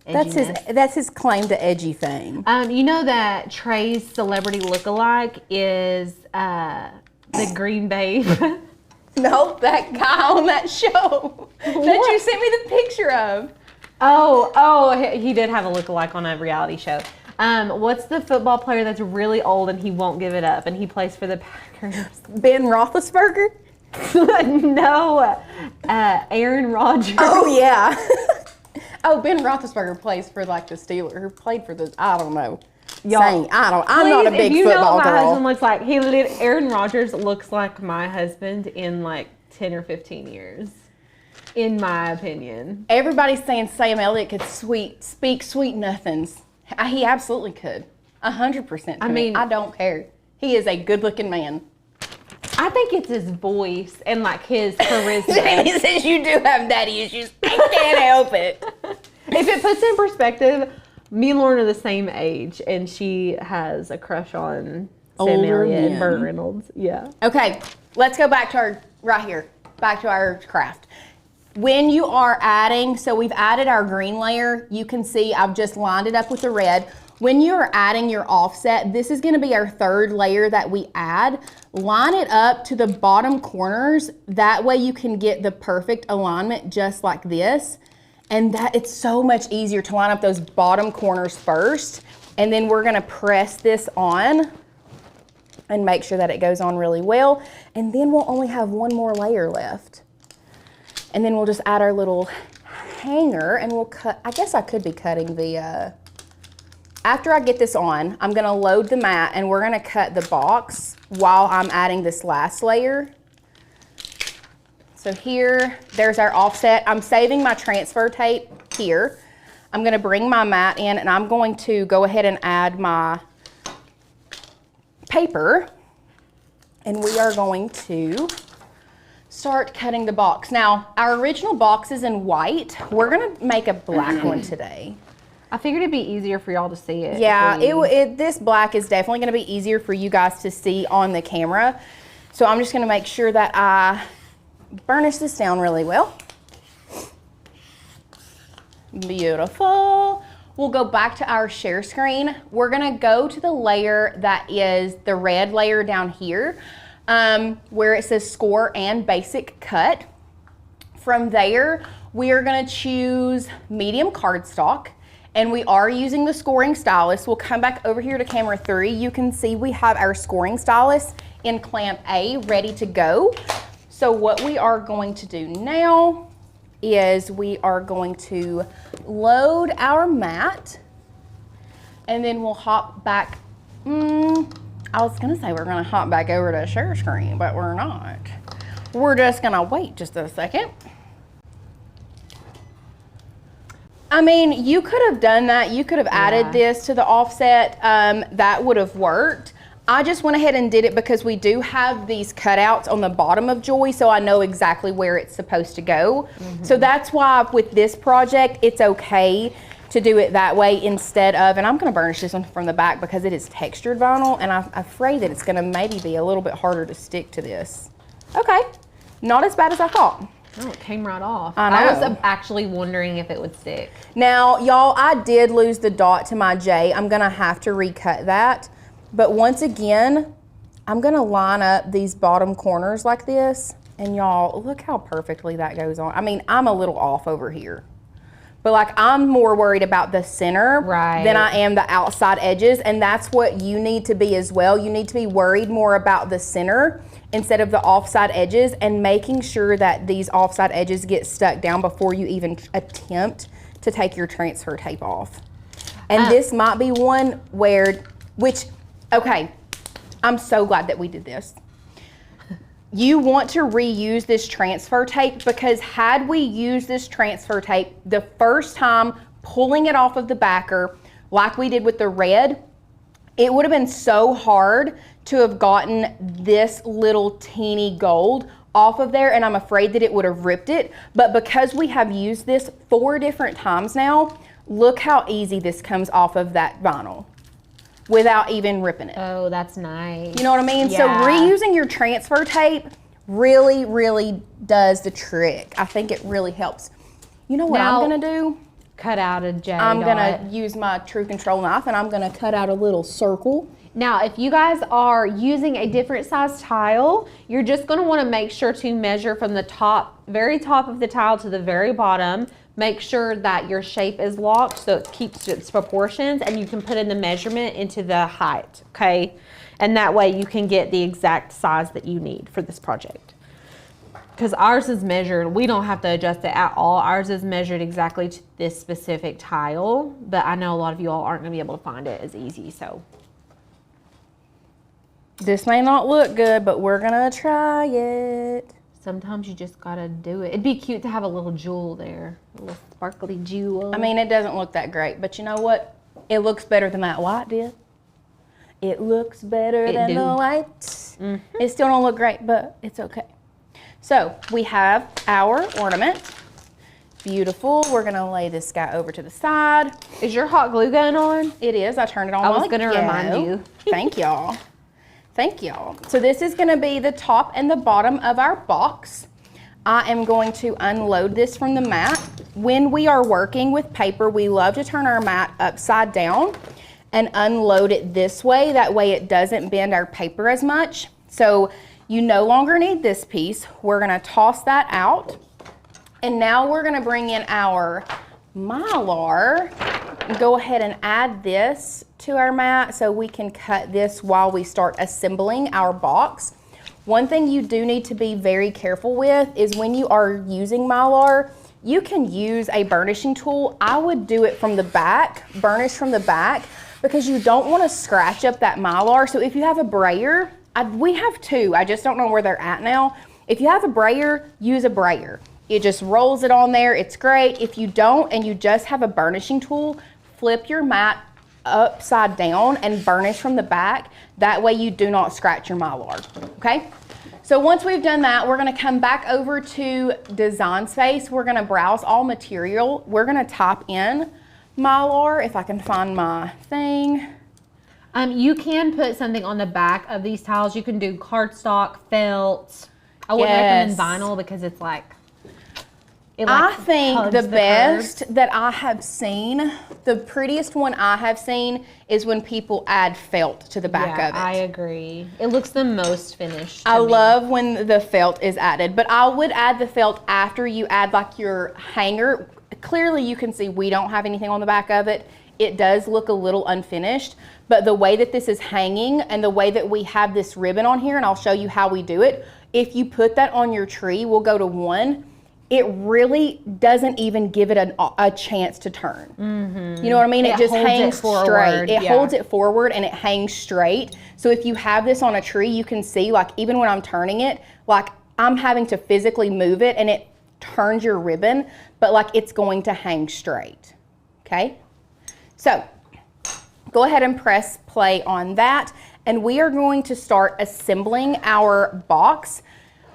That's his claim to edgy fame. You know that Trey's celebrity lookalike is the Green Babe. No, that guy on that show that you sent me the picture of. Oh, he did have a lookalike on a reality show. What's the football player that's really old and he won't give it up and he plays for the Packers? Ben Roethlisberger? No, Aaron Rodgers. Oh yeah. Oh, Ben Roethlisberger plays for like the Steelers. Or played for the I don't know. Y'all, I'm not a big if you football know what my girl. husband looks like, Aaron Rodgers looks like my husband in like 10 or 15 years, in my opinion. Everybody's saying Sam Elliott could speak sweet nothings. He absolutely could. 100%. I mean, I don't care. He is a good-looking man. I think it's his voice and like his charisma. Jamie says you do have daddy issues. I can't help it. If it puts in perspective, me and Lauren are the same age, and she has a crush on Sam Older Elliott and men. Burt Reynolds. Yeah. Okay, let's go back to back to our craft. When you are adding, so we've added our green layer. You can see I've just lined it up with the red. When you're adding your offset, this is gonna be our third layer that we add. Line it up to the bottom corners. That way you can get the perfect alignment just like this. And that it's so much easier to line up those bottom corners first. And then we're gonna press this on and make sure that it goes on really well. And then we'll only have one more layer left. And then we'll just add our little hanger and we'll cut, I guess I could be cutting the, after I get this on, I'm gonna load the mat and we're gonna cut the box while I'm adding this last layer. So here, there's our offset. I'm saving my transfer tape here. I'm gonna bring my mat in and I'm going to go ahead and add my paper. And we are going to start cutting the box. Now, our original box is in white. We're gonna make a black one today. I figured it'd be easier for y'all to see it. Yeah, this black is definitely gonna be easier for you guys to see on the camera. So I'm just gonna make sure that I burnish this down really well. Beautiful. We'll go back to our share screen. We're gonna go to the layer that is the red layer down here, where it says score and basic cut. From there, we are gonna choose medium cardstock, and we are using the scoring stylus. We'll come back over here to camera 3. You can see we have our scoring stylus in clamp A ready to go. So what we are going to do now is we are going to load our mat, and then we'll hop back. I was gonna say we're gonna hop back over to share screen, but we're not. We're just gonna wait just a second. I mean, you could have done that. You could have added this to the offset. That would have worked. I just went ahead and did it because we do have these cutouts on the bottom of Joy, so I know exactly where it's supposed to go. So that's why with this project, it's okay to do it that way instead of, and I'm gonna burnish this one from the back because it is textured vinyl, and I'm afraid that it's gonna maybe be a little bit harder to stick to this. Okay, not as bad as I thought. Oh, it came right off. I know. I was actually wondering if it would stick. Now, y'all, I did lose the dot to my J. I'm gonna have to recut that. But once again, I'm gonna line up these bottom corners like this, and y'all, look how perfectly that goes on. I mean, I'm a little off over here, but like I'm more worried about the center than I am the outside edges, and that's what you need to be as well. You need to be worried more about the center instead of the offside edges, and making sure that these offside edges get stuck down before you even attempt to take your transfer tape off. And this might be one where, okay, I'm so glad that we did this. You want to reuse this transfer tape, because had we used this transfer tape the first time, pulling it off of the backer like we did with the red, it would have been so hard to have gotten this little teeny gold off of there, and I'm afraid that it would have ripped it. But because we have used this 4 different times now, look how easy this comes off of that vinyl without even ripping it. Oh, that's nice. You know what I mean? Yeah. So reusing your transfer tape really, really does the trick. I think it really helps. You know what Now, I'm gonna do? Cut out a J I'm dot. gonna use my True Control knife, and I'm gonna cut out a little circle. Now, if you guys are using a different size tile, you're just gonna wanna make sure to measure from the top, very top of the tile to the very bottom. Make sure that your shape is locked so it keeps its proportions, and you can put in the measurement into the height, okay? And that way you can get the exact size that you need for this project. because ours is measured, we don't have to adjust it at all. Ours is measured exactly to this specific tile, but I know a lot of you all aren't gonna be able to find it as easy, so. This may not look good, but we're gonna try it. Sometimes you just gotta do it. It'd be cute to have a little jewel there, a little sparkly jewel. I mean, it doesn't look that great, but you know what? It looks better than that white did. It looks better than the white. It still don't look great, but it's okay. So we have our ornament. Beautiful. We're gonna lay this guy over to the side. Is your hot glue gun on? It is. I turned it on. I was gonna remind you. Thank y'all. Thank y'all. So this is gonna be the top and the bottom of our box. I am going to unload this from the mat. When we are working with paper, we love to turn our mat upside down and unload it this way. That way it doesn't bend our paper as much. So you no longer need this piece. We're gonna toss that out. And now we're gonna bring in our Mylar. Go ahead and add this to our mat so we can cut this while we start assembling our box. One thing you do need to be very careful with is when you are using Mylar, you can use a burnishing tool. I would do it from the back, burnish from the back, because you don't want to scratch up that Mylar. So if you have a brayer, we have two, I just don't know where they're at now. If you have a brayer, use a brayer. It just rolls it on there, it's great. If you don't and you just have a burnishing tool, flip your mat upside down and burnish from the back. That way you do not scratch your Mylar, okay? So once we've done that, we're gonna come back over to Design Space. We're gonna browse all material. We're gonna type in Mylar, if I can find my thing. You can put something on the back of these tiles. You can do cardstock, felt. I wouldn't recommend vinyl because it's like, I think the best that I have seen, the prettiest one I have seen is when people add felt to the back of it. I agree. It looks the most finished. I love when the felt is added, but I would add the felt after you add like your hanger. Clearly you can see we don't have anything on the back of it. It does look a little unfinished, but the way that this is hanging and the way that we have this ribbon on here, and I'll show you how we do it. If you put that on your tree, we'll go to 1. It really doesn't even give it a chance to turn. You know what I mean? It just hangs straight. It holds it forward and it hangs straight. So if you have this on a tree, you can see like even when I'm turning it, like I'm having to physically move it and it turns your ribbon, but like it's going to hang straight, okay? So go ahead and press play on that. And we are going to start assembling our box.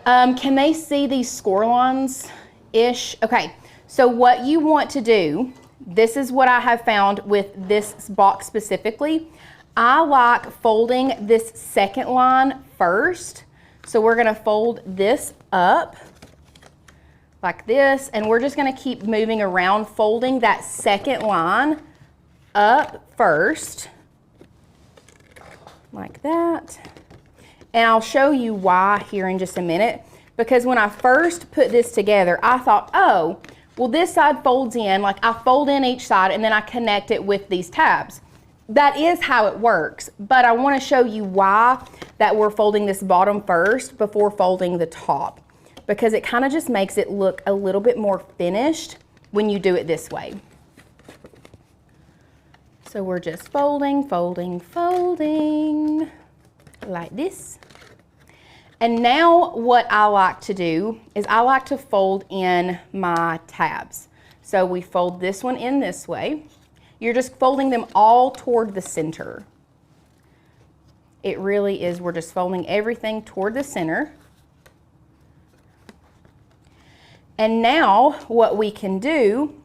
Can they see these score lines-ish? Okay, so what you want to do, this is what I have found with this box specifically. I like folding this second line first. So we're gonna fold this up like this, and we're just gonna keep moving around, folding that second line up first, like that. And I'll show you why here in just a minute, because when I first put this together, I thought, oh, well this side folds in, like I fold in each side and then I connect it with these tabs. That is how it works, but I want to show you why that we're folding this bottom first before folding the top, because it kind of just makes it look a little bit more finished when you do it this way. So we're just folding, folding, folding, like this. And now what I like to do is I like to fold in my tabs. So we fold this one in this way. You're just folding them all toward the center. It really is, we're just folding everything toward the center. And now what we can do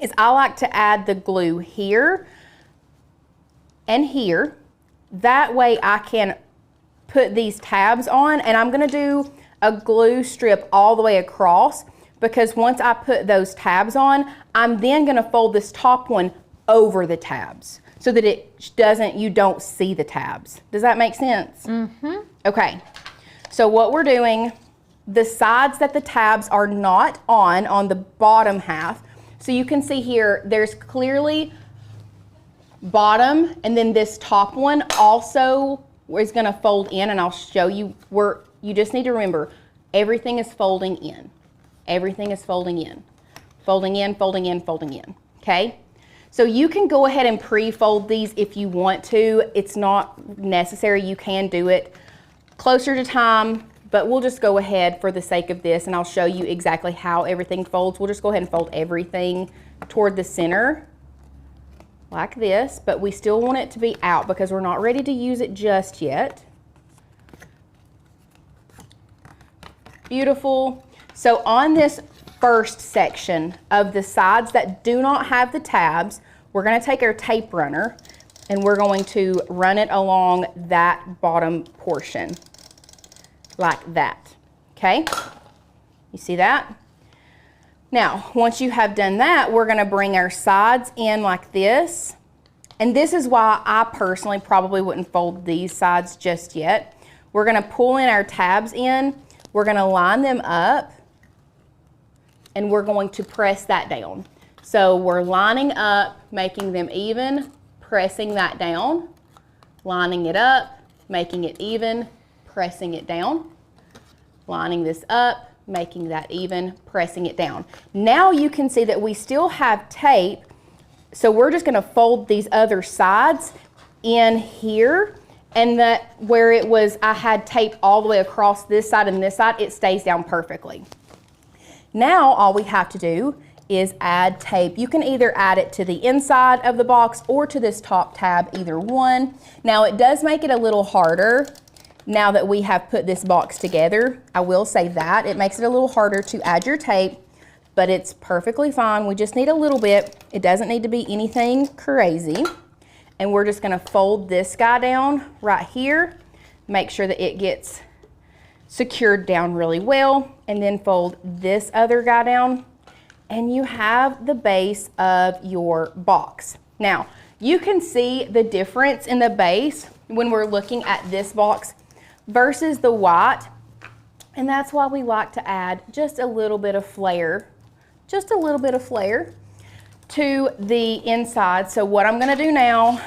is I like to add the glue here and here. That way I can put these tabs on, and I'm gonna do a glue strip all the way across, because once I put those tabs on, I'm then gonna fold this top one over the tabs so that you don't see the tabs. Does that make sense? Mm-hmm. Okay, so what we're doing, the sides that the tabs are not on the bottom half, so you can see here, there's clearly bottom, and then this top one also is gonna fold in, and I'll show you where. You just need to remember, everything is folding in. Everything is folding in. Folding in, folding in, folding in, okay? So you can go ahead and pre-fold these if you want to. It's not necessary, you can do it closer to time, but we'll just go ahead for the sake of this and I'll show you exactly how everything folds. We'll just go ahead and fold everything toward the center like this, but we still want it to be out because we're not ready to use it just yet. Beautiful. So on this first section of the sides that do not have the tabs, we're going to take our tape runner and we're going to run it along that bottom portion like that. Okay? You see that? Now, once you have done that, we're going to bring our sides in like this. And this is why I personally probably wouldn't fold these sides just yet. We're going to pull in our tabs in. We're going to line them up. And we're going to press that down. So we're lining up, making them even, pressing that down, lining it up, making it even, pressing it down, lining this up, making that even, pressing it down. Now you can see that we still have tape, so we're just gonna fold these other sides in here, and that where it was, I had tape all the way across this side and this side, it stays down perfectly. Now all we have to do is add tape. You can either add it to the inside of the box or to this top tab, either one. Now it does make it a little harder now that we have put this box together. I will say that. It makes it a little harder to add your tape, but it's perfectly fine. We just need a little bit. It doesn't need to be anything crazy. And we're just gonna fold this guy down right here, make sure that it gets secured down really well, and then fold this other guy down, and you have the base of your box. Now, you can see the difference in the base when we're looking at this box versus the white, and that's why we like to add just a little bit of flair, just a little bit of flair to the inside. So what I'm gonna do now,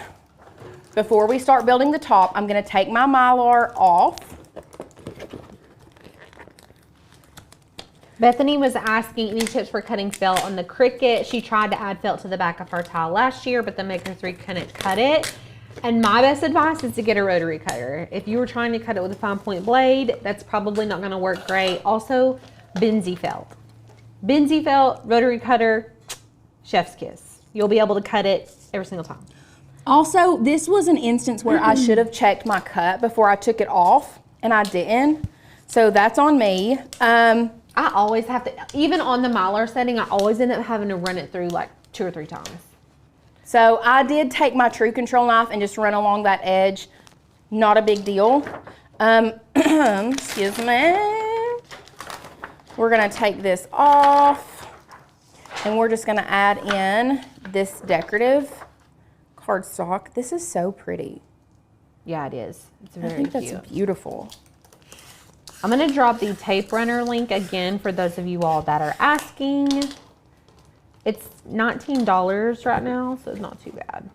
before we start building the top, I'm gonna take my Mylar off. Bethany was asking any tips for cutting felt on the Cricut. She tried to add felt to the back of her tile last year, but the Maker 3 couldn't cut it. And my best advice is to get a rotary cutter. If you were trying to cut it with a fine point blade, that's probably not gonna work great. Also, Benzie felt. Benzie felt, rotary cutter, chef's kiss. You'll be able to cut it every single time. Also, this was an instance where I should have checked my cut before I took it off, and I didn't. So that's on me. I always have to, even on the Mylar setting, I always end up having to run it through like 2 or 3 times. So I did take my True Control knife and just run along that edge. Not a big deal. Excuse me. We're gonna take this off, and we're just gonna add in this decorative cardstock. This is so pretty. Yeah, it is. It's very I think cute. that's beautiful. I'm gonna drop the tape runner link again for those of you all that are asking. It's $19 right now, so it's not too bad.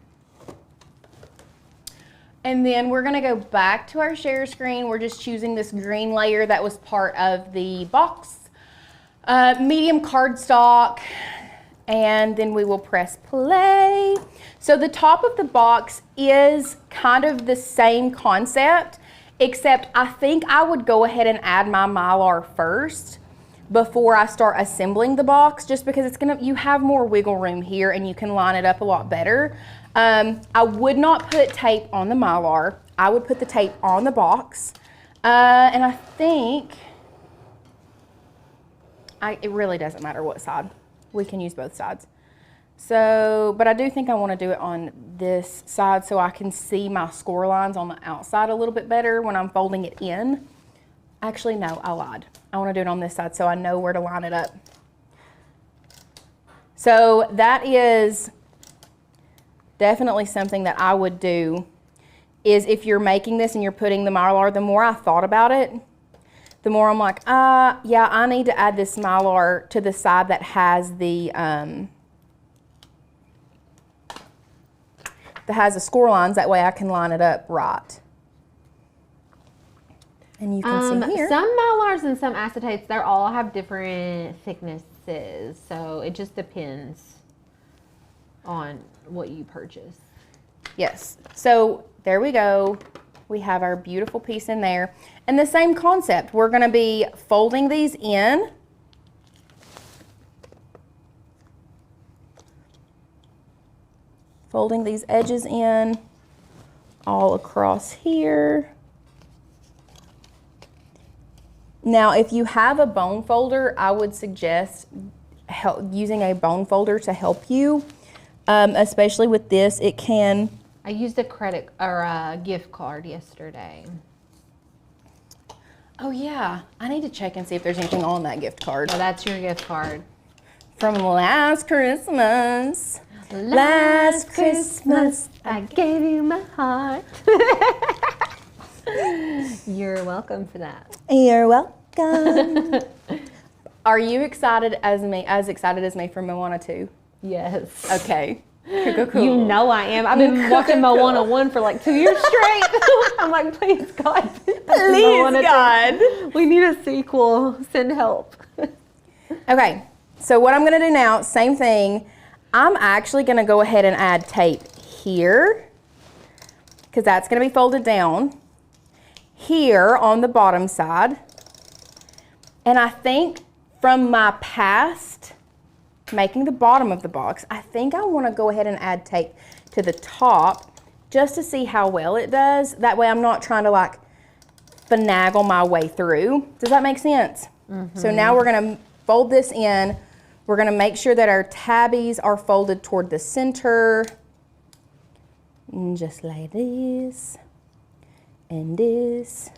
And then we're gonna go back to our share screen. We're just choosing this green layer that was part of the box. Medium cardstock, and then we will press play. So the top of the box is kind of the same concept, except I think I would go ahead and add my Mylar first before I start assembling the box, just because it's gonna, you have more wiggle room here and you can line it up a lot better. I would not put tape on the Mylar. I would put the tape on the box. And I think, it really doesn't matter what side. We can use both sides. So, but I do think I want to do it on this side so I can see my score lines on the outside a little bit better when I'm folding it in. Actually, no, I lied. I want to do it on this side so I know where to line it up. So that is definitely something that I would do, is if you're making this and you're putting the Mylar, the more I thought about it, the more I'm like, yeah, I need to add this Mylar to the side that has the score lines. That way I can line it up right. And you can see here. Some Mylars and some acetates, they all have different thicknesses. So it just depends on what you purchase. Yes. So there we go. We have our beautiful piece in there. And the same concept. We're going to be folding these in. Folding these edges in all across here. Now, if you have a bone folder, I would suggest using a bone folder to help you, especially with this. It can. I used a credit or a gift card yesterday. Oh yeah, I need to check and see if there's anything on that gift card. So that's your gift card. From last Christmas. Last Christmas, I gave you my heart. You're welcome for that. You're welcome. Are you excited as excited as me for Moana 2? Yes. Okay. Cool. You know I am. I've been watching Moana 1 for like 2 years straight. I'm like, please God. Please God. 2. We need a sequel. Send help. Okay. So what I'm going to do now, same thing. I'm actually going to go ahead and add tape here because that's going to be folded down here on the bottom side. And I think from my past making the bottom of the box, I think I want to go ahead and add tape to the top just to see how well it does. That way I'm not trying to like finagle my way through. Does that make sense? Mm-hmm. So now we're going to fold this in. We're going to make sure that our tabbies are folded toward the center. And just like this. And this.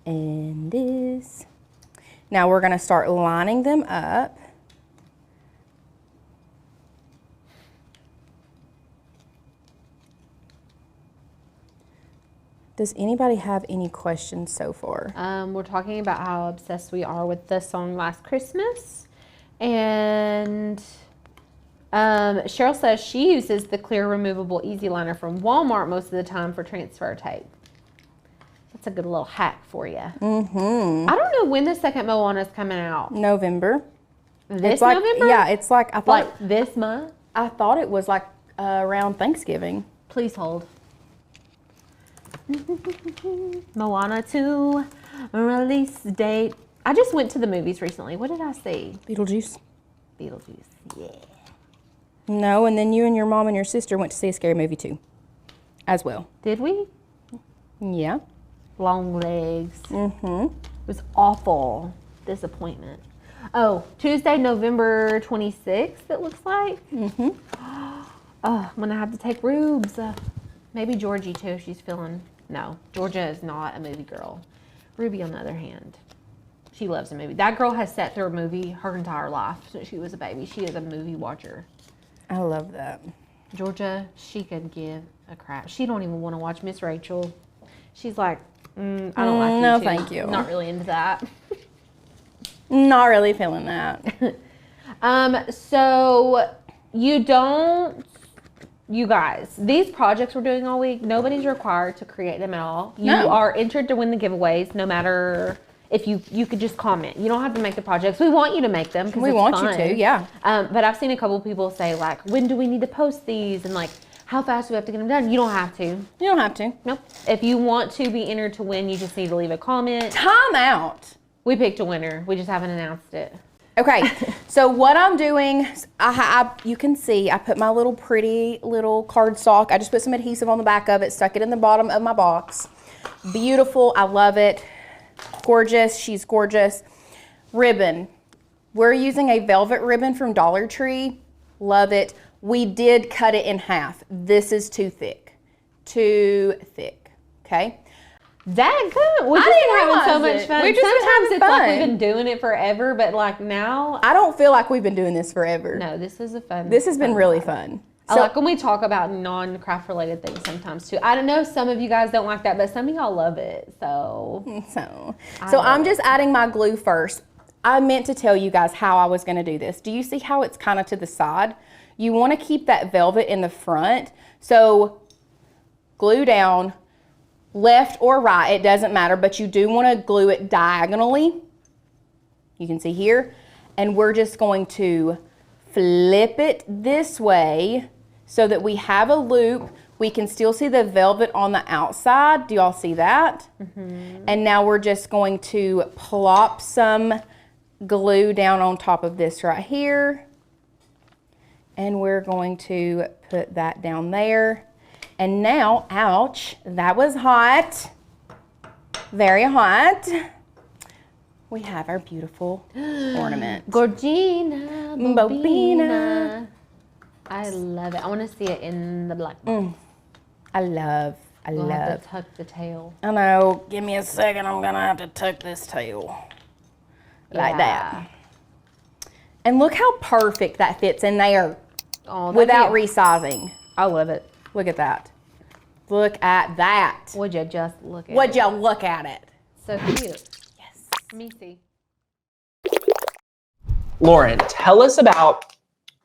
And this. Now we're going to start lining them up. Does anybody have any questions so far? We're talking about how obsessed we are with the song Last Christmas. And Cheryl says she uses the clear removable easy liner from Walmart most of the time for transfer tape. That's a good little hack for you. Mm-hmm. I don't know when the second Moana is coming out. November. This like, November? Yeah, it's like I thought. Like this month? I thought it was like around Thanksgiving. Please hold. Moana 2 release date. I just went to the movies recently. What did I see? Beetlejuice. Beetlejuice. Yeah. No, and then you and your mom and your sister went to see a scary movie too, as well. Did we? Yeah. Long legs. Mm-hmm. It was awful. Disappointment. Oh, Tuesday, November 26th, it looks like. Mm-hmm. Oh, I'm going to have to take Rubes. Maybe Georgie, too, if she's feeling... No, Georgia is not a movie girl. Ruby, on the other hand, she loves a movie. That girl has sat through a movie her entire life since she was a baby. She is a movie watcher. I love that. Georgia, she could give a crap. She don't even want to watch Miss Rachel. She's like, I don't like you. No, too. thank you. Not really into that. Not really feeling that. So you guys, these projects we're doing all week, nobody's required to create them at all. You are entered to win the giveaways no matter if you could just comment. You don't have to make the projects. We want you to make them because we want you to, yeah. But I've seen a couple people say like, when do we need to post these? And like, how fast do we have to get them done? You don't have to. You don't have to. Nope. If you want to be entered to win, you just need to leave a comment. Time out. We picked a winner. We just haven't announced it. Okay, so what I'm doing, you can see I put my little pretty little cardstock. I just put some adhesive on the back of it, stuck it in the bottom of my box. Beautiful, I love it. Gorgeous, she's gorgeous. Ribbon. We're using a velvet ribbon from Dollar Tree. Love it. We did cut it in half. This is too thick. Too thick, okay? That good. We've just been having so much fun. We've just been Sometimes having it's like fun. we've been doing it forever, but like now. I don't feel like we've been doing this forever. No, this is a fun. This has been fun really time. fun. I like when we talk about non-craft related things sometimes too. I don't know, some of you guys don't like that, but some of y'all love it. So I'm just adding my glue first. I meant to tell you guys how I was going to do this. Do you see how it's kind of to the side? You want to keep that velvet in the front. So glue down, left or right, it doesn't matter, but you do want to glue it diagonally. You can see here. And we're just going to flip it this way so that we have a loop. We can still see the velvet on the outside. Do y'all see that? Mm-hmm. And now we're just going to plop some glue down on top of this right here. And we're going to put that down there. And now, ouch, that was hot. Very hot. We have our beautiful ornament. Gorgina, Bobina. I love it. I want to see it in the black. I love. We'll have to tuck the tail. I know. Give me a second. I'm going to have to tuck this tail. Like that. And look how perfect that fits in there without resizing. I love it. Look at that. Look at that. Would you just look at it? Would you look at it? So cute. Yes. Let me see. Lauren, tell us about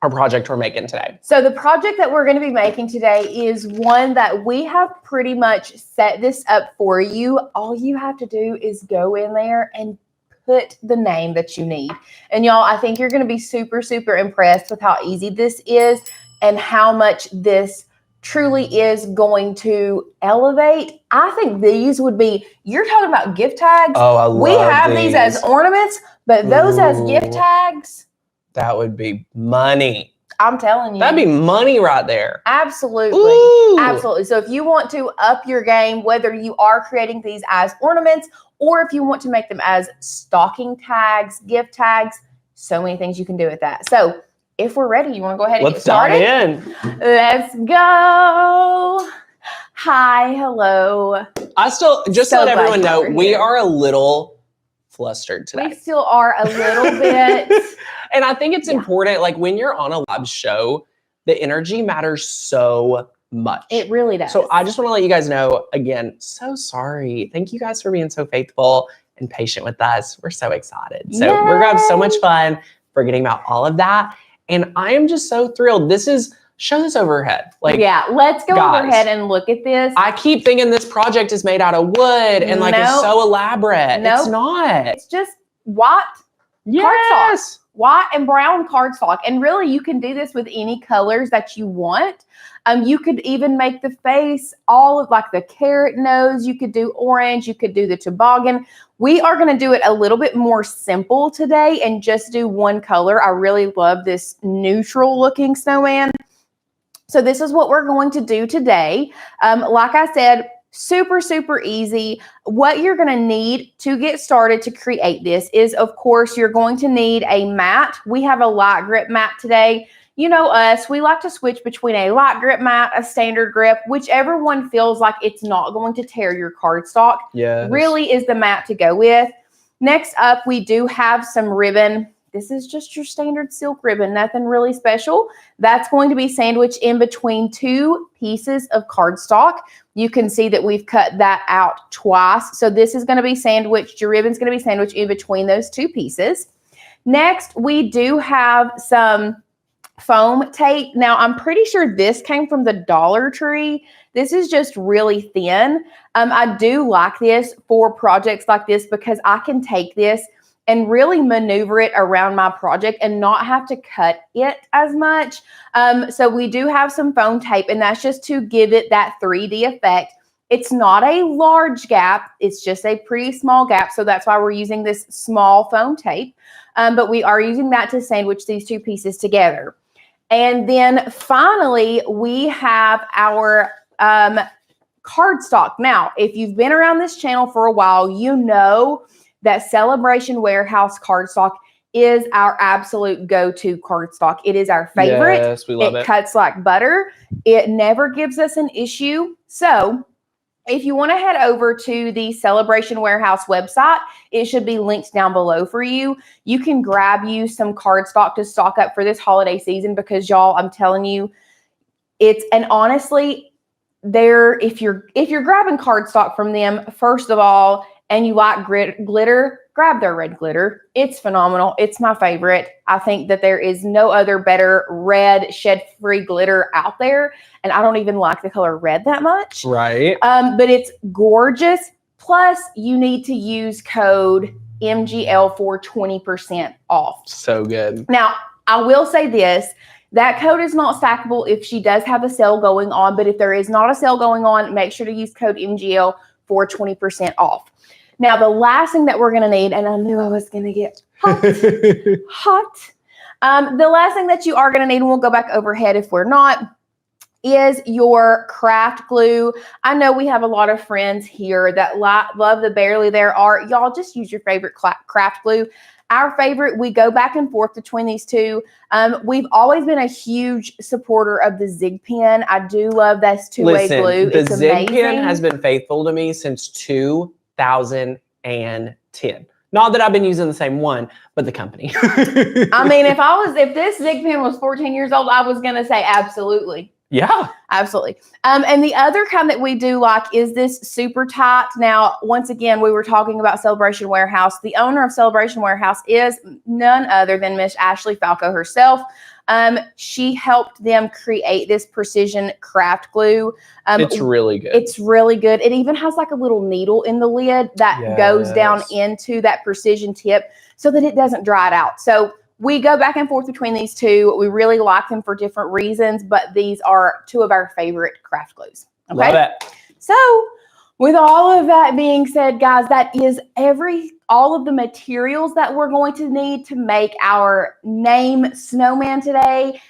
our project we're making today. So the project that we're going to be making today is one that we have pretty much set this up for you. All you have to do is go in there and put the name that you need. And y'all, I think you're going to be super, super impressed with how easy this is and how much this truly is going to elevate. I think these would be, you're talking about gift tags. Oh, I love We have these as ornaments, but those as gift tags. That would be money. I'm telling you. That'd be money right there. Absolutely. Ooh. Absolutely. So if you want to up your game, whether you are creating these as ornaments or if you want to make them as stocking tags, gift tags, so many things you can do with that. So if we're ready, you want to go ahead and get started? Let's dive in. Let's go. Hi, hello. I still, just So to let glad everyone know, you're we here. are a little flustered today. We still are a little bit. And I think it's important, like when you're on a live show, the energy matters so much. It really does. So I just want to let you guys know, again, so sorry. Thank you guys for being so faithful and patient with us. We're so excited. So we're going to have so much fun forgetting about all of that. And I am just so thrilled. This is, show this overhead. Like, yeah, let's go guys, overhead and look at this. I keep thinking this project is made out of wood and like it's so elaborate. Nope. It's not. It's just white Yes. white and brown cardstock. And really, you can do this with any colors that you want. You could even make the face all of like the carrot nose. You could do orange. You could do the toboggan. We are going to do it a little bit more simple today and just do one color. I really love this neutral looking snowman. So this is what we're going to do today. Like I said, super, super easy. What you're going to need to get started to create this is, of course, you're going to need a mat. We have a light grip mat today. You know us, we like to switch between a light grip mat, a standard grip, whichever one feels like it's not going to tear your cardstock. Yes. Really is the mat to go with. Next up, we do have some ribbon. This is just your standard silk ribbon, nothing really special. That's going to be sandwiched in between two pieces of cardstock. You can see that we've cut that out twice. So this is going to be sandwiched, your ribbon's going to be sandwiched in between those two pieces. Next, we do have some foam tape. Now, I'm pretty sure this came from the Dollar Tree. This is just really thin. I do like this for projects like this because I can take this and really maneuver it around my project and not have to cut it as much. So we do have some foam tape, and that's just to give it that 3D effect. It's not a large gap. It's just a pretty small gap. So that's why we're using this small foam tape. But we are using that to sandwich these two pieces together. And then finally, we have our cardstock. Now, if you've been around this channel for a while, you know that Celebration Warehouse cardstock is our absolute go-to cardstock. It is our favorite. Yes, we love it. It cuts like butter. It never gives us an issue. So if you want to head over to the Celebration Warehouse website, it should be linked down below for you. You can grab you some cardstock to stock up for this holiday season because y'all, I'm telling you, and honestly, if you're grabbing cardstock from them, first of all, and you like glitter, grab their red glitter. It's phenomenal. It's my favorite. I think that there is no other better red shed-free glitter out there. And I don't even like the color red that much. Right. But it's gorgeous. Plus, you need to use code MGL for 20% off. So good. Now, I will say this. That code is not stackable if she does have a sale going on. But if there is not a sale going on, make sure to use code MGL for 20% off. Now, the last thing that we're going to need, and I knew I was going to get hot, the last thing that you are going to need, and we'll go back overhead if we're not, is your craft glue. I know we have a lot of friends here that love the Barely There art. Y'all just use your favorite craft glue. Our favorite, we go back and forth between these two. We've always been a huge supporter of the Zig pen. I do love this two-way glue. The it's Zig amazing. pen has been faithful to me since 2010. Not that I've been using the same one, but the company. I mean, if this Zig pen was 14 years old, I was gonna say absolutely. Yeah. Absolutely. And the other kind that we do like is this super tight. Now, once again, we were talking about Celebration Warehouse. The owner of Celebration Warehouse is none other than Miss Ashley Falco herself. She helped them create this precision craft glue. It's really good. It's really good. It even has like a little needle in the lid that goes down into that precision tip so that it doesn't dry it out. So we go back and forth between these two. We really like them for different reasons, but these are two of our favorite craft glues. Okay. Love it. So with all of that being said, guys, that is all of the materials that we're going to need to make our name snowman today.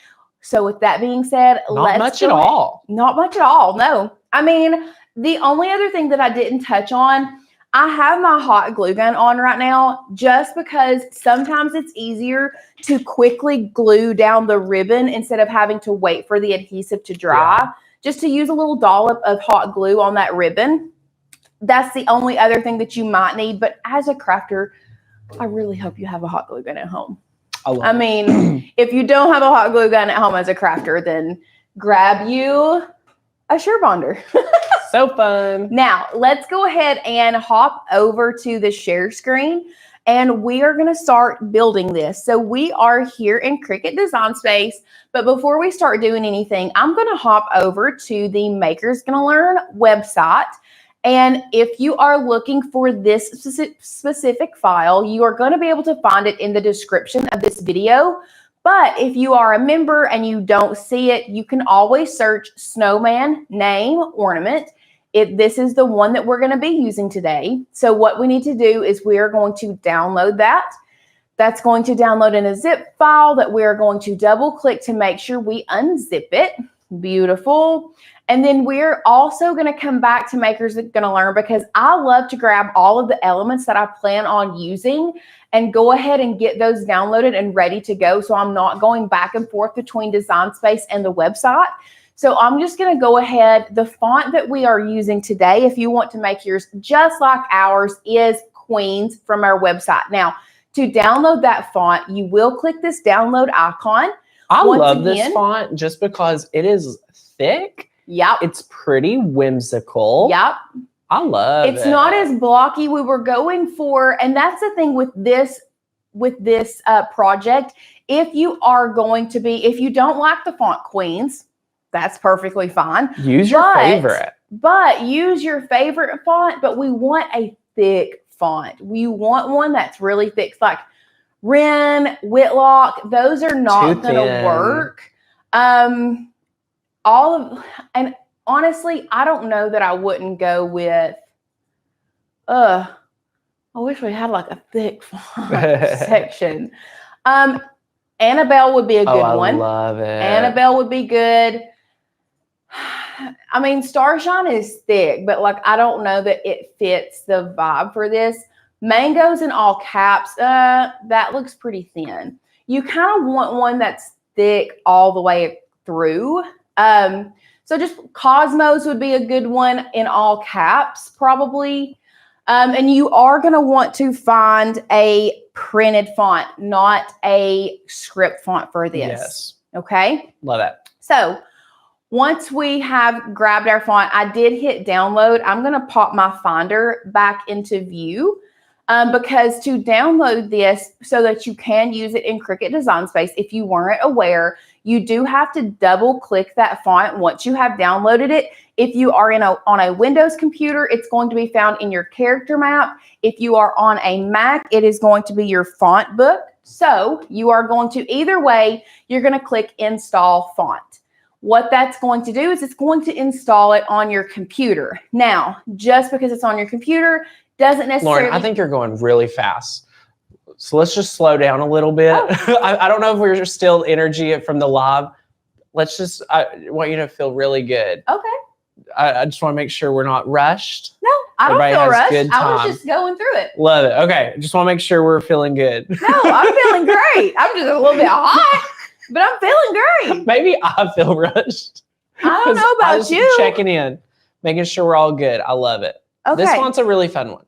So with that being said, Not much at all. Not much at all. No. I mean, the only other thing that I didn't touch on, I have my hot glue gun on right now just because sometimes it's easier to quickly glue down the ribbon instead of having to wait for the adhesive to dry. Yeah. Just to use a little dollop of hot glue on that ribbon. That's the only other thing that you might need. But as a crafter, I really hope you have a hot glue gun at home. I mean, if you don't have a hot glue gun at home as a crafter, then grab you a Sure Bonder. So fun. Now, let's go ahead and hop over to the share screen, and we are going to start building this. So we are here in Cricut Design Space, but before we start doing anything, I'm going to hop over to the Makers Gonna Learn website. And if you are looking for this specific file, you are going to be able to find it in the description of this video. But if you are a member and you don't see it, you can always search Snowman Name Ornament. This is the one that we're going to be using today. So what we need to do is we are going to download that. That's going to download in a zip file that we're going to double click to make sure we unzip it. Beautiful. And then we're also going to come back to Makers Gonna Learn because I love to grab all of the elements that I plan on using and go ahead and get those downloaded and ready to go. So I'm not going back and forth between Design Space and the website. So I'm just going to go ahead. The font that we are using today, if you want to make yours just like ours, is Queens from our website. Now, to download that font, you will click this download icon. I love this font just because it is thick. Yep. It's pretty whimsical. Yep. I love it. It's not as blocky. We were going for, and that's the thing with this project. If you don't like the font Queens, that's perfectly fine. Use your favorite. But use your favorite font, but we want a thick font. We want one that's really thick. It's like Wren, Whitlock, those are not going to work. And honestly, I don't know that I wouldn't go with, I wish we had like a thick font section. Annabelle would be a good one. I love it. Annabelle would be good. I mean, Starshine is thick, but like, I don't know that it fits the vibe for this. Mangoes in all caps, that looks pretty thin. You kind of want one that's thick all the way through. So just Cosmos would be a good one in all caps, probably. And you are going to want to find a printed font, not a script font for this. Yes. Okay? Love it. So once we have grabbed our font, I did hit download. I'm going to pop my Finder back into view. because to download this so that you can use it in Cricut Design Space, if you weren't aware, you do have to double click that font once you have downloaded it. If you are on a Windows computer, it's going to be found in your character map. If you are on a Mac, it is going to be your font book. So you are going to, either way, you're going to click install font. What that's going to do is it's going to install it on your computer. Now, just because it's on your computer doesn't necessarily... Lauren, I think you're going really fast. So let's just slow down a little bit. Oh. I don't know if we're still energy from the live. I want you to feel really good. Okay. I just want to make sure we're not rushed. No, I don't feel rushed. Good time. I was just going through it. Love it. Okay. Just want to make sure we're feeling good. No, I'm feeling great. I'm just a little bit hot, but I'm feeling great. Maybe I feel rushed. I don't know about you. Checking in, making sure we're all good. I love it. Okay. This one's a really fun one.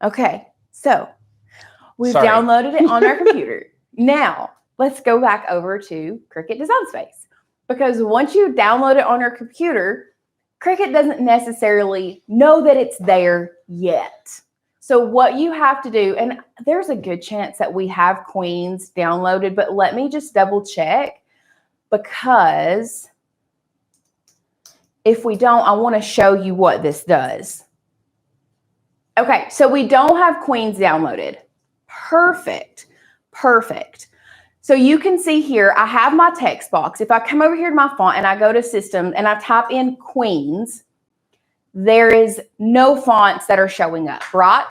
Okay. So we've downloaded it on our computer. Now let's go back over to Cricut Design Space, because once you download it on your computer, Cricut doesn't necessarily know that it's there yet. So what you have to do, and there's a good chance that we have Queens downloaded, but let me just double check, because if we don't, I want to show you what this does. Okay, so we don't have Queens downloaded. Perfect, perfect. So you can see here, I have my text box. If I come over here to my font and I go to System and I type in Queens, there is no fonts that are showing up, right?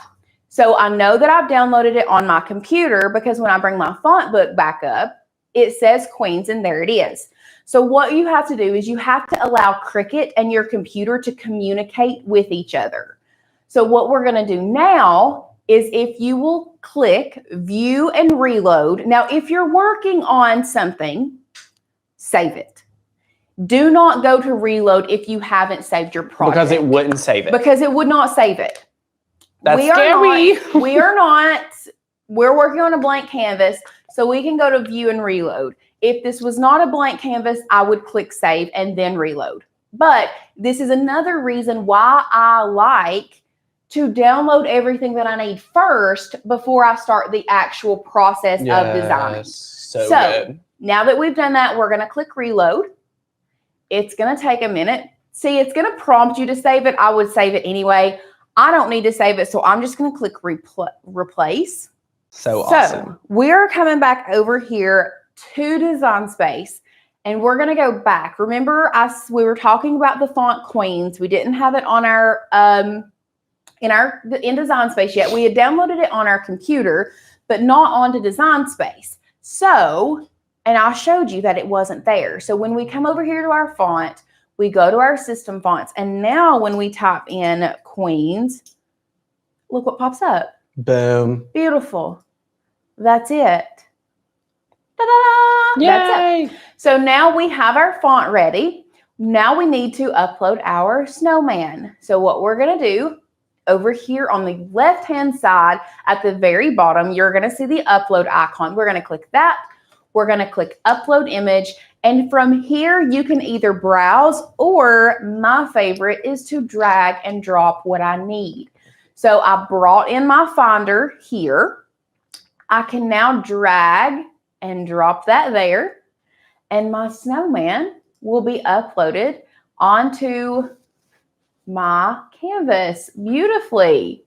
So I know that I've downloaded it on my computer, because when I bring my font book back up, it says Queens and there it is. So what you have to do is you have to allow Cricut and your computer to communicate with each other. So what we're going to do now is, if you will click View and Reload. Now, if you're working on something, save it. Do not go to reload if you haven't saved your project. Because it wouldn't save it. Because it would not save it. That's scary. We're working on a blank canvas, so we can go to View and Reload. If this was not a blank canvas, I would click Save and then Reload. But this is another reason why I like to download everything that I need first before I start the actual process of designing. So good. Now that we've done that, we're going to click Reload. It's going to take a minute. See, it's going to prompt you to save it. I would save it anyway. I don't need to save it, so I'm just going to click Replace. So awesome. So we're coming back over here to Design Space, and we're going to go back. Remember, we were talking about the font Queens. We didn't have it on our in Design Space yet. We had downloaded it on our computer, but not onto Design Space. So, and I showed you that it wasn't there. So when we come over here to our font, we go to our system fonts, and now when we type in Queens, look what pops up. Boom. Beautiful. That's it. Ta-da! Yay! That's it. So now we have our font ready. Now we need to upload our snowman. So what we're going to do, over here on the left-hand side at the very bottom, you're going to see the upload icon. We're going to click that. We're going to click upload image. And from here, you can either browse, or my favorite is to drag and drop what I need. So I brought in my Finder here. I can now drag and drop that there. And my snowman will be uploaded onto my canvas beautifully.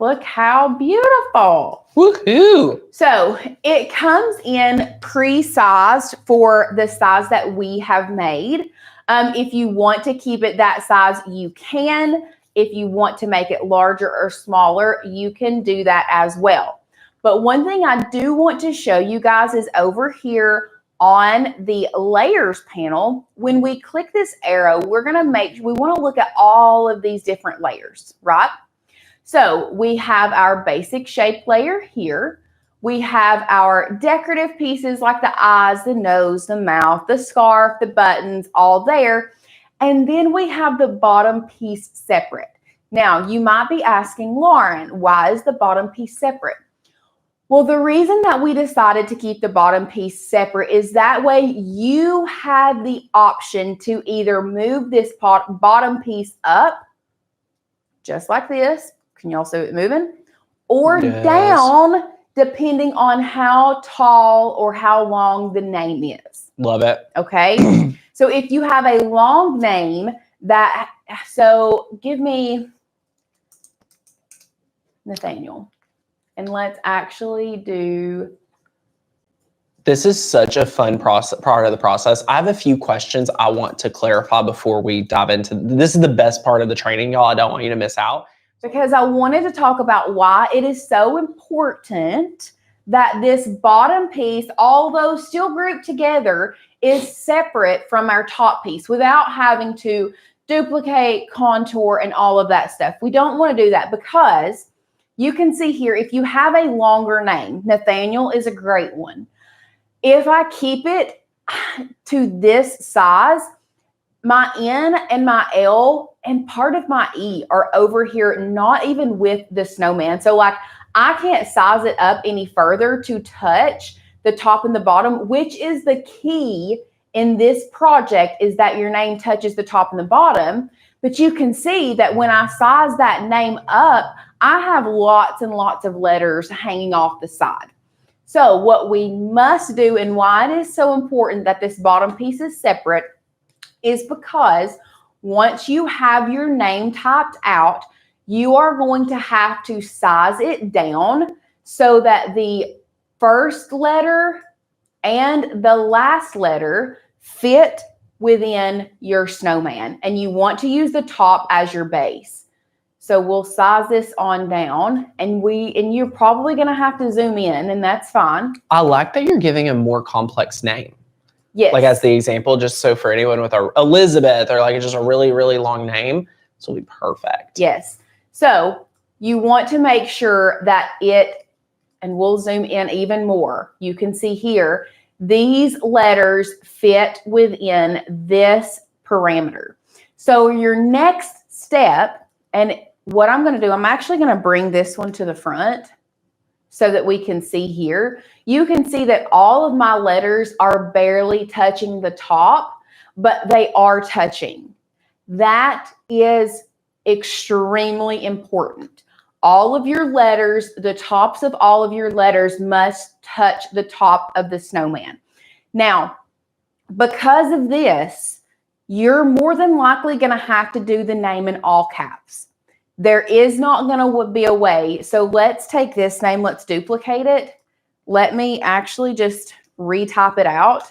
Look how beautiful. Woohoo! So it comes in pre-sized for the size that we have made. If you want to keep it that size, you can. If you want to make it larger or smaller, you can do that as well. But one thing I do want to show you guys is over here on the layers panel. When we click this arrow, we want to look at all of these different layers, right? So we have our basic shape layer here. We have our decorative pieces like the eyes, the nose, the mouth, the scarf, the buttons, all there. And then we have the bottom piece separate. Now, you might be asking, Lauren, why is the bottom piece separate? Well, the reason that we decided to keep the bottom piece separate is that way you had the option to either move this bottom piece up, just like this. Can y'all see it moving? or Yes. down, depending on how tall or how long the name is. Love it. Okay. So if you have a long name so give me Nathaniel, and let's actually do. This is such a fun part of the process. I have a few questions I want to clarify before we dive into this. Is the best part of the training, y'all. I don't want you to miss out. Because I wanted to talk about why it is so important that this bottom piece, although still grouped together, is separate from our top piece without having to duplicate, contour, and all of that stuff. We don't want to do that because you can see here, if you have a longer name, Nathaniel is a great one. If I keep it to this size, my N and my L and part of my E are over here, not even with the snowman. So like I can't size it up any further to touch the top and the bottom, which is the key in this project, is that your name touches the top and the bottom. But you can see that when I size that name up, I have lots and lots of letters hanging off the side. So what we must do, and why it is so important that this bottom piece is separate, is because once you have your name typed out, you are going to have to size it down so that the first letter and the last letter fit within your snowman. And you want to use the top as your base. So we'll size this on down, and you're probably going to have to zoom in, and that's fine. I like that you're giving a more complex name. Yes. Like as the example, just so for anyone with a Elizabeth or like just a really, really long name, this will be perfect. Yes. So you want to make sure that and we'll zoom in even more. You can see here, these letters fit within this parameter. So your next step, and what I'm going to do, I'm actually going to bring this one to the front so that we can see here. You can see that all of my letters are barely touching the top, but they are touching. That is extremely important. All of your letters, the tops of all of your letters must touch the top of the snowman. Now, because of this, you're more than likely going to have to do the name in all caps. There is not going to be a way. So let's take this name. Let's duplicate it. Let me actually just retype it out.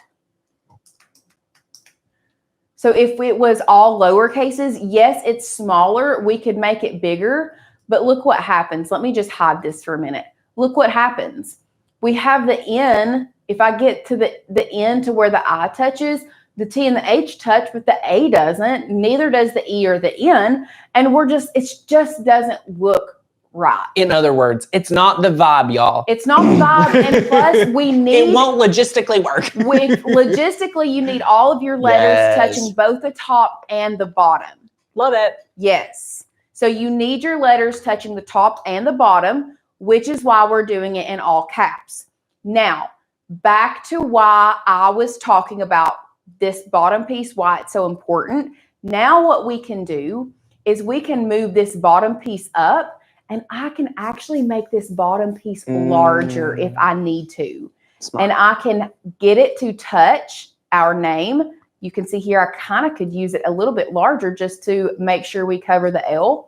So if it was all lower cases, yes, it's smaller. We could make it bigger. But look what happens. Let me just hide this for a minute. Look what happens. We have the N. If I get to the N to where the I touches, the T and the H touch, but the A doesn't. Neither does the E or the N. And it just doesn't look right. In other words, it's not the vibe, y'all. It's not the vibe. And plus it won't logistically work. Logistically, you need all of your letters touching both the top and the bottom. Love it. Yes. So you need your letters touching the top and the bottom, which is why we're doing it in all caps. Now, back to why I was talking about this bottom piece, why it's so important. Now what we can do is we can move this bottom piece up, and I can actually make this bottom piece larger if I need to. Smart. And I can get it to touch our name. You can see here, I kind of could use it a little bit larger just to make sure we cover the L.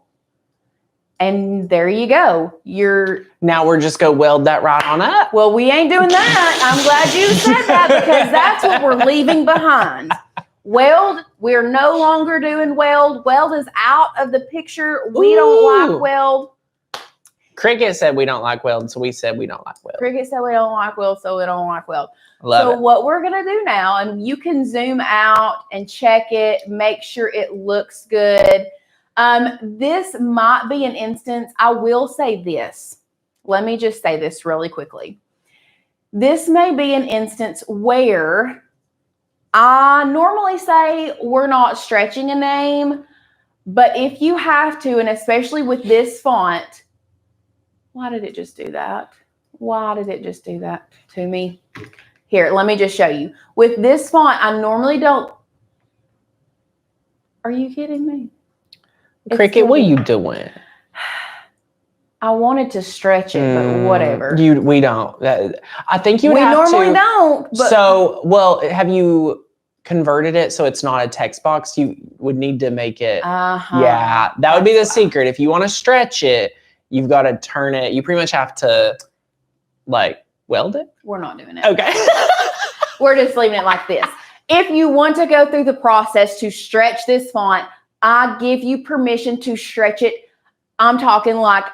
And there you go. Now we're just going to weld that right on up. Well, we ain't doing that. I'm glad you said that, because that's what we're leaving behind. Weld, we're no longer doing weld. Weld is out of the picture. We don't like weld. Cricut said we don't like weld, so we said we don't like weld. Cricut said we don't like weld, so we don't like weld. Love it. What we're going to do now, and you can zoom out and check it, make sure it looks good. This might be an instance, I will say this. Let me just say this really quickly. This may be an instance where I normally say we're not stretching a name, but if you have to, and especially with this font, why did it just do that? Why did it just do that to me? Here, let me just show you. With this font, I normally don't. Are you kidding me? Cricut, what are you doing? I wanted to stretch it, but whatever. We don't. I think you would We have to. normally don't. But So, well, have you converted it so it's not a text box? You would need to make it. Yeah, that would be the secret. If you want to stretch it, you've got to turn it. You pretty much have to like weld it. we're not doing it. Okay. We're just leaving it like this. If you want to go through the process to stretch this font, I give you permission to stretch it. I'm talking like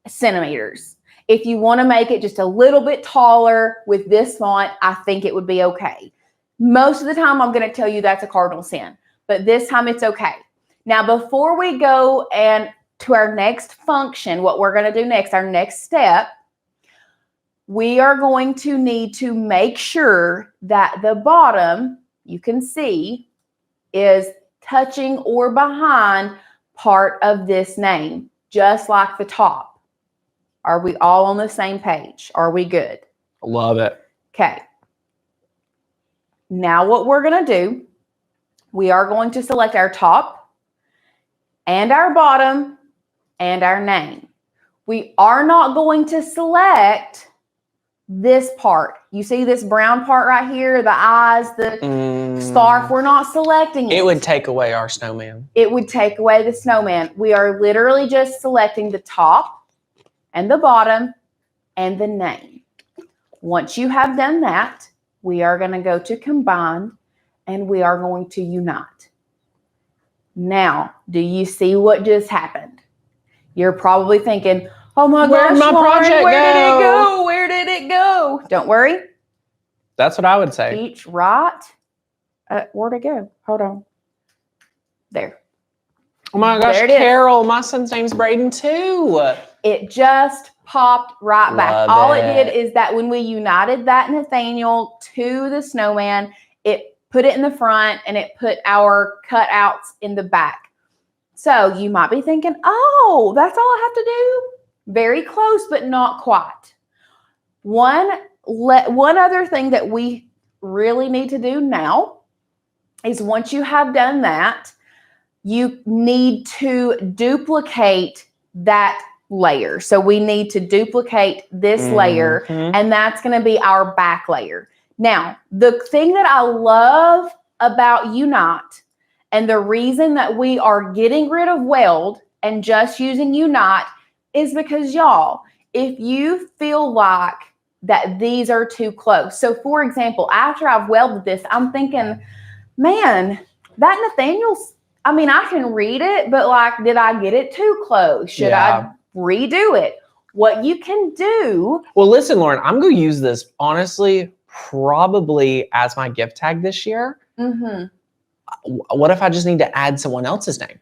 centimeters. If you want to make it just a little bit taller with this font, I think it would be okay. Most of the time, I'm going to tell you that's a cardinal sin, but this time it's okay. Now, before we go and to our next function, what we're going to do next, our next step, we are going to need to make sure that the bottom, you can see, is touching or behind part of this name, just like the top. Are we all on the same page? Are we good? Love it. Okay. Now what we're going to do, we are going to select our top and our bottom and our name. We are not going to select this part. You see this brown part right here, the eyes, the scarf, we're not selecting it. It would take away our snowman. It would take away the snowman. We are literally just selecting the top and the bottom and the name. Once you have done that, we are going to go to combine and we are going to unite. Now, do you see what just happened? You're probably thinking, oh my gosh, my Lauren, project where did it go? go? Where did it go? Don't worry. That's what I would say. Each right. Where'd it go? Hold on. There. Oh my gosh, There it is. Carol, my son's name's Braden too. It just popped right back. Love All it it. did is that when we united that Nathaniel to the snowman, it put it in the front and it put our cutouts in the back. So you might be thinking, oh, that's all I have to do? Very close, but not quite. One other thing that we really need to do now is once you have done that, you need to duplicate that layer. So we need to duplicate this layer, and that's going to be our back layer. Now, the thing that I love about Unite, and the reason that we are getting rid of weld and just using Unite, is because y'all, if you feel like that these are too close. So for example, after I've welded this, I'm thinking, man, that Nathaniel's, I mean, I can read it, but like, did I get it too close? Should I redo it? What you can do. Well, listen, Lauren, I'm going to use this honestly, probably as my gift tag this year. What if I just need to add someone else's name?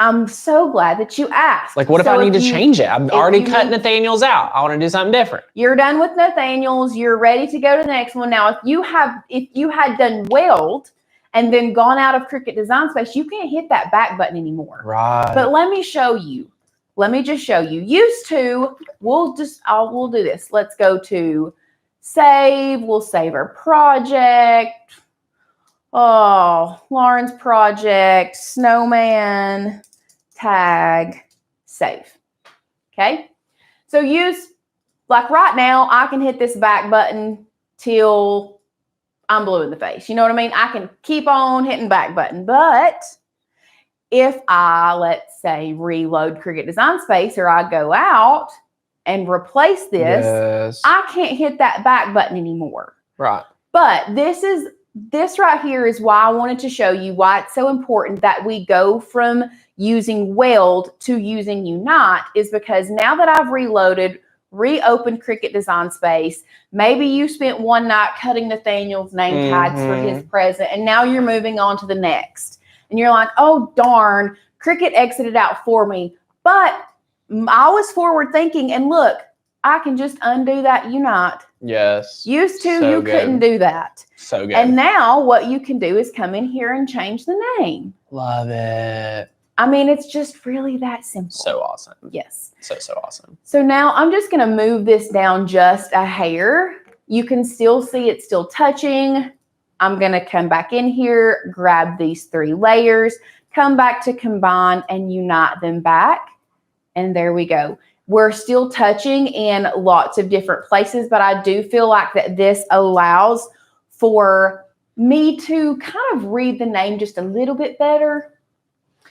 I'm so glad that you asked. Like, what if I need to change it? I've already cut Nathaniel's out. I want to do something different. You're done with Nathaniel's. You're ready to go to the next one. Now, if you had done weld and then gone out of Cricut Design Space, you can't hit that back button anymore. Right. But let me show you. Let me just show you. Used to, we'll do this. Let's go to save. We'll save our project. Oh, Lauren's project, snowman, tag, save. Okay. So like right now, I can hit this back button till I'm blue in the face. You know what I mean? I can keep on hitting back button, but if I, let's say, reload Cricut Design Space, or I go out and replace this, I can't hit that back button anymore. Right. But this right here is why I wanted to show you why it's so important that we go from using weld to using Unite, is because now that I've reopened Cricut Design Space, maybe you spent one night cutting Nathaniel's name tags for his present, and now you're moving on to the next. And you're like, oh, darn, Cricut exited out for me. But I was forward thinking, and look, I can just undo that Unite. Yes. Used to, So you good. couldn't do that. So good. And now what you can do is come in here and change the name. Love it. I mean, it's just really that simple. So awesome. Yes. So awesome. So now I'm just going to move this down just a hair. You can still see it's still touching. I'm going to come back in here, grab these 3 layers, come back to combine and unite them back. And there we go. We're still touching in lots of different places, but I do feel like that this allows for me to kind of read the name just a little bit better.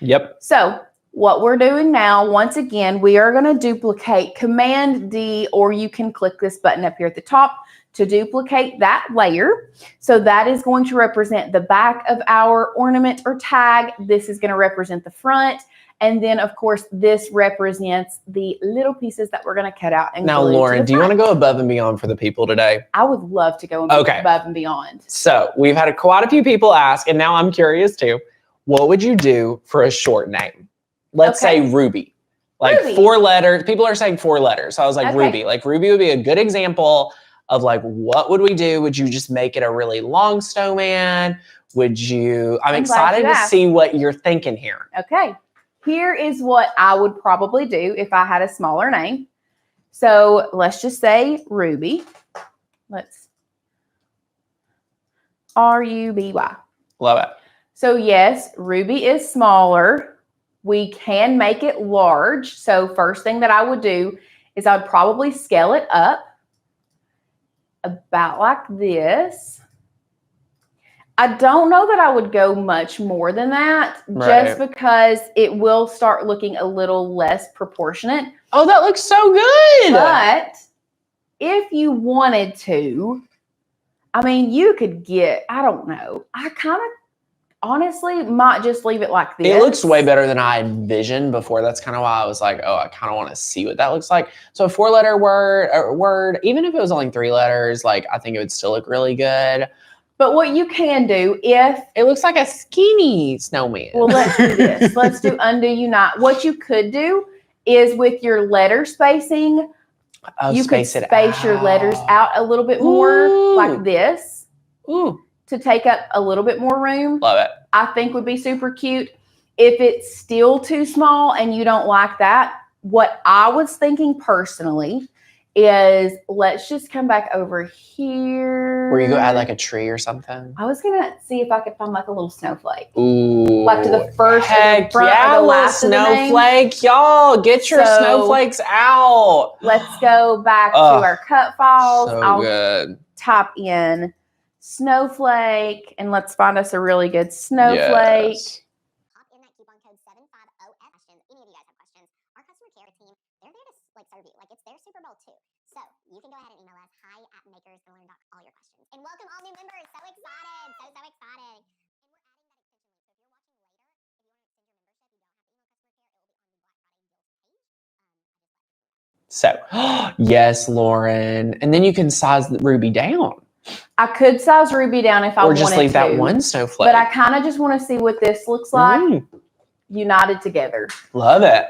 Yep. So what we're doing now, once again, we are going to duplicate Command D, or you can click this button up here at the top to duplicate that layer. So that is going to represent the back of our ornament or tag. This is going to represent the front. And then, of course, this represents the little pieces that we're going to cut out. And now, Lauren, do you want to go above and beyond for the people today? I would love to go above and beyond. So we've had quite a few people ask, and now I'm curious too. What would you do for a short name? Let's say Ruby. Like Ruby. 4 letters. People are saying 4 letters. So I was like, Okay. Ruby. Like Ruby would be a good example of like, what would we do? Would you just make it a really long snowman? Would you? I'm excited to see what you're thinking here. Okay. Here is what I would probably do if I had a smaller name. So let's just say Ruby. Let's R-U-B-Y. Love it. So yes, Ruby is smaller. We can make it large. So first thing that I would do is I would probably scale it up about like this. I don't know that I would go much more than that, just because it will start looking a little less proportionate. Oh, that looks so good. But if you wanted to, I mean, you could get, I don't know. I kind of honestly might just leave it like this. It looks way better than I envisioned before. That's kind of why I was like, oh, I kind of want to see what that looks like. So a 4-letter word, even if it was only 3 letters, like I think it would still look really good. But what you can do, if it looks like a skinny snowman. Well, let's do this. Let's do undo unite. What you could do is with your letter spacing, you could space your letters out a little bit more like this to take up a little bit more room. Love it. I think would be super cute. If it's still too small and you don't like that, what I was thinking personally is let's just come back over here. Where you go add like a tree or something? I was going to see if I could find like a little snowflake. Ooh. Like to the first Heck, or the front yeah, or the last snowflake. Y'all, get your snowflakes out. Let's go back to our cut files. So I'll good. type in snowflake and let's find us a really good snowflake. Yes. Pop in that coupon code 750F. Any of you guys have questions, our customer care team, they're there to like serve you. Like it's their Super Bowl too. So you can go ahead and email us hi@makersgonna.com all your questions. And welcome all new members. So excited. So excited. And we're adding that extension link. So if you're watching later, if you want to extend your membership, you don't have to email customer care. It will be on the Black Friday deals page. I just let you know. So, yes, Lauren. And then you can size the Ruby down. I could size Ruby down if I wanted to. Or just leave that one snowflake. But I kind of just want to see what this looks like united together. Love it.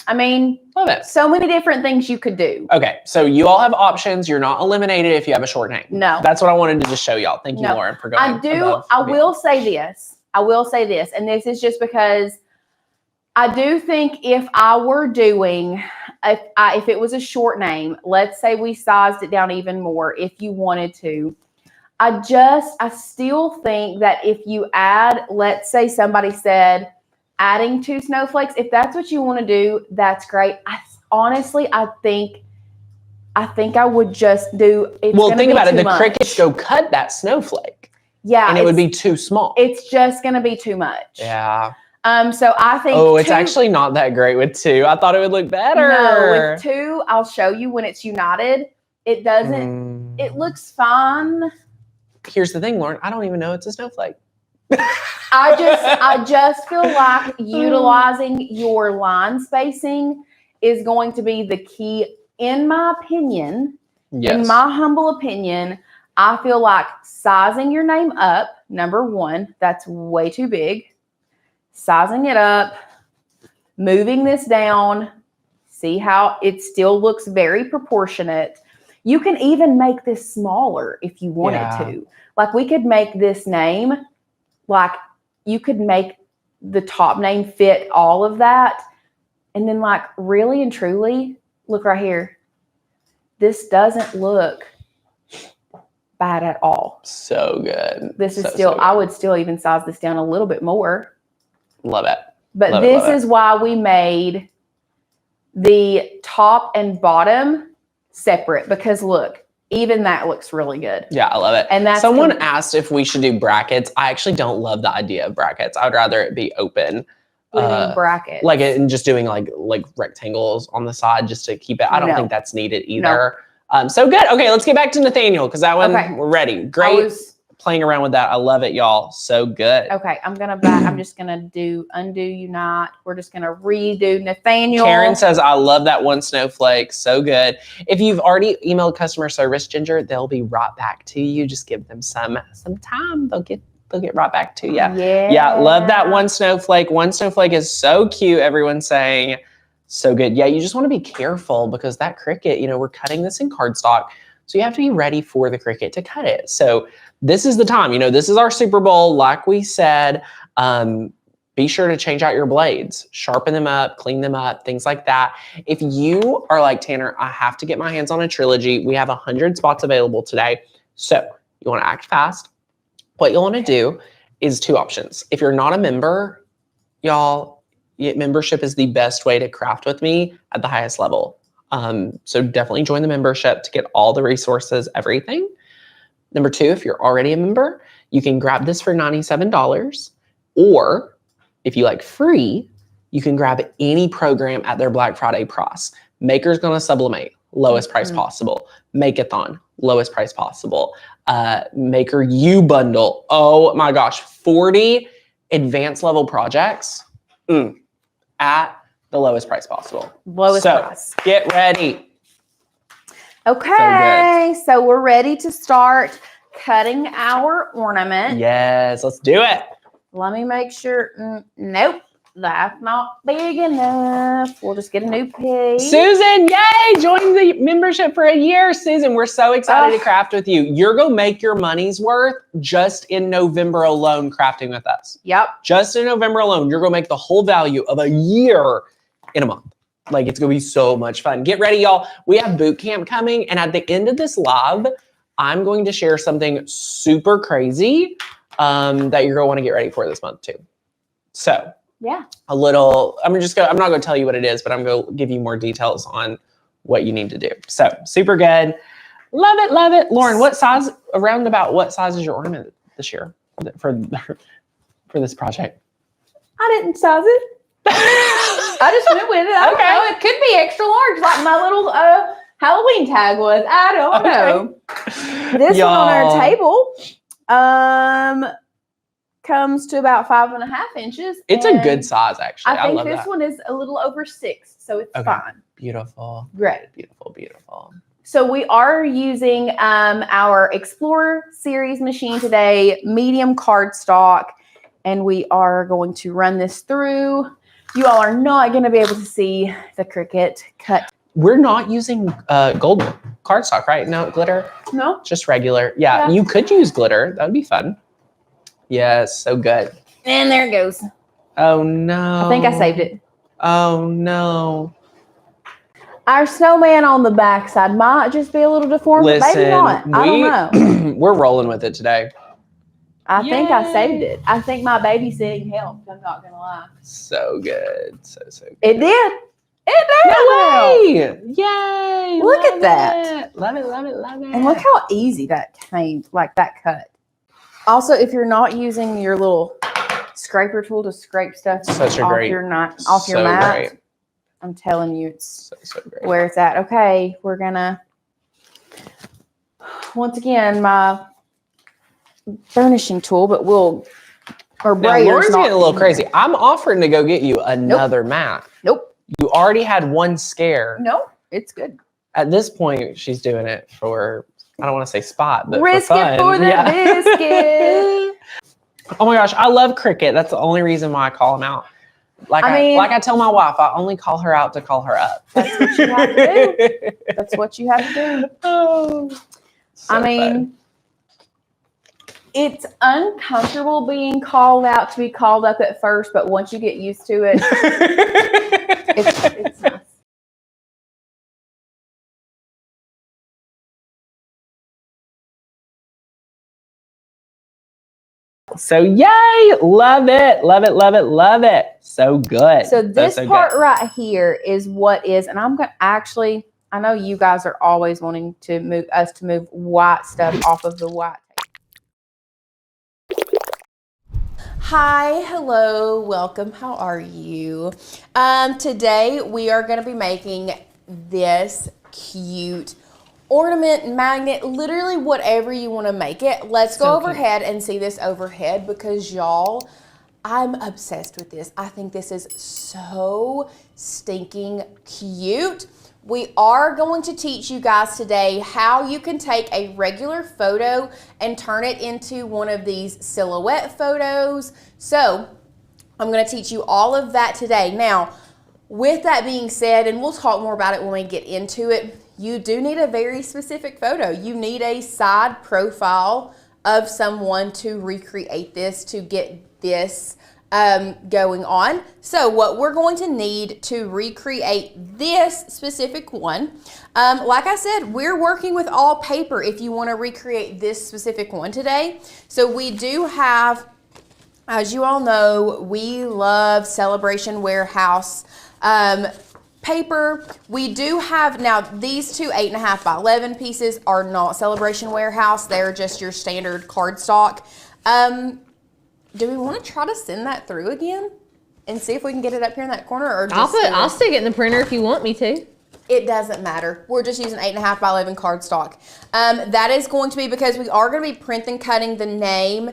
I mean, love it. So many different things you could do. Okay, so you all have options. You're not eliminated if you have a short name. No. That's what I wanted to just show y'all. Thank you, Lauren, for going. I will say this. And this is just because I do think if I were doing, if it was a short name, let's say we sized it down even more if you wanted to. I still think that if you add, let's say somebody said adding 2 snowflakes, if that's what you want to do, that's great. Honestly, I think I would just do. Well, think about it. The Cricuts go cut that snowflake. Yeah. And it would be too small. It's just going to be too much. Yeah. So I think. Oh, it's actually not that great with 2. I thought it would look better. No, with 2, I'll show you when it's united. It doesn't. It looks fine. Here's the thing, Lauren. I don't even know it's a snowflake. I just feel like utilizing your line spacing is going to be the key, in my opinion. Yes. In my humble opinion, I feel like sizing your name up, number 1, that's way too big. Sizing it up, moving this down, see how it still looks very proportionate. You can even make this smaller if you wanted to. Like we could make this name, like you could make the top name fit all of that. And then like really and truly, look right here. This doesn't look bad at all. So good. This is still, I would still even size this down a little bit more. Love it. But this is why we made the top and bottom separate because look, even that looks really good. Yeah, I love it. And that's someone asked if we should do brackets. I actually don't love the idea of brackets. I would rather it be open. What do you mean brackets? Like it, and just doing like rectangles on the side just to keep it. I don't think that's needed either. So good. Okay, let's get back to Nathaniel because that one we're ready. Great. Playing around with that. I love it, y'all. So good. Okay, I'm just gonna do undo you not. We're just gonna redo Nathaniel. Karen says, I love that one snowflake. So good. If you've already emailed customer service, Ginger, they'll be right back to you. Just give them some time. They'll get right back to you. Yeah, love that one snowflake. One snowflake is so cute. Everyone's saying so good. Yeah, you just want to be careful because that Cricut, you know, we're cutting this in cardstock. So you have to be ready for the Cricut to cut it. So this is the time, you know, this is our Super Bowl. Like we said, be sure to change out your blades, sharpen them up, clean them up, things like that. If you are like, Tanner, I have to get my hands on a trilogy. We have 100 spots available today. So you want to act fast. What you'll want to do is 2 options. If you're not a member, y'all, membership is the best way to craft with me at the highest level. So definitely join the membership to get all the resources, everything. Number 2, if you're already a member, you can grab this for $97. Or if you like free, you can grab any program at their Black Friday price. Maker's Gonna Sublimate, lowest price possible. Make-a-thon, lowest price possible. Maker U bundle. Oh my gosh, 40 advanced level projects at the lowest price possible. Lowest price. Get ready. Okay, so we're ready to start cutting our ornament. Yes, let's do it. Let me make sure. Nope, that's not big enough. We'll just get a new page. Susan, yay! Joined the membership for a year. Susan, we're so excited to craft with you. You're going to make your money's worth just in November alone crafting with us. Yep. Just in November alone, you're going to make the whole value of a year in a month. Like, it's going to be so much fun. Get ready, y'all. We have boot camp coming. And at the end of this live, I'm going to share something super crazy that you're going to want to get ready for this month too. So yeah, I'm not going to tell you what it is, but I'm going to give you more details on what you need to do. So super good. Love it. Love it. Lauren, what size is your ornament this year for this project? I didn't size it. I just went with it. I don't know. It could be extra large, like my little Halloween tag was. I don't know. This one on our table comes to about 5.5 inches. It's a good size, actually. I think this one is a little over 6, so it's fine. Beautiful. Great. Beautiful, beautiful. So we are using our Explorer series machine today, medium cardstock, and we are going to run this through. You all are not going to be able to see the Cricut cut. We're not using gold cardstock, right? No glitter? No. Just regular. Yeah, you could use glitter. That would be fun. Yes, so good. And there it goes. Oh, no. I think I saved it. Oh, no. Our snowman on the backside might just be a little deformed, but maybe not. I don't know. We're rolling with it today. I think I saved it. I think my babysitting helped. I'm not going to lie. So good. So good. It did. It did. No way. Yay. Look at that. Love it, love it, love it. And look how easy that came, like that cut. Also, if you're not using your little scraper tool to scrape stuff off your mat, I'm telling you, it's so great. Where it's at. Okay, we're going to, once again, my burnishing tool, but Lauren's getting a little crazy. I'm offering to go get you another mat. Nope. You already had one scare. No, it's good. At this point, she's doing it for, I don't want to say spot, but risk for fun. It for the biscuit. Oh my gosh, I love Cricut. That's the only reason why I call them out. Like I tell my wife, I only call her out to call her up. That's what you have to do. That's what you have to do. Oh, so fun. It's uncomfortable being called out to be called up at first, but once you get used to it, it's nice. So yay, love it, love it, love it, love it. So good. So this so part good. right here is what is, and I'm going to actually, I know you guys are always wanting to move white stuff off of the white tape. Hi, hello, welcome, how are you? Today we are going to be making this cute ornament, magnet, literally whatever you want to make it. Let's go overhead and see this overhead because y'all, I'm obsessed with this. I think this is so stinking cute. We are going to teach you guys today how you can take a regular photo and turn it into one of these silhouette photos. So I'm going to teach you all of that today. Now, with that being said, and we'll talk more about it when we get into it, you do need a very specific photo. You need a side profile of someone to recreate this, to get this going on. So what we're going to need to recreate this specific one, like I said, we're working with all paper if you want to recreate this specific one today. So we do have, as you all know, we love Celebration Warehouse paper. We do have, now these two 8.5 by 11 pieces are not Celebration Warehouse. They're just your standard cardstock. Do we want to try to send that through again and see if we can get it up here in that corner? Or just I'll stick it in the printer if you want me to. It doesn't matter. We're just using 8.5 by 11 cardstock. That is going to be because we are going to be print and cutting the name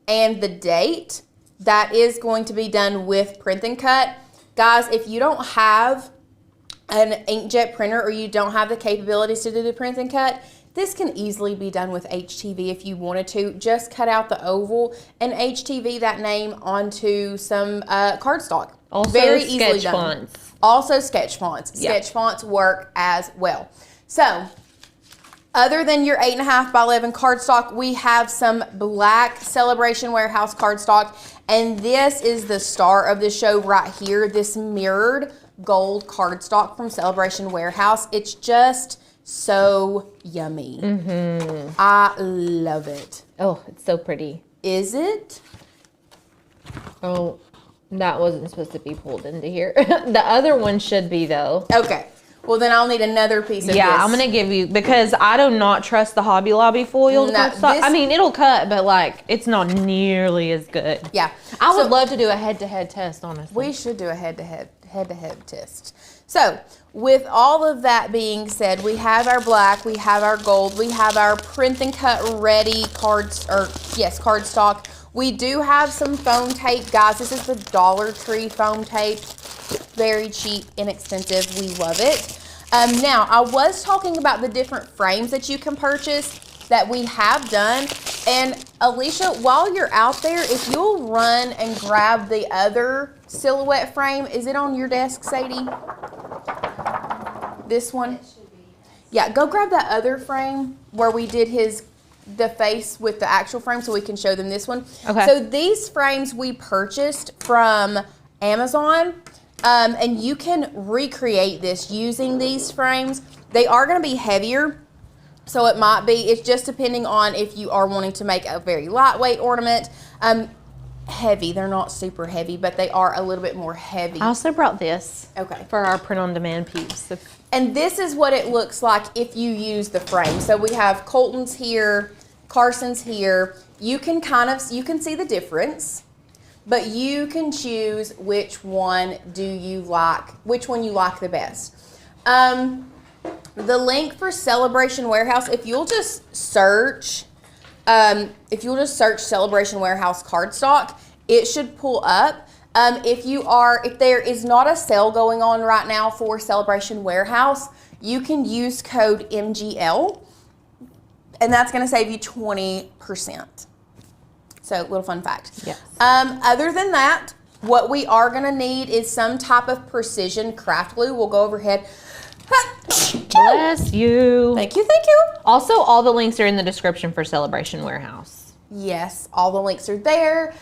and the date. That is going to be done with print and cut. Guys, if you don't have an inkjet printer or you don't have the capabilities to do the print and cut, this can easily be done with HTV if you wanted to. Just cut out the oval and HTV that name onto some cardstock. Also very easily sketch done. fonts. Also sketch fonts. Yeah. Sketch fonts work as well. So, other than your 8.5 by 11 cardstock, we have some black Celebration Warehouse cardstock, and this is the star of the show right here, this mirrored gold cardstock from Celebration Warehouse. It's just so yummy. I love it. Oh, it's so pretty. Is it? Oh, that wasn't supposed to be pulled into here. The other one should be though. Okay. Well, then I'll need another piece of this. Yeah, I'm going to give you, because I do not trust the Hobby Lobby foiled No, cardstock. I mean, it'll cut, but like, it's not nearly as good. Yeah. I would love to do a head-to-head test, honestly. We should do a head-to-head test. So, with all of that being said, we have our black, we have our gold, we have our print and cut ready cardstock. We do have some foam tape, guys. This is the Dollar Tree foam tape. Very cheap, inexpensive. We love it. Now, I was talking about the different frames that you can purchase that we have done. And Alicia, while you're out there, if you'll run and grab the other silhouette frame. Is it on your desk, Sadie? This one? Yeah, go grab that other frame where we did the face with the actual frame so we can show them this one. Okay. So these frames we purchased from Amazon. And you can recreate this using these frames. They are going to be heavier, so it's just depending on if you are wanting to make a very lightweight ornament. Heavy, they're not super heavy, but they are a little bit more heavy. I also brought this. Okay. For our print-on-demand peeps. And this is what it looks like if you use the frame. So we have Colton's here, Carson's here. You can see the difference. But you can choose which one you like the best. The link for Celebration Warehouse, if you'll just search Celebration Warehouse cardstock, it should pull up. If there is not a sale going on right now for Celebration Warehouse, you can use code MGL, and that's going to save you 20%. So, little fun fact. Yes. Other than that, what we are going to need is some type of precision craft glue. We'll go overhead. Bless you. Thank you, thank you. Also, all the links are in the description for Celebration Warehouse. Yes, all the links are there.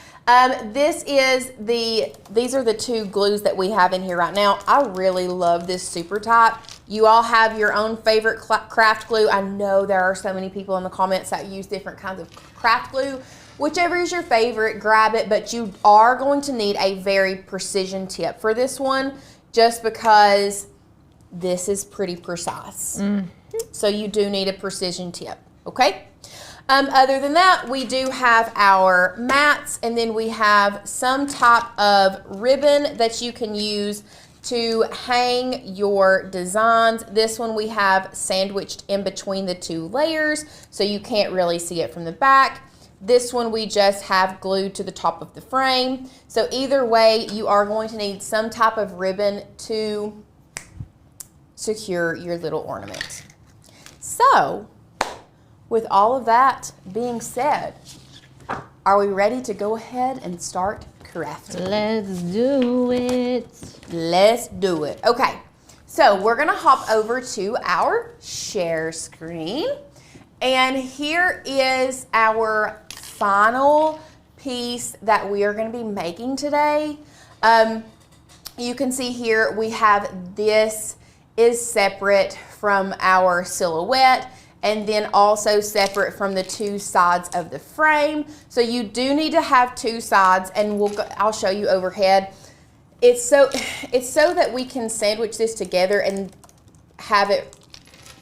These are the two glues that we have in here right now. I really love this Super Type. You all have your own favorite craft glue. I know there are so many people in the comments that use different kinds of craft glue. whichever is your favorite, grab it, but you are going to need a very precision tip for this one, just because this is pretty precise. So you do need a precision tip, okay? Other than that, we do have our mats, and then we have some type of ribbon that you can use to hang your designs. This one we have sandwiched in between the two layers, so you can't really see it from the back. This one we just have glued to the top of the frame. So either way, you are going to need some type of ribbon to secure your little ornament. So, with all of that being said, are we ready to go ahead and start crafting? Let's do it. Let's do it. Okay, so we're gonna hop over to our share screen, and here is our final piece that we are gonna be making today. You can see here we have this is separate from our silhouette, and then also separate from the two sides of the frame. So you do need to have two sides, and I'll show you overhead. It's so that we can sandwich this together and have it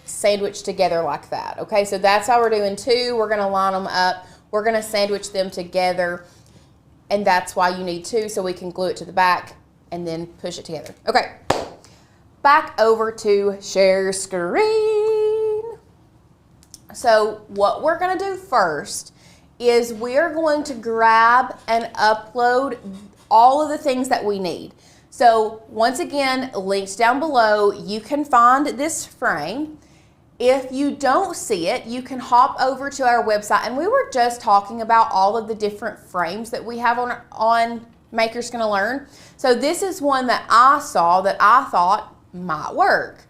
sandwiched together like that. Okay, so that's how we're doing two. We're gonna line them up. We're gonna sandwich them together, and that's why you need two, so we can glue it to the back and then push it together. Okay, back over to share screen. So what we're gonna do first is we're going to grab and upload all of the things that we need. So once again, links down below, you can find this frame. If you don't see it, you can hop over to our website, and we were just talking about all of the different frames that we have on Makers Gonna Learn. So this is one that I saw that I thought might work.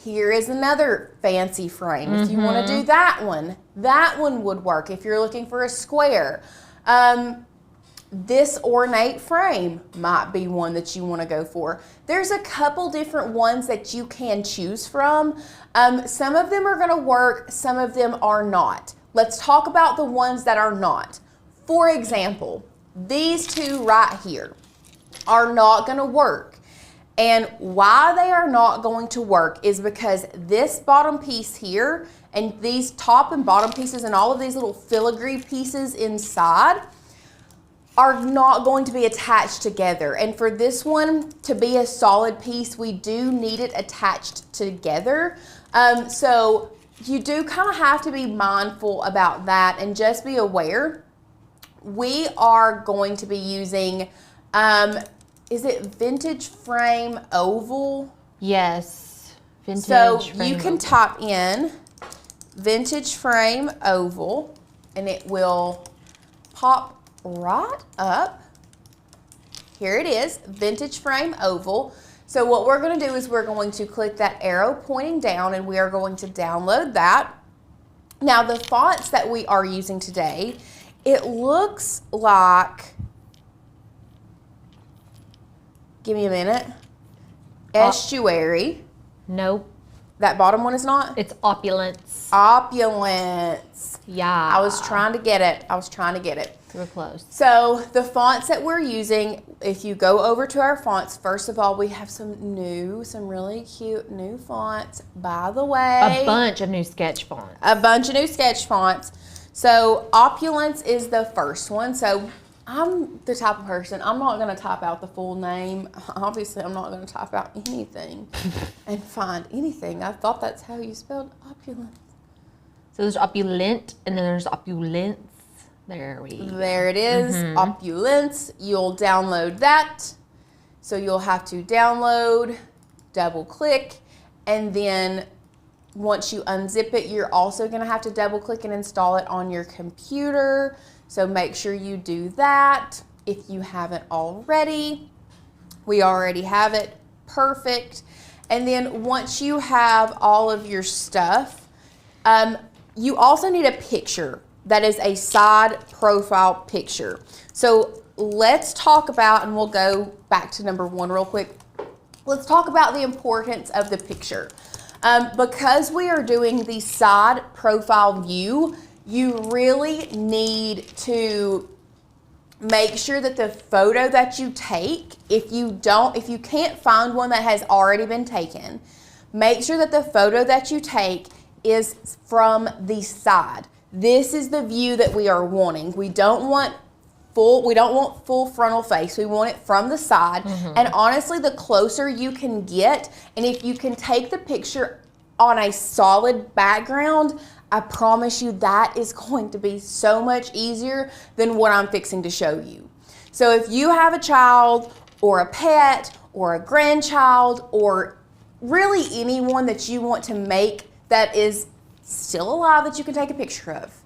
Here is another fancy frame. If you want to do that one would work if you're looking for a square. This ornate frame might be one that you want to go for. There's a couple different ones that you can choose from. Some of them are going to work, some of them are not. Let's talk about the ones that are not. For example, these two right here are not going to work. And why they are not going to work is because this bottom piece here and these top and bottom pieces and all of these little filigree pieces inside are not going to be attached together. And for this one to be a solid piece, we do need it attached together. So you do kind of have to be mindful about that and just be aware. We are going to be using, is it Vintage Frame Oval? Yes, Vintage So you Frame can Oval. type in Vintage Frame Oval, and it will pop right up. Here it is, Vintage Frame Oval. So what we're going to do is we're going to click that arrow pointing down, and we are going to download that. Now the fonts that we are using today, it looks like, give me a minute, Estuary. Nope, That bottom one is not? it's Opulence. Opulence. Yeah. I was trying to get it. We're close. So the fonts that we're using, if you go over to our fonts, first of all, we have some really cute new fonts, by the way. A bunch of new sketch fonts. A bunch of new sketch fonts. So Opulence is the first one. So I'm the type of person, I'm not going to type out the full name. Obviously, I'm not going to type out anything and find anything. I thought that's how you spelled opulence. So there's Opulent, and then there's Opulence. There There it is, Opulence. You'll download that. So you'll have to download, double click, and then once you unzip it, you're also going to have to double click and install it on your computer. So make sure you do that if you haven't already. We already have it. Perfect. And then once you have all of your stuff, you also need a picture that is a side profile picture. So let's talk about, and we'll go back to number one real quick. Let's talk about the importance of the picture. Because we are doing the side profile view, you really need to make sure that the photo that you take, if you can't find one that has already been taken, make sure that the photo that you take is from the side. This is the view that we are wanting. We don't want full frontal face. We want it from the side. And honestly, the closer you can get, and if you can take the picture on a solid background, I promise you that is going to be so much easier than what I'm fixing to show you. So if you have a child or a pet or a grandchild or really anyone that you want to make that is still alive that you can take a picture of,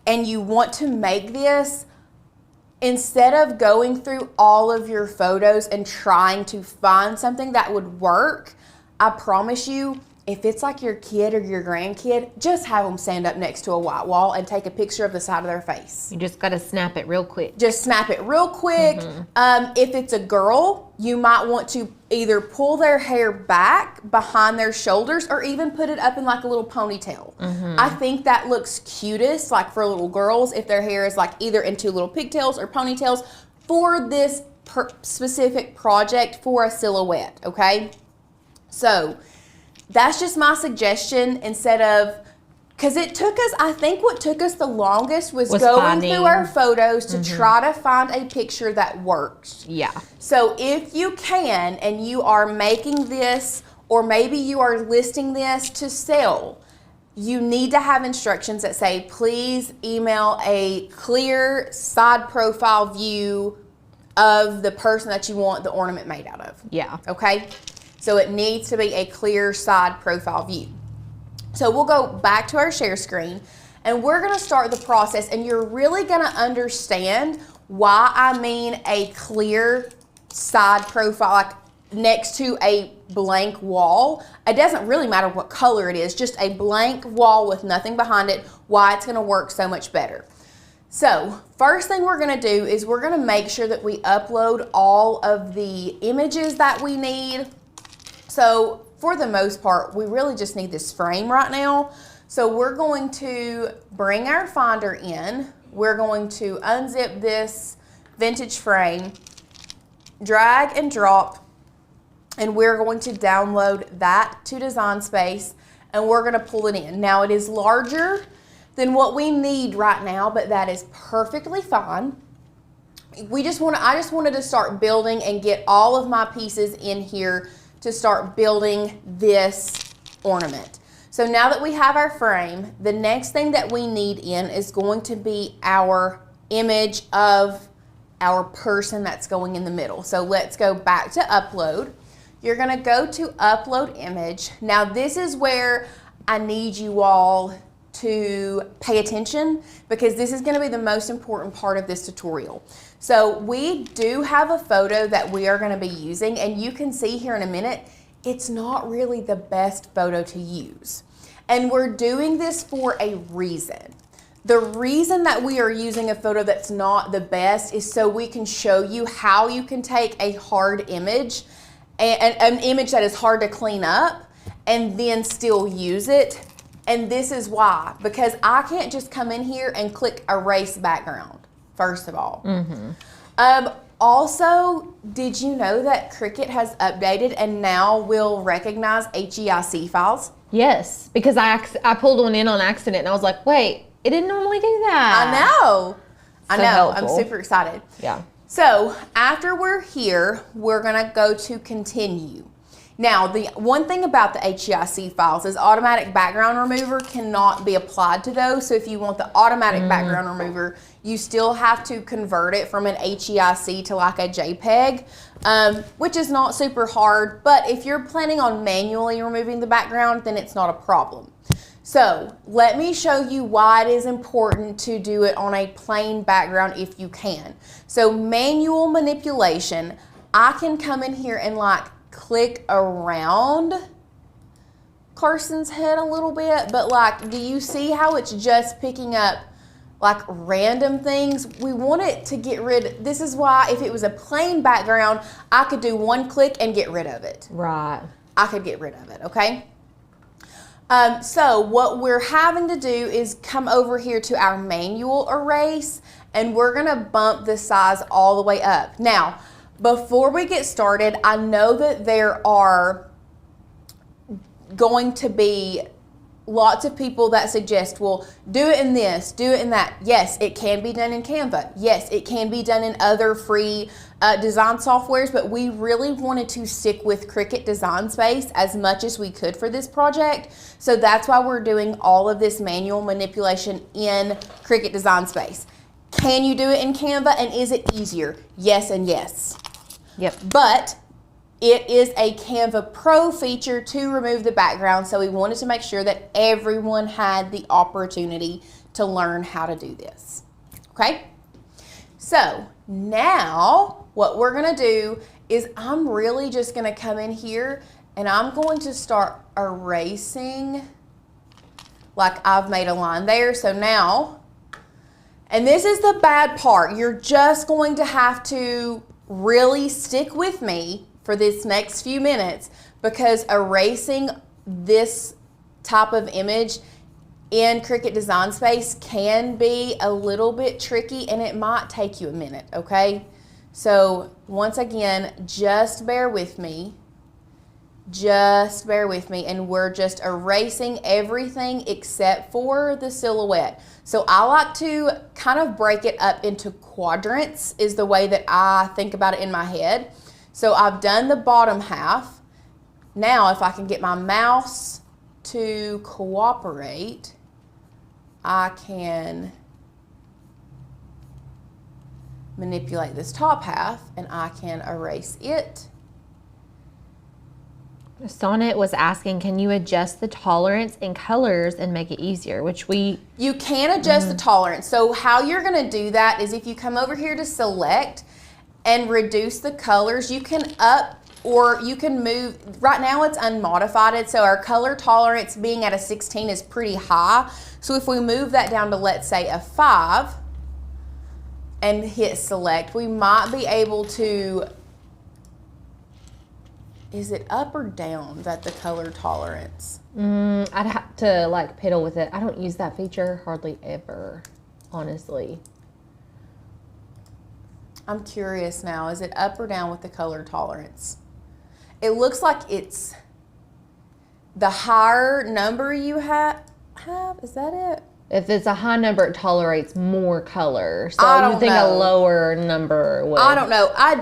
and you want to make this, instead of going through all of your photos and trying to find something that would work, I promise you, if it's like your kid or your grandkid, just have them stand up next to a white wall and take a picture of the side of their face. You just got to snap it real quick. Just snap it real quick. If it's a girl, you might want to either pull their hair back behind their shoulders or even put it up in like a little ponytail. I think that looks cutest, like for little girls, if their hair is like either in two little pigtails or ponytails for this specific project for a silhouette, okay? So that's just my suggestion, instead of, because it took us, I think what took us the longest was going through our photos to try to find a picture that works. Yeah. So if you can, and you are making this, or maybe you are listing this to sell, you need to have instructions that say, please email a clear side profile view of the person that you want the ornament made out of. Yeah. Okay? So it needs to be a clear side profile view. So we'll go back to our share screen and we're gonna start the process, and you're really gonna understand why I mean a clear side profile, like next to a blank wall. It doesn't really matter what color it is, just a blank wall with nothing behind it, why it's gonna work so much better. So first thing we're gonna do is we're gonna make sure that we upload all of the images that we need. So for the most part, we really just need this frame right now. So we're going to bring our Finder in. We're going to unzip this vintage frame, drag and drop, and we're going to download that to Design Space, and we're gonna pull it in. Now it is larger than what we need right now, but that is perfectly fine. I just wanted to start building and get all of my pieces in here to start building this ornament. So now that we have our frame, the next thing that we need in is going to be our image of our person that's going in the middle. So let's go back to upload. You're gonna go to upload image. Now this is where I need you all to pay attention, because this is gonna be the most important part of this tutorial. So we do have a photo that we are gonna be using, and you can see here in a minute, it's not really the best photo to use. And we're doing this for a reason. The reason that we are using a photo that's not the best is so we can show you how you can take a hard image, and an image that is hard to clean up, and then still use it. And this is why, because I can't just come in here and click erase background, first of all. Also, did you know that Cricut has updated and now will recognize HEIC files? Yes, because I pulled one in on accident and I was like, wait, it didn't normally do that. I know, helpful. I'm super excited. Yeah. So after we're here, we're gonna go to continue. Now, the one thing about the HEIC files is automatic background remover cannot be applied to those. So if you want the automatic background remover, you still have to convert it from an HEIC to like a JPEG, which is not super hard. But if you're planning on manually removing the background, then it's not a problem. So let me show you why it is important to do it on a plain background if you can. So manual manipulation, I can come in here and like click around Carson's head a little bit, but like, do you see how it's just picking up like random things? We want it to get rid. This is why if it was a plain background, I could do one click and get rid of it. Right. I could get rid of it, okay? So what we're having to do is come over here to our manual erase, and we're gonna bump the size all the way up. Now, before we get started, I know that there are going to be lots of people that suggest, well, do it in this, do it in that. Yes, it can be done in Canva. Yes, it can be done in other free design softwares, but we really wanted to stick with Cricut Design Space as much as we could for this project. So that's why we're doing all of this manual manipulation in Cricut Design Space. Can you do it in Canva, and is it easier? Yes and yes. Yep. But it is a Canva Pro feature to remove the background, so we wanted to make sure that everyone had the opportunity to learn how to do this. Okay? So now what we're gonna do is I'm really just gonna come in here and I'm going to start erasing, like I've made a line there. So now, and this is the bad part, you're just going to have to really stick with me for this next few minutes, because erasing this type of image in Cricut Design Space can be a little bit tricky, and it might take you a minute, okay? So once again, just bear with me. Just bear with me, and we're just erasing everything except for the silhouette. So I like to kind of break it up into quadrants, is the way that I think about it in my head. So I've done the bottom half. Now if I can get my mouse to cooperate, I can manipulate this top half and I can erase it. Sonnet was asking, can you adjust the tolerance and colors and make it easier? Which you can adjust the tolerance. So how you're gonna do that is if you come over here to select and reduce the colors, you can up or you can move. Right now it's unmodified, so our color tolerance being at a 16 is pretty high. So if we move that down to, let's say, a 5 and hit select, we might be able to, is it up or down that the color tolerance? I'd have to like piddle with it. I don't use that feature hardly ever, honestly. I'm curious now, is it up or down with the color tolerance? It looks like it's the higher number you have, is that it? If it's a high number, it tolerates more color. So I don't you think know. a lower number would? I don't know. I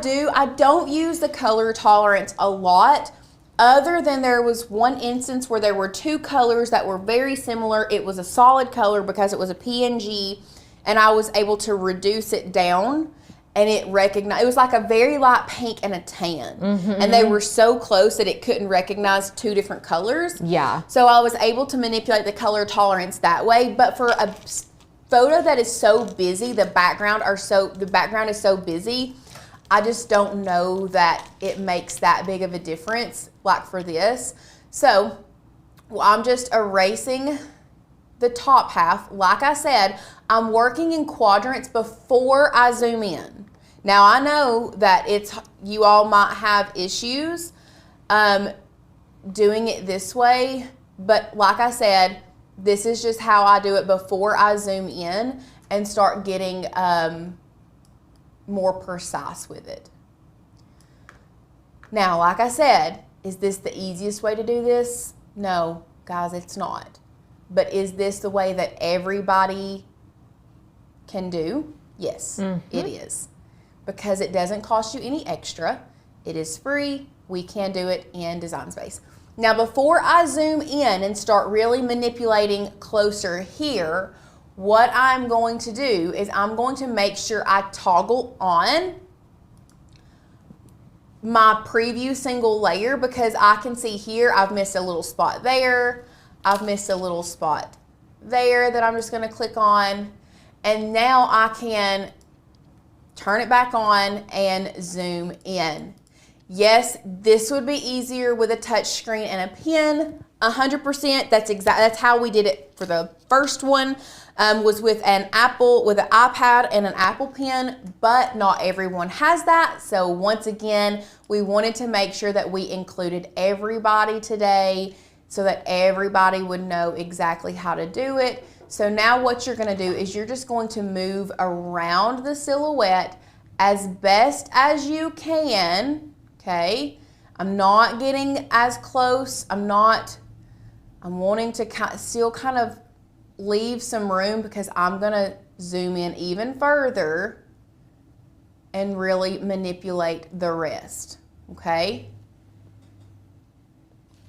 don't use the color tolerance a lot, other than there was one instance where there were two colors that were very similar. It was a solid color because it was a PNG, and I was able to reduce it down. And it recognized, it was like a very light pink and a tan. And they were so close that it couldn't recognize two different colors. Yeah. So I was able to manipulate the color tolerance that way. But for a photo that is so busy, the background is so busy, I just don't know that it makes that big of a difference like for this. So I'm just erasing the top half. Like I said, I'm working in quadrants before I zoom in. Now I know that you all might have issues doing it this way, but like I said, this is just how I do it before I zoom in and start getting more precise with it. Now, like I said, is this the easiest way to do this? No, guys, it's not. But is this the way that everybody can do? Yes, it is. Because it doesn't cost you any extra. It is free. We can do it in Design Space. Now, before I zoom in and start really manipulating closer here, what I'm going to do is I'm going to make sure I toggle on my preview single layer, because I can see here I've missed a little spot there. I've missed a little spot there that I'm just going to click on. And now I can turn it back on and zoom in. Yes, this would be easier with a touch screen and a pen, 100%. That's how we did it for the first one, was with an iPad and an Apple Pen, but not everyone has that. So once again, we wanted to make sure that we included everybody today. so that everybody would know exactly how to do it. So now what you're gonna do is you're just going to move around the silhouette as best as you can, okay? I'm not getting as close. I'm wanting to still kind of leave some room because I'm gonna zoom in even further and really manipulate the rest, okay?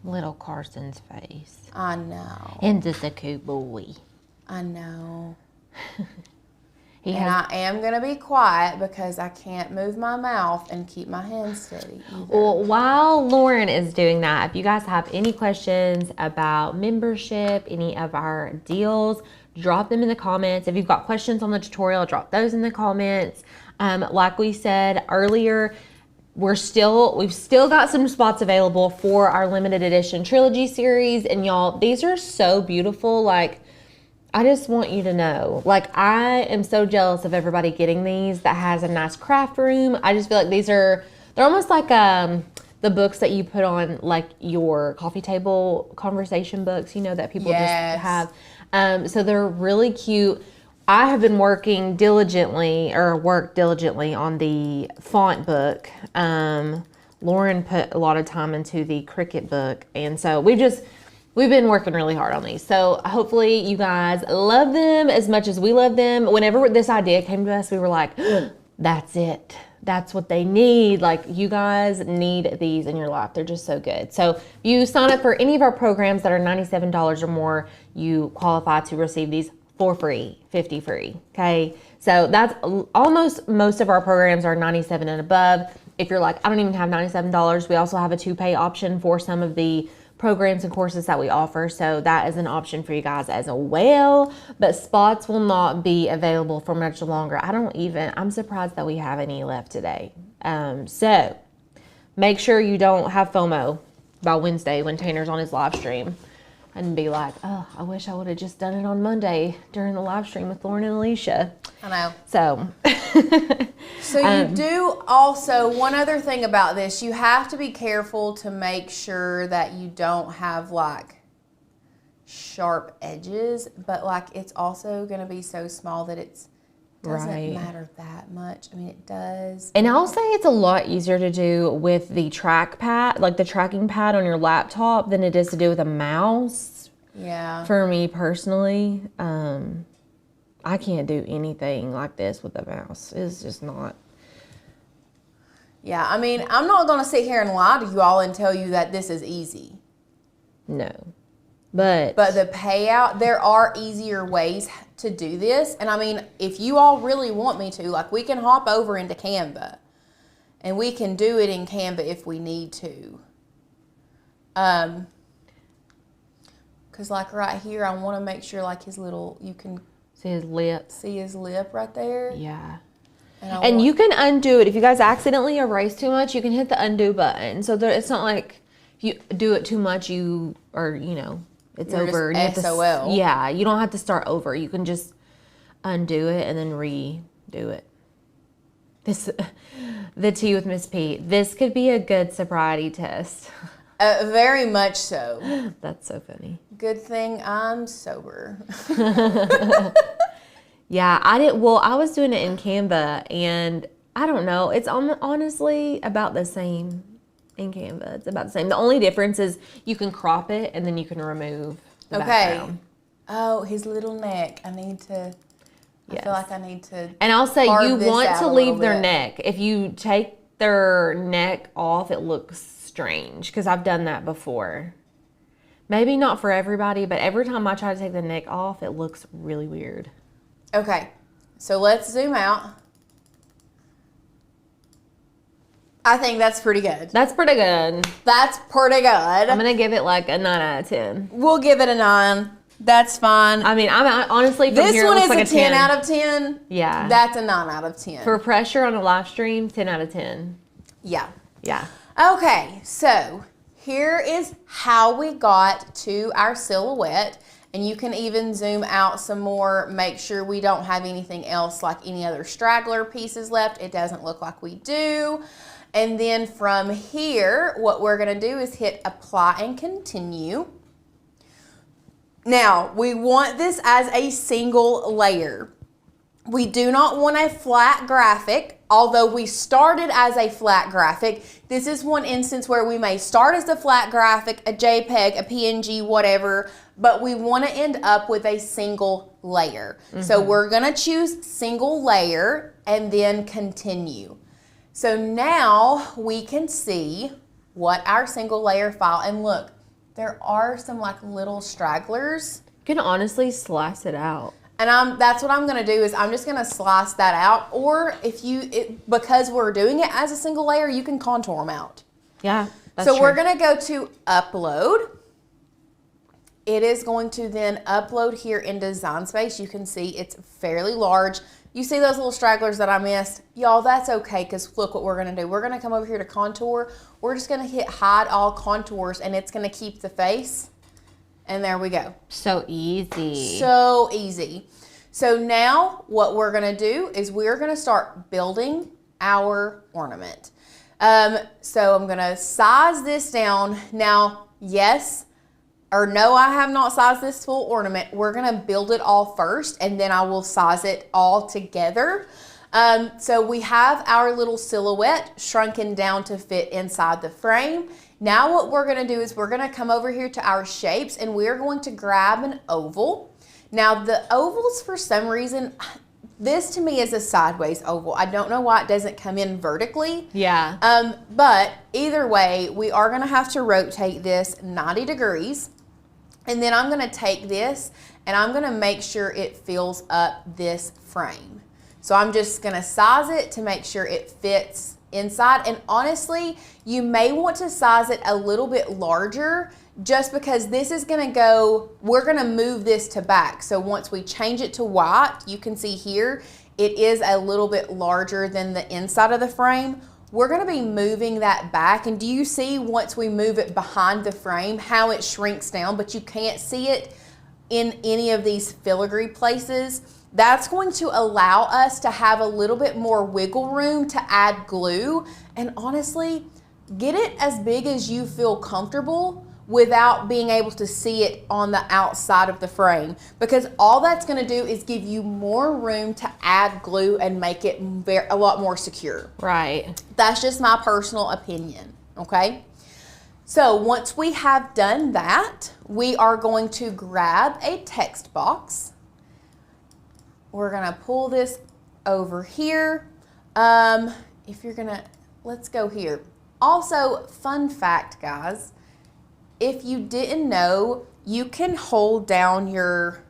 Little Carson's face. I know. And just a cute boy. I know. He And has. I am going to be quiet because I can't move my mouth and keep my hands steady either. Well, while Lauren is doing that, if you guys have any questions about membership, any of our deals, drop them in the comments. If you've got questions on the tutorial, drop those in the comments. Like we said earlier, we've still got some spots available for our limited edition trilogy series. And y'all, these are so beautiful. Like, I just want you to know, like, I am so jealous of everybody getting these that has a nice craft room. I just feel like they're almost like the books that you put on like your coffee table conversation books, you know, that people Yes. just have. So they're really cute. I have been worked diligently on the font book. Lauren put a lot of time into the Cricut book. And so we've been working really hard on these. So hopefully you guys love them as much as we love them. Whenever this idea came to us, we were like, that's it. That's what they need. Like, you guys need these in your life. They're just so good. So if you sign up for any of our programs that are $97 or more, you qualify to receive these for free, 50 free. Okay. So that's most of our programs are 97 and above. If you're like, I don't even have $97, we also have a 2-pay option for some of the programs and courses that we offer. So that is an option for you guys as well, but spots will not be available for much longer. I'm surprised that we have any left today. So make sure you don't have FOMO by Wednesday when Tanner's on his live stream and be like, oh, I wish I would have just done it on Monday during the live stream with Lauren and Alicia. I know. So, So you do also, one other thing about this, you have to be careful to make sure that you don't have like sharp edges, but like it's also going to be so small that it doesn't Right. matter that much. I mean, it does. and I'll say it's a lot easier to do with the trackpad, like the tracking pad on your laptop, than it is to do with a mouse. Yeah. For me personally, I can't do anything like this with a mouse. It's just not. Yeah. I mean, I'm not going to sit here and lie to you all and tell you that this is easy. No. But the payout, there are easier ways to do this. And I mean, if you all really want me to, like, we can hop over into Canva and we can do it in Canva if we need to. Cause like right here, I want to make sure like his little, you can see his lips. see his lip right there. Yeah. And You can undo it. If you guys accidentally erase too much, you can hit the undo button. So it's not like if you do it too much, it's You're over. just And you have to SOL. Yeah, you don't have to start over. You can just undo it and then redo it. The tea with Miss Pete. This could be a good sobriety test. very much so. That's so funny. Good thing I'm sober. Yeah, I was doing it in Canva, and I don't know. It's honestly about the same in Canva. It's about the same. The only difference is you can crop it, and then you can remove the background. Oh, his little neck. I Yes. feel like I need to. And I'll say carve you this want out to a leave little their bit. neck. If you take their neck off, it looks strange because I've done that before. Maybe not for everybody, but every time I try to take the neck off, it looks really weird. Okay, so let's zoom out. I think that's pretty good. That's pretty good. That's pretty good. I'm going to give it like a 9 out of 10. We'll give it a 9. That's fine. I mean, I'm honestly from This here, it one looks is like a 10 out of 10. Yeah. That's a 9 out of 10. For pressure on a live stream, 10 out of 10. Yeah. Yeah. Okay, so here is how we got to our silhouette. And you can even zoom out some more, make sure we don't have anything else like any other straggler pieces left. It doesn't look like we do. And then from here, what we're gonna do is hit apply and continue. Now, we want this as a single layer. We do not want a flat graphic, although we started as a flat graphic. This is one instance where we may start as a flat graphic, a JPEG, a PNG, whatever, but we want to end up with a single layer. So we're going to choose single layer and then continue. So now we can see what our single layer file, and look, there are some like little stragglers. You can honestly slice it out. And that's what I'm gonna do is I'm just gonna slice that out, or if because we're doing it as a single layer, you can contour them out. Yeah, that's so true. we're gonna go to upload. It is going to then upload here in Design Space. You can see it's fairly large. You see those little stragglers that I missed? Y'all, that's okay, because look what we're gonna do. We're gonna come over here to contour. We're just gonna hit hide all contours, and it's gonna keep the face. And there we go. So easy. So easy. So now what we're gonna do is we're gonna start building our ornament. So I'm gonna size this down. Now, yes or no, I have not sized this full ornament. We're gonna build it all first, and then I will size it all together. So we have our little silhouette shrunken down to fit inside the frame. Now what we're gonna do is we're gonna come over here to our shapes, and we're going to grab an oval. Now the ovals, for some reason, this to me is a sideways oval. I don't know why it doesn't come in vertically. Yeah. But either way, we are gonna have to rotate this 90 degrees. And then I'm gonna take this and I'm gonna make sure it fills up this frame. So I'm just gonna size it to make sure it fits inside. And honestly, you may want to size it a little bit larger, just because this is gonna go, we're gonna move this to back. So once we change it to white, you can see here, it is a little bit larger than the inside of the frame. We're gonna be moving that back, and do you see once we move it behind the frame how it shrinks down, but you can't see it in any of these filigree places? That's going to allow us to have a little bit more wiggle room to add glue, and honestly, get it as big as you feel comfortable without being able to see it on the outside of the frame, because all that's going to do is give you more room to add glue and make it a lot more secure. Right. That's just my personal opinion, okay? So once we have done that, we are going to grab a text box. We're going to pull this over here. If you're going to, let's go here. Also, fun fact, guys, if you didn't know, you can hold down your,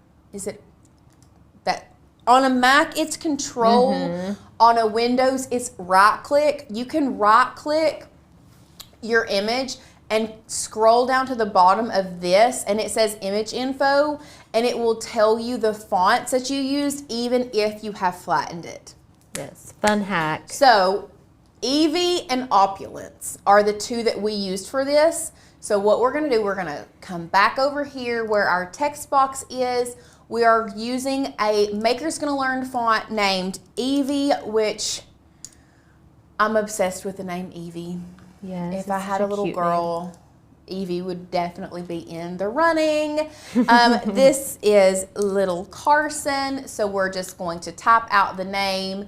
on a Mac, it's Control. On a Windows, it's right click. You can right click your image and scroll down to the bottom of this, and it says image info, and it will tell you the fonts that you used, even if you have flattened it. Yes, fun hack. So Eevee and Opulence are the two that we used for this. So what we're gonna do, we're gonna come back over here where our text box is. We are using a Maker's Gonna Learn font named Eevee, which I'm obsessed with the name Eevee. Yes. If I had a little girl, Eevee would definitely be in the running. This is Little Carson, so we're just going to type out the name,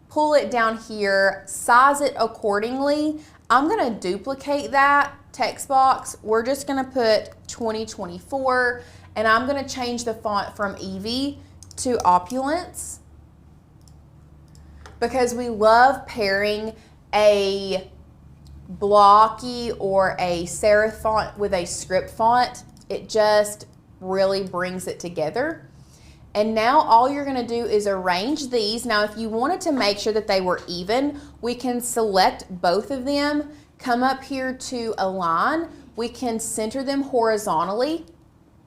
pull it down here, size it accordingly. I'm gonna duplicate that text box. We're just gonna put 2024, and I'm gonna change the font from Eevee to Opulence, because we love pairing a blocky or a serif font with a script font. It just really brings it together. And now all you're gonna do is arrange these. Now, if you wanted to make sure that they were even, we can select both of them, come up here to align. We can center them horizontally.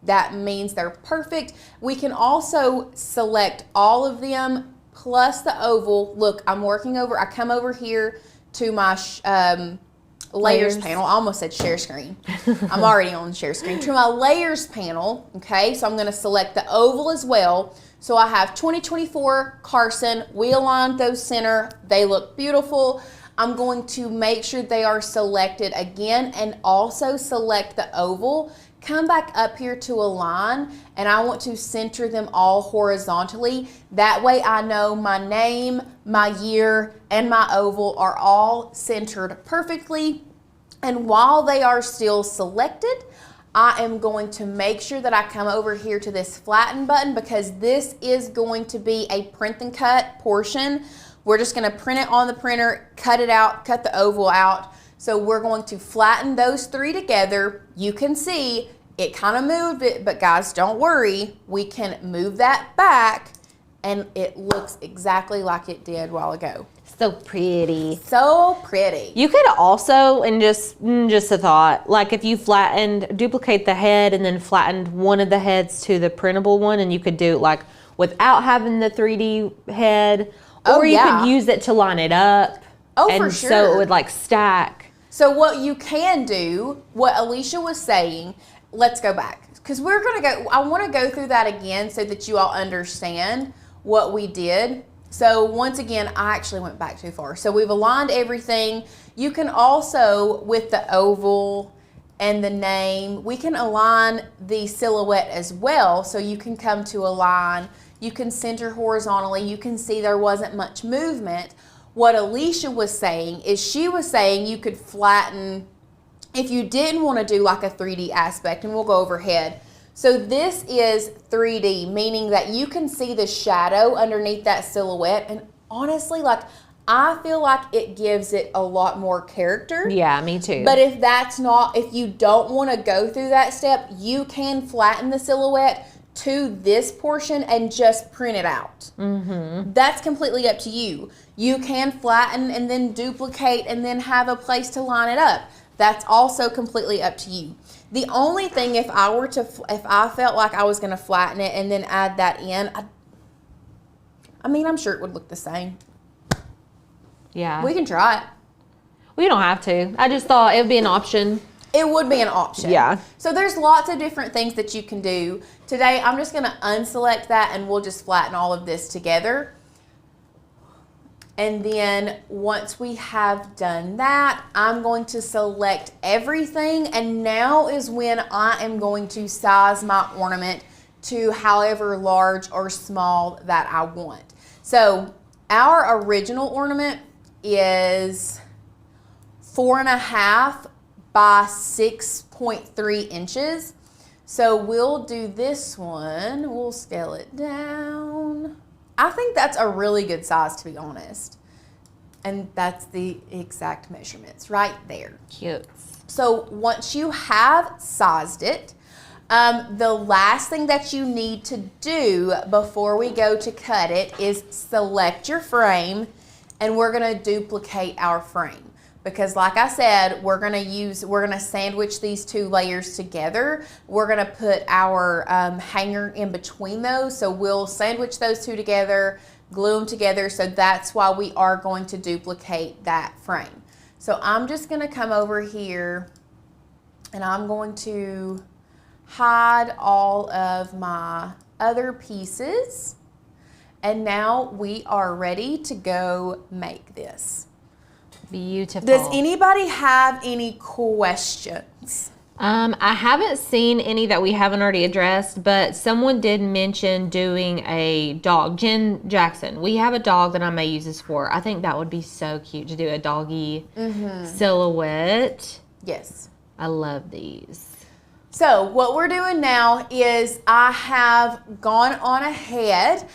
That means they're perfect. We can also select all of them plus the oval. Look, I come over here to my layers panel. I almost said share screen. I'm already on share screen. To my layers panel, okay? So I'm gonna select the oval as well. So I have 2024 Carson. We aligned those center. They look beautiful. I'm going to make sure they are selected again and also select the oval, come back up here to align, and I want to center them all horizontally. That way I know my name, my year, and my oval are all centered perfectly. And while they are still selected, I am going to make sure that I come over here to this flatten button, because this is going to be a print and cut portion. We're just going to print it on the printer, cut it out, cut the oval out. So we're going to flatten those three together. You can see it kind of moved it, but guys, don't worry. We can move that back and it looks exactly like it did a while ago. So pretty. So pretty. You could also, and just a thought, like if you duplicate the head and then flattened one of the heads to the printable one, and you could do like without having the 3D head, or you could use it to line it up. Oh, and for sure. So it would like stack. So what you can do, what Alicia was saying, let's go back, because we're going to go, I want to go through that again so that you all understand what we did. So once again, I actually went back too far. So we've aligned everything. You can also, with the oval and the name, we can align the silhouette as well. So you can come to align, you can center horizontally, you can see there wasn't much movement. What Alicia was saying is she was saying you could flatten if you didn't want to do like a 3D aspect, and we'll go overhead. So this is 3D, meaning that you can see the shadow underneath that silhouette. And honestly, like, I feel like it gives it a lot more character. Yeah, me too. But if you don't want to go through that step, you can flatten the silhouette to this portion and just print it out. Mm-hmm. That's completely up to you. You can flatten and then duplicate and then have a place to line it up. That's also completely up to you. The only thing, if I felt like I was going to flatten it and then add that in, I mean, I'm sure it would look the same. Yeah. We can try it. We don't have to. I just thought it would be an option. It would be an option. Yeah. So there's lots of different things that you can do. Today, I'm just going to unselect that and we'll just flatten all of this together. And then once we have done that, I'm going to select everything. And now is when I am going to size my ornament to however large or small that I want. So our original ornament is 4.5 by 6.3 inches. So we'll do this one. We'll scale it down. I think that's a really good size, to be honest. And that's the exact measurements right there. Cute. So once you have sized it, the last thing that you need to do before we go to cut it is select your frame, and we're gonna duplicate our frame. Because like I said, we're gonna sandwich these two layers together. We're gonna put our hanger in between those. So we'll sandwich those two together, glue them together. So that's why we are going to duplicate that frame. So I'm just gonna come over here and I'm going to hide all of my other pieces. And now we are ready to go make this. Beautiful. Does anybody have any questions? I haven't seen any that we haven't already addressed, but someone did mention doing a dog. Jen Jackson, we have a dog that I may use this for. I think that would be so cute to do a doggy silhouette. Yes. I love these. So what we're doing now is I have gone on ahead.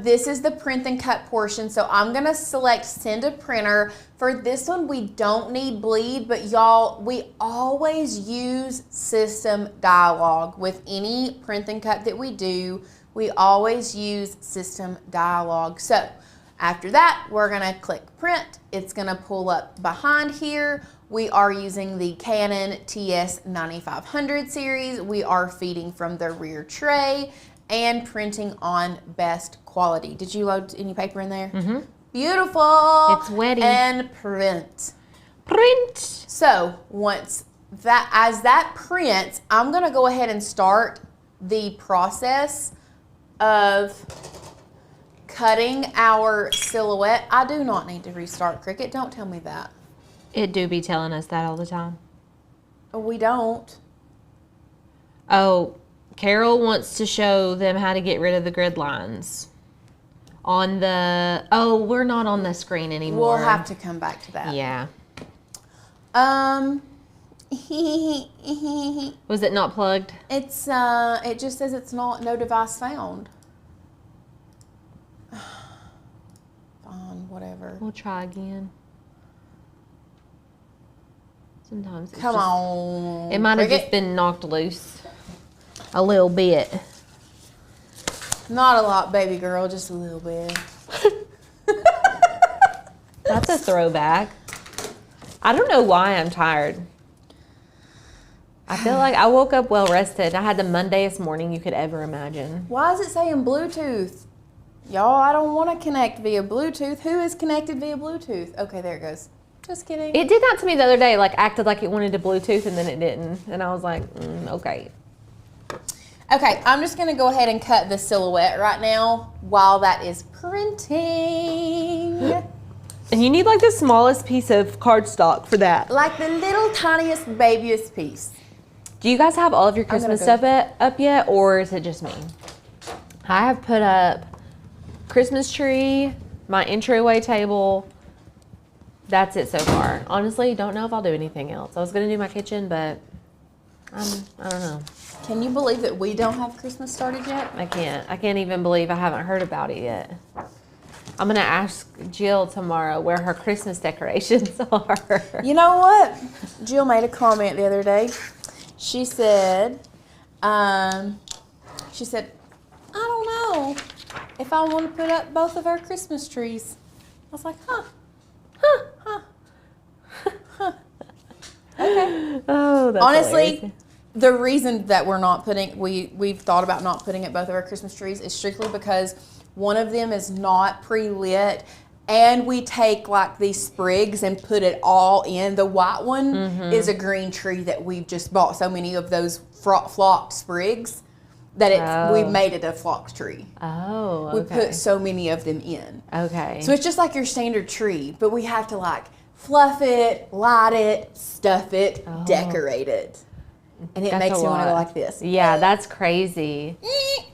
This is the print and cut portion. So I'm gonna select send to printer. For this one, we don't need bleed, but y'all, we always use system dialog with any print and cut that we do. We always use system dialog. So after that, we're gonna click print. It's gonna pull up behind here. We are using the Canon TS9500 series. We are feeding from the rear tray and printing on best quality. Did you load any paper in there? Mm-hmm. Beautiful. It's wetty. And print. Print. So once that, as that prints, I'm gonna go ahead and start the process of cutting our silhouette. I do not need to restart Cricut. Don't tell me that. It do be telling us that all the time. We don't. Oh, Carol wants to show them how to get rid of the grid lines. On the, oh, we're not on the screen anymore. We'll have to come back to that. Yeah. It's Was it not plugged? it just says it's not, no device found. Fine, whatever. We'll try again. Sometimes it's Come just, on. it might have Cricut. just been knocked loose a little bit. Not a lot, baby girl, just a little bit. That's a throwback. I don't know why I'm tired. I feel like I woke up well rested. I had the Mondayest morning you could ever imagine. Why is it saying Bluetooth? Y'all, I don't want to connect via Bluetooth. Who is connected via Bluetooth? Okay, there it goes. Just kidding. It did that to me the other day, like acted like it wanted to Bluetooth and then it didn't. And I was like, okay. Okay, I'm just going to go ahead and cut the silhouette right now while that is printing. And you need like the smallest piece of cardstock for that. Like the little tiniest, babyest piece. Do you guys have all of your Christmas gonna stuff up yet, or is it just me? I have put up Christmas tree, my entryway table. That's it so far. Honestly, don't know if I'll do anything else. I was gonna do my kitchen, but I don't know. Can you believe that we don't have Christmas started yet? I can't even believe I haven't heard about it yet. I'm gonna ask Jill tomorrow where her Christmas decorations are. You know what? Jill made a comment the other day. She said, I don't know if I want to put up both of our Christmas trees. I was like, okay. Oh, that's Honestly, hilarious. the reason that we're not putting, we've thought about not putting up both of our Christmas trees is strictly because one of them is not pre-lit, and we take like these sprigs and put it all in. The white one is a green tree that we've just bought so many of those flocked sprigs that we've made it a flocked tree. Oh, We okay. put so many of them in. Okay. So it's just like your standard tree, but we have to like fluff it, light it, stuff it, decorate it. And it That's makes a you want to go lot. like this. Yeah, that's crazy.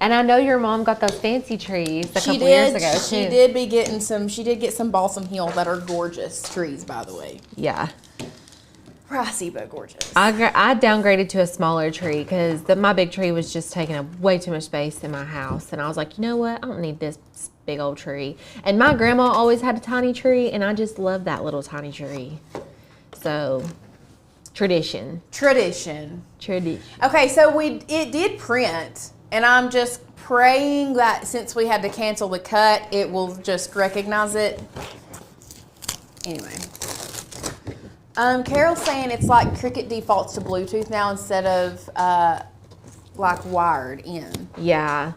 And I know your mom got those fancy trees a couple years ago too. She did get some balsam hill that are gorgeous trees, by the way. Yeah. Pricey, but gorgeous. I downgraded to a smaller tree because my big tree was just taking up way too much space in my house. And I was like, you know what? I don't need this big old tree. And my grandma always had a tiny tree, and I just love that little tiny tree. So, tradition. Okay, so it did print, and I'm just praying that since we had to cancel the cut, it will just recognize it. Anyway. Carol's saying it's like Cricut defaults to Bluetooth now instead of like wired in. Yeah.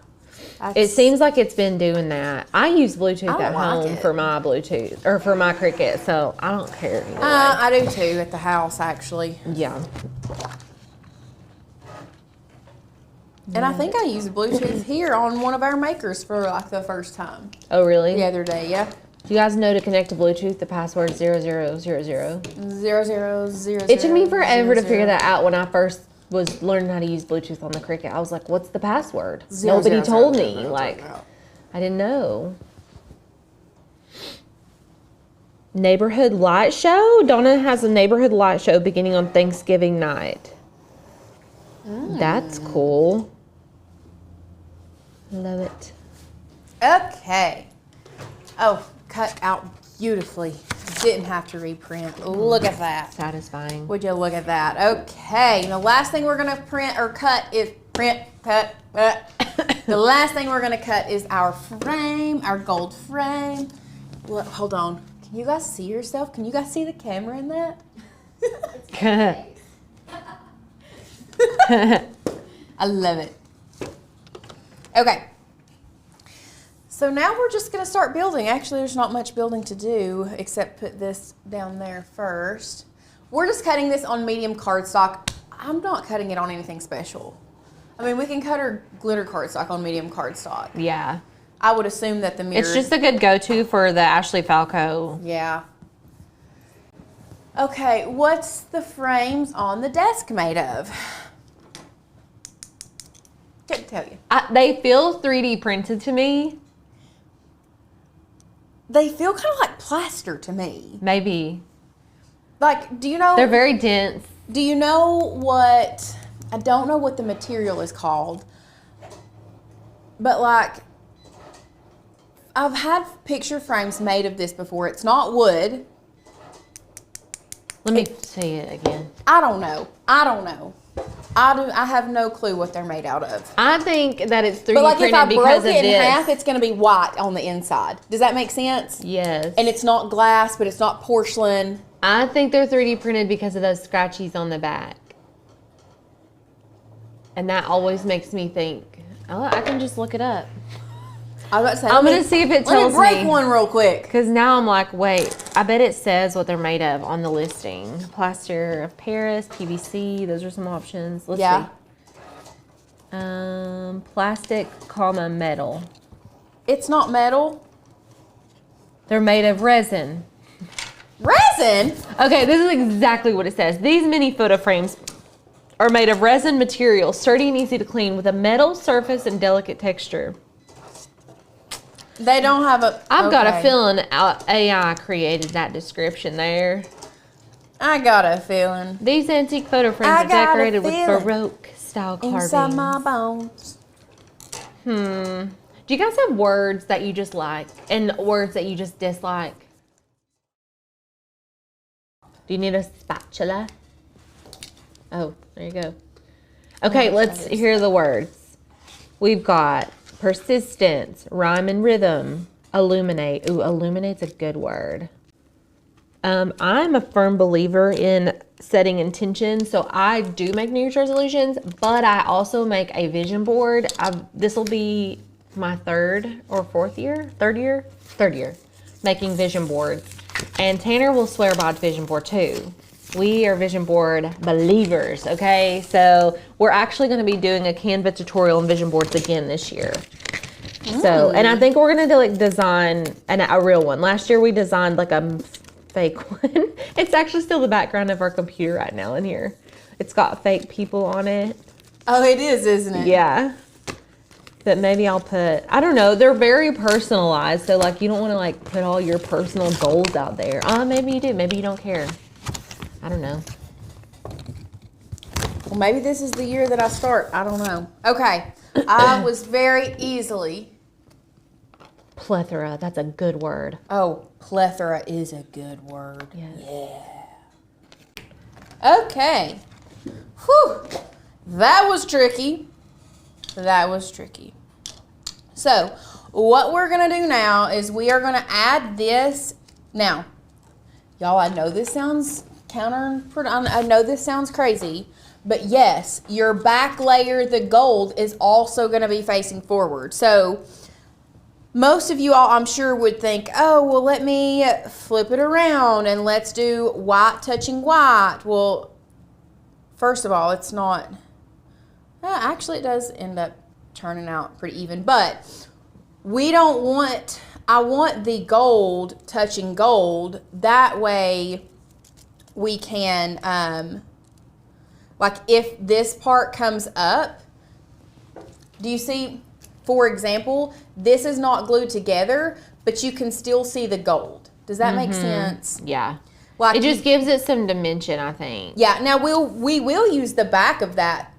It seems like it's been doing that. I use Bluetooth I at don't like home it. for my Bluetooth, or for my Cricut, so I don't care anyway. I do too at the house, actually. Yeah. And I think I used Bluetooth here on one of our makers for like the first time Oh, really? the other day. Yeah. Do you guys know to connect to Bluetooth, the password 0000? 0000. It took me forever to figure that out when I first was learning how to use Bluetooth on the Cricut. I was like, what's the password? Nobody told me. Like, I didn't know. Neighborhood light show? Donna has a neighborhood light show beginning on Thanksgiving night. That's cool. Love it. Okay. Oh, cut out beautifully. Didn't have to reprint. Look at that. Satisfying. Would you look at that? Okay. The last thing we're gonna print or cut is cut. The last thing we're gonna cut is our frame, our gold frame. Look, hold on. Can you guys see yourself? Can you guys see the camera in that? I love it. Okay. So now we're just going to start building. Actually, there's not much building to do except put this down there first. We're just cutting this on medium cardstock. I'm not cutting it on anything special. I mean, we can cut our glitter cardstock on medium cardstock. Yeah. I would assume that the mirror... It's just a good go-to for the Ashley Falco. Yeah. Okay, what's the frames on the desk made of? Couldn't tell you. They feel 3D printed to me. They feel kind of like plaster to me. Maybe. Like, do you know? They're very dense. Do you know what? I don't know what the material is called, but like, I've had picture frames made of this before. It's not wood. Let me see it again. I don't know. I have no clue what they're made out of. I think that it's 3D But like, if I printed broke because of it in this. half, it's going to be white on the inside. Does that make sense? Yes. And it's not glass, but it's not porcelain. I think they're 3D printed because of those scratchies on the back. And that always makes me think, oh, I can just look it up. I was about to say, I'm going to see if it tells me. Let me break one real quick. Because now I'm like, wait, I bet it says what they're made of on the listing. Plaster of Paris, PVC, those are some options. Let's see. Plastic, metal. It's not metal. They're made of resin. Resin? Okay, this is exactly what it says. These mini photo frames are made of resin material, sturdy and easy to clean, with a metal surface and delicate texture. They don't have a... I've got a feeling AI created that description there. I got a feeling. These antique photo frames are decorated with Baroque style carvings. Inside my bones. Do you guys have words that you just like and words that you just dislike? Do you need a spatula? Oh, there you go. Okay, let's hear the words. We've got persistence, rhyme and rhythm, illuminate. Ooh, illuminate's a good word. I'm a firm believer in setting intentions, so I do make New Year's resolutions, but I also make a vision board. This will be my third year making vision boards, and Tanner will swear by vision board too. We are vision board believers, okay? So we're actually going to be doing a Canva tutorial on vision boards again this year. So, and I think we're going to design a real one. Last year we designed like a fake one. It's actually still the background of our computer right now in here. It's got fake people on it. Oh, it is, isn't it? Yeah. But maybe I'll put, I don't know, they're very personalized. So like you don't want to like put all your personal goals out there. Maybe you do. Maybe you don't care. I don't know. Well, maybe this is the year that I start. I don't know. Okay. I was very easily. Plethora. That's a good word. Oh, plethora is a good word. Yes. Yeah. Okay. Whew. That was tricky. So, what we're going to do now is we are going to add this. Now, y'all, I know this sounds I know this sounds crazy, but yes, your back layer, the gold, is also going to be facing forward. So most of you all, I'm sure, would think, oh, well, let me flip it around and let's do white touching white. Well, first of all, it's not, actually it does end up turning out pretty even, but we don't want, I want the gold touching gold. That way we can, like if this part comes up, do you see, for example, this is not glued together, but you can still see the gold. Does that make sense? Yeah. Like it just gives it some dimension, I think. Yeah, now we will use the back of that,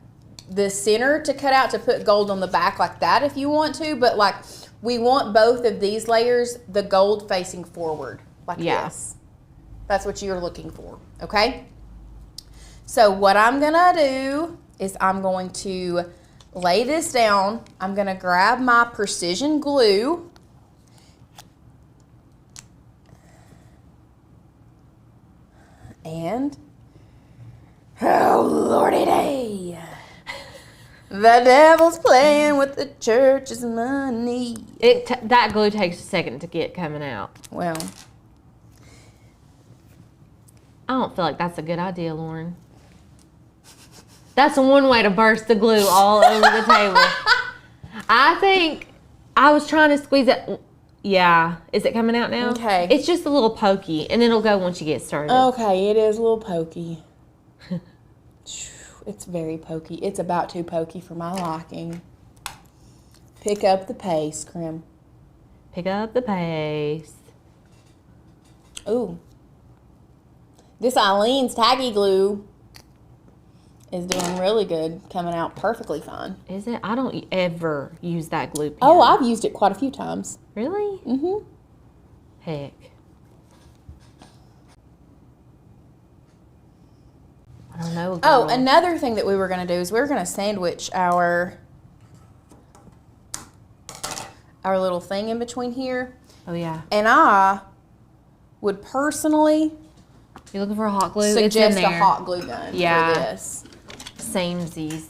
the center to cut out to put gold on the back like that if you want to, but like we want both of these layers, the gold facing forward like this. That's what you're looking for, okay? So what I'm gonna do is I'm going to lay this down. I'm gonna grab my precision glue. And, oh lordy day. The devil's playing with the church's money. That glue takes a second to get coming out. Well, I don't feel like that's a good idea, Lauren. That's one way to burst the glue all over the table. I think I was trying to squeeze it. Yeah. Is it coming out now? Okay. It's just a little pokey, and it'll go once you get started. okay, it is a little pokey. It's very pokey. It's about too pokey for my liking. Pick up the pace, Krim. Pick up the pace. Ooh. This Eileen's Taggy Glue is doing really good, coming out perfectly fine. Is it? I don't ever use that glue pen. Oh, I've used it quite a few times. Really? Mm-hmm. Heck. I don't know. Oh, girl. another thing that we were going to do is we were going to sandwich our little thing in between here. Oh, yeah. And I would personally You looking for a hot glue? suggest it's in a there. hot glue gun Yeah. for this. Samesies.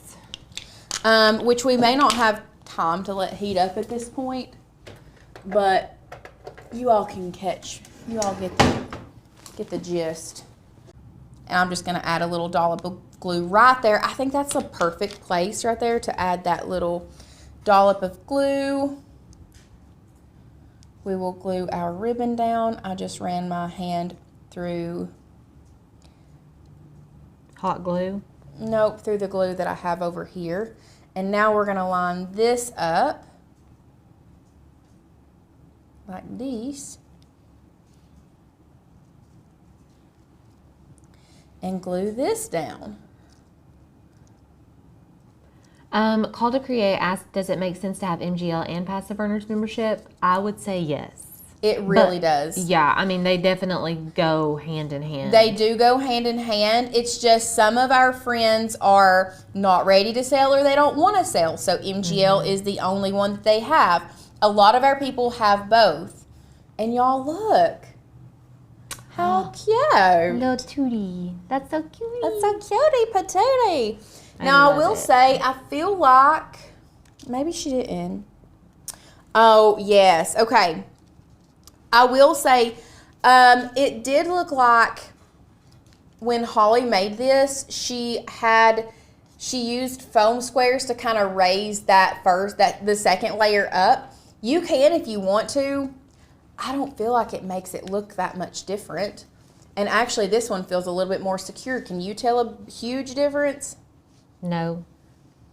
Which we may not have time to let heat up at this point, but you all can catch, you all get the gist. And I'm just gonna add a little dollop of glue right there. I think that's a perfect place right there to add that little dollop of glue. We will glue our ribbon down. I just ran my hand through, Hot glue. nope, through the glue that I have over here. And now we're gonna line this up like this and glue this down. Call to Create asked, does it make sense to have MGL and Passive Earners membership? I would say yes. It really But, does. Yeah, I mean, they definitely go hand in hand. They do go hand in hand. It's just some of our friends are not ready to sell or they don't want to sell. So MGL is the only one that they have. A lot of our people have both. And y'all look. How cute. Little Tootie. That's so cute. That's so cutie patootie. I Now, I love will it. say, I feel like, maybe she didn't. Oh, yes. Okay. I will say, it did look like when Holly made this, she used foam squares to kind of raise the second layer up. You can if you want to. I don't feel like it makes it look that much different. And actually, this one feels a little bit more secure. Can you tell a huge difference? No,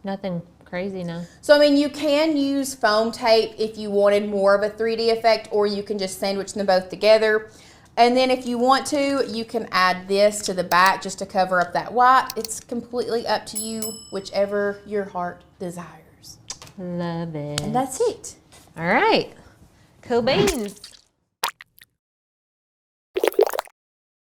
nothing crazy, no. So, I mean, you can use foam tape if you wanted more of a 3D effect, or you can just sandwich them both together. And then if you want to, you can add this to the back just to cover up that white. It's completely up to you, whichever your heart desires. Love it. And that's it. All right. Cool beans.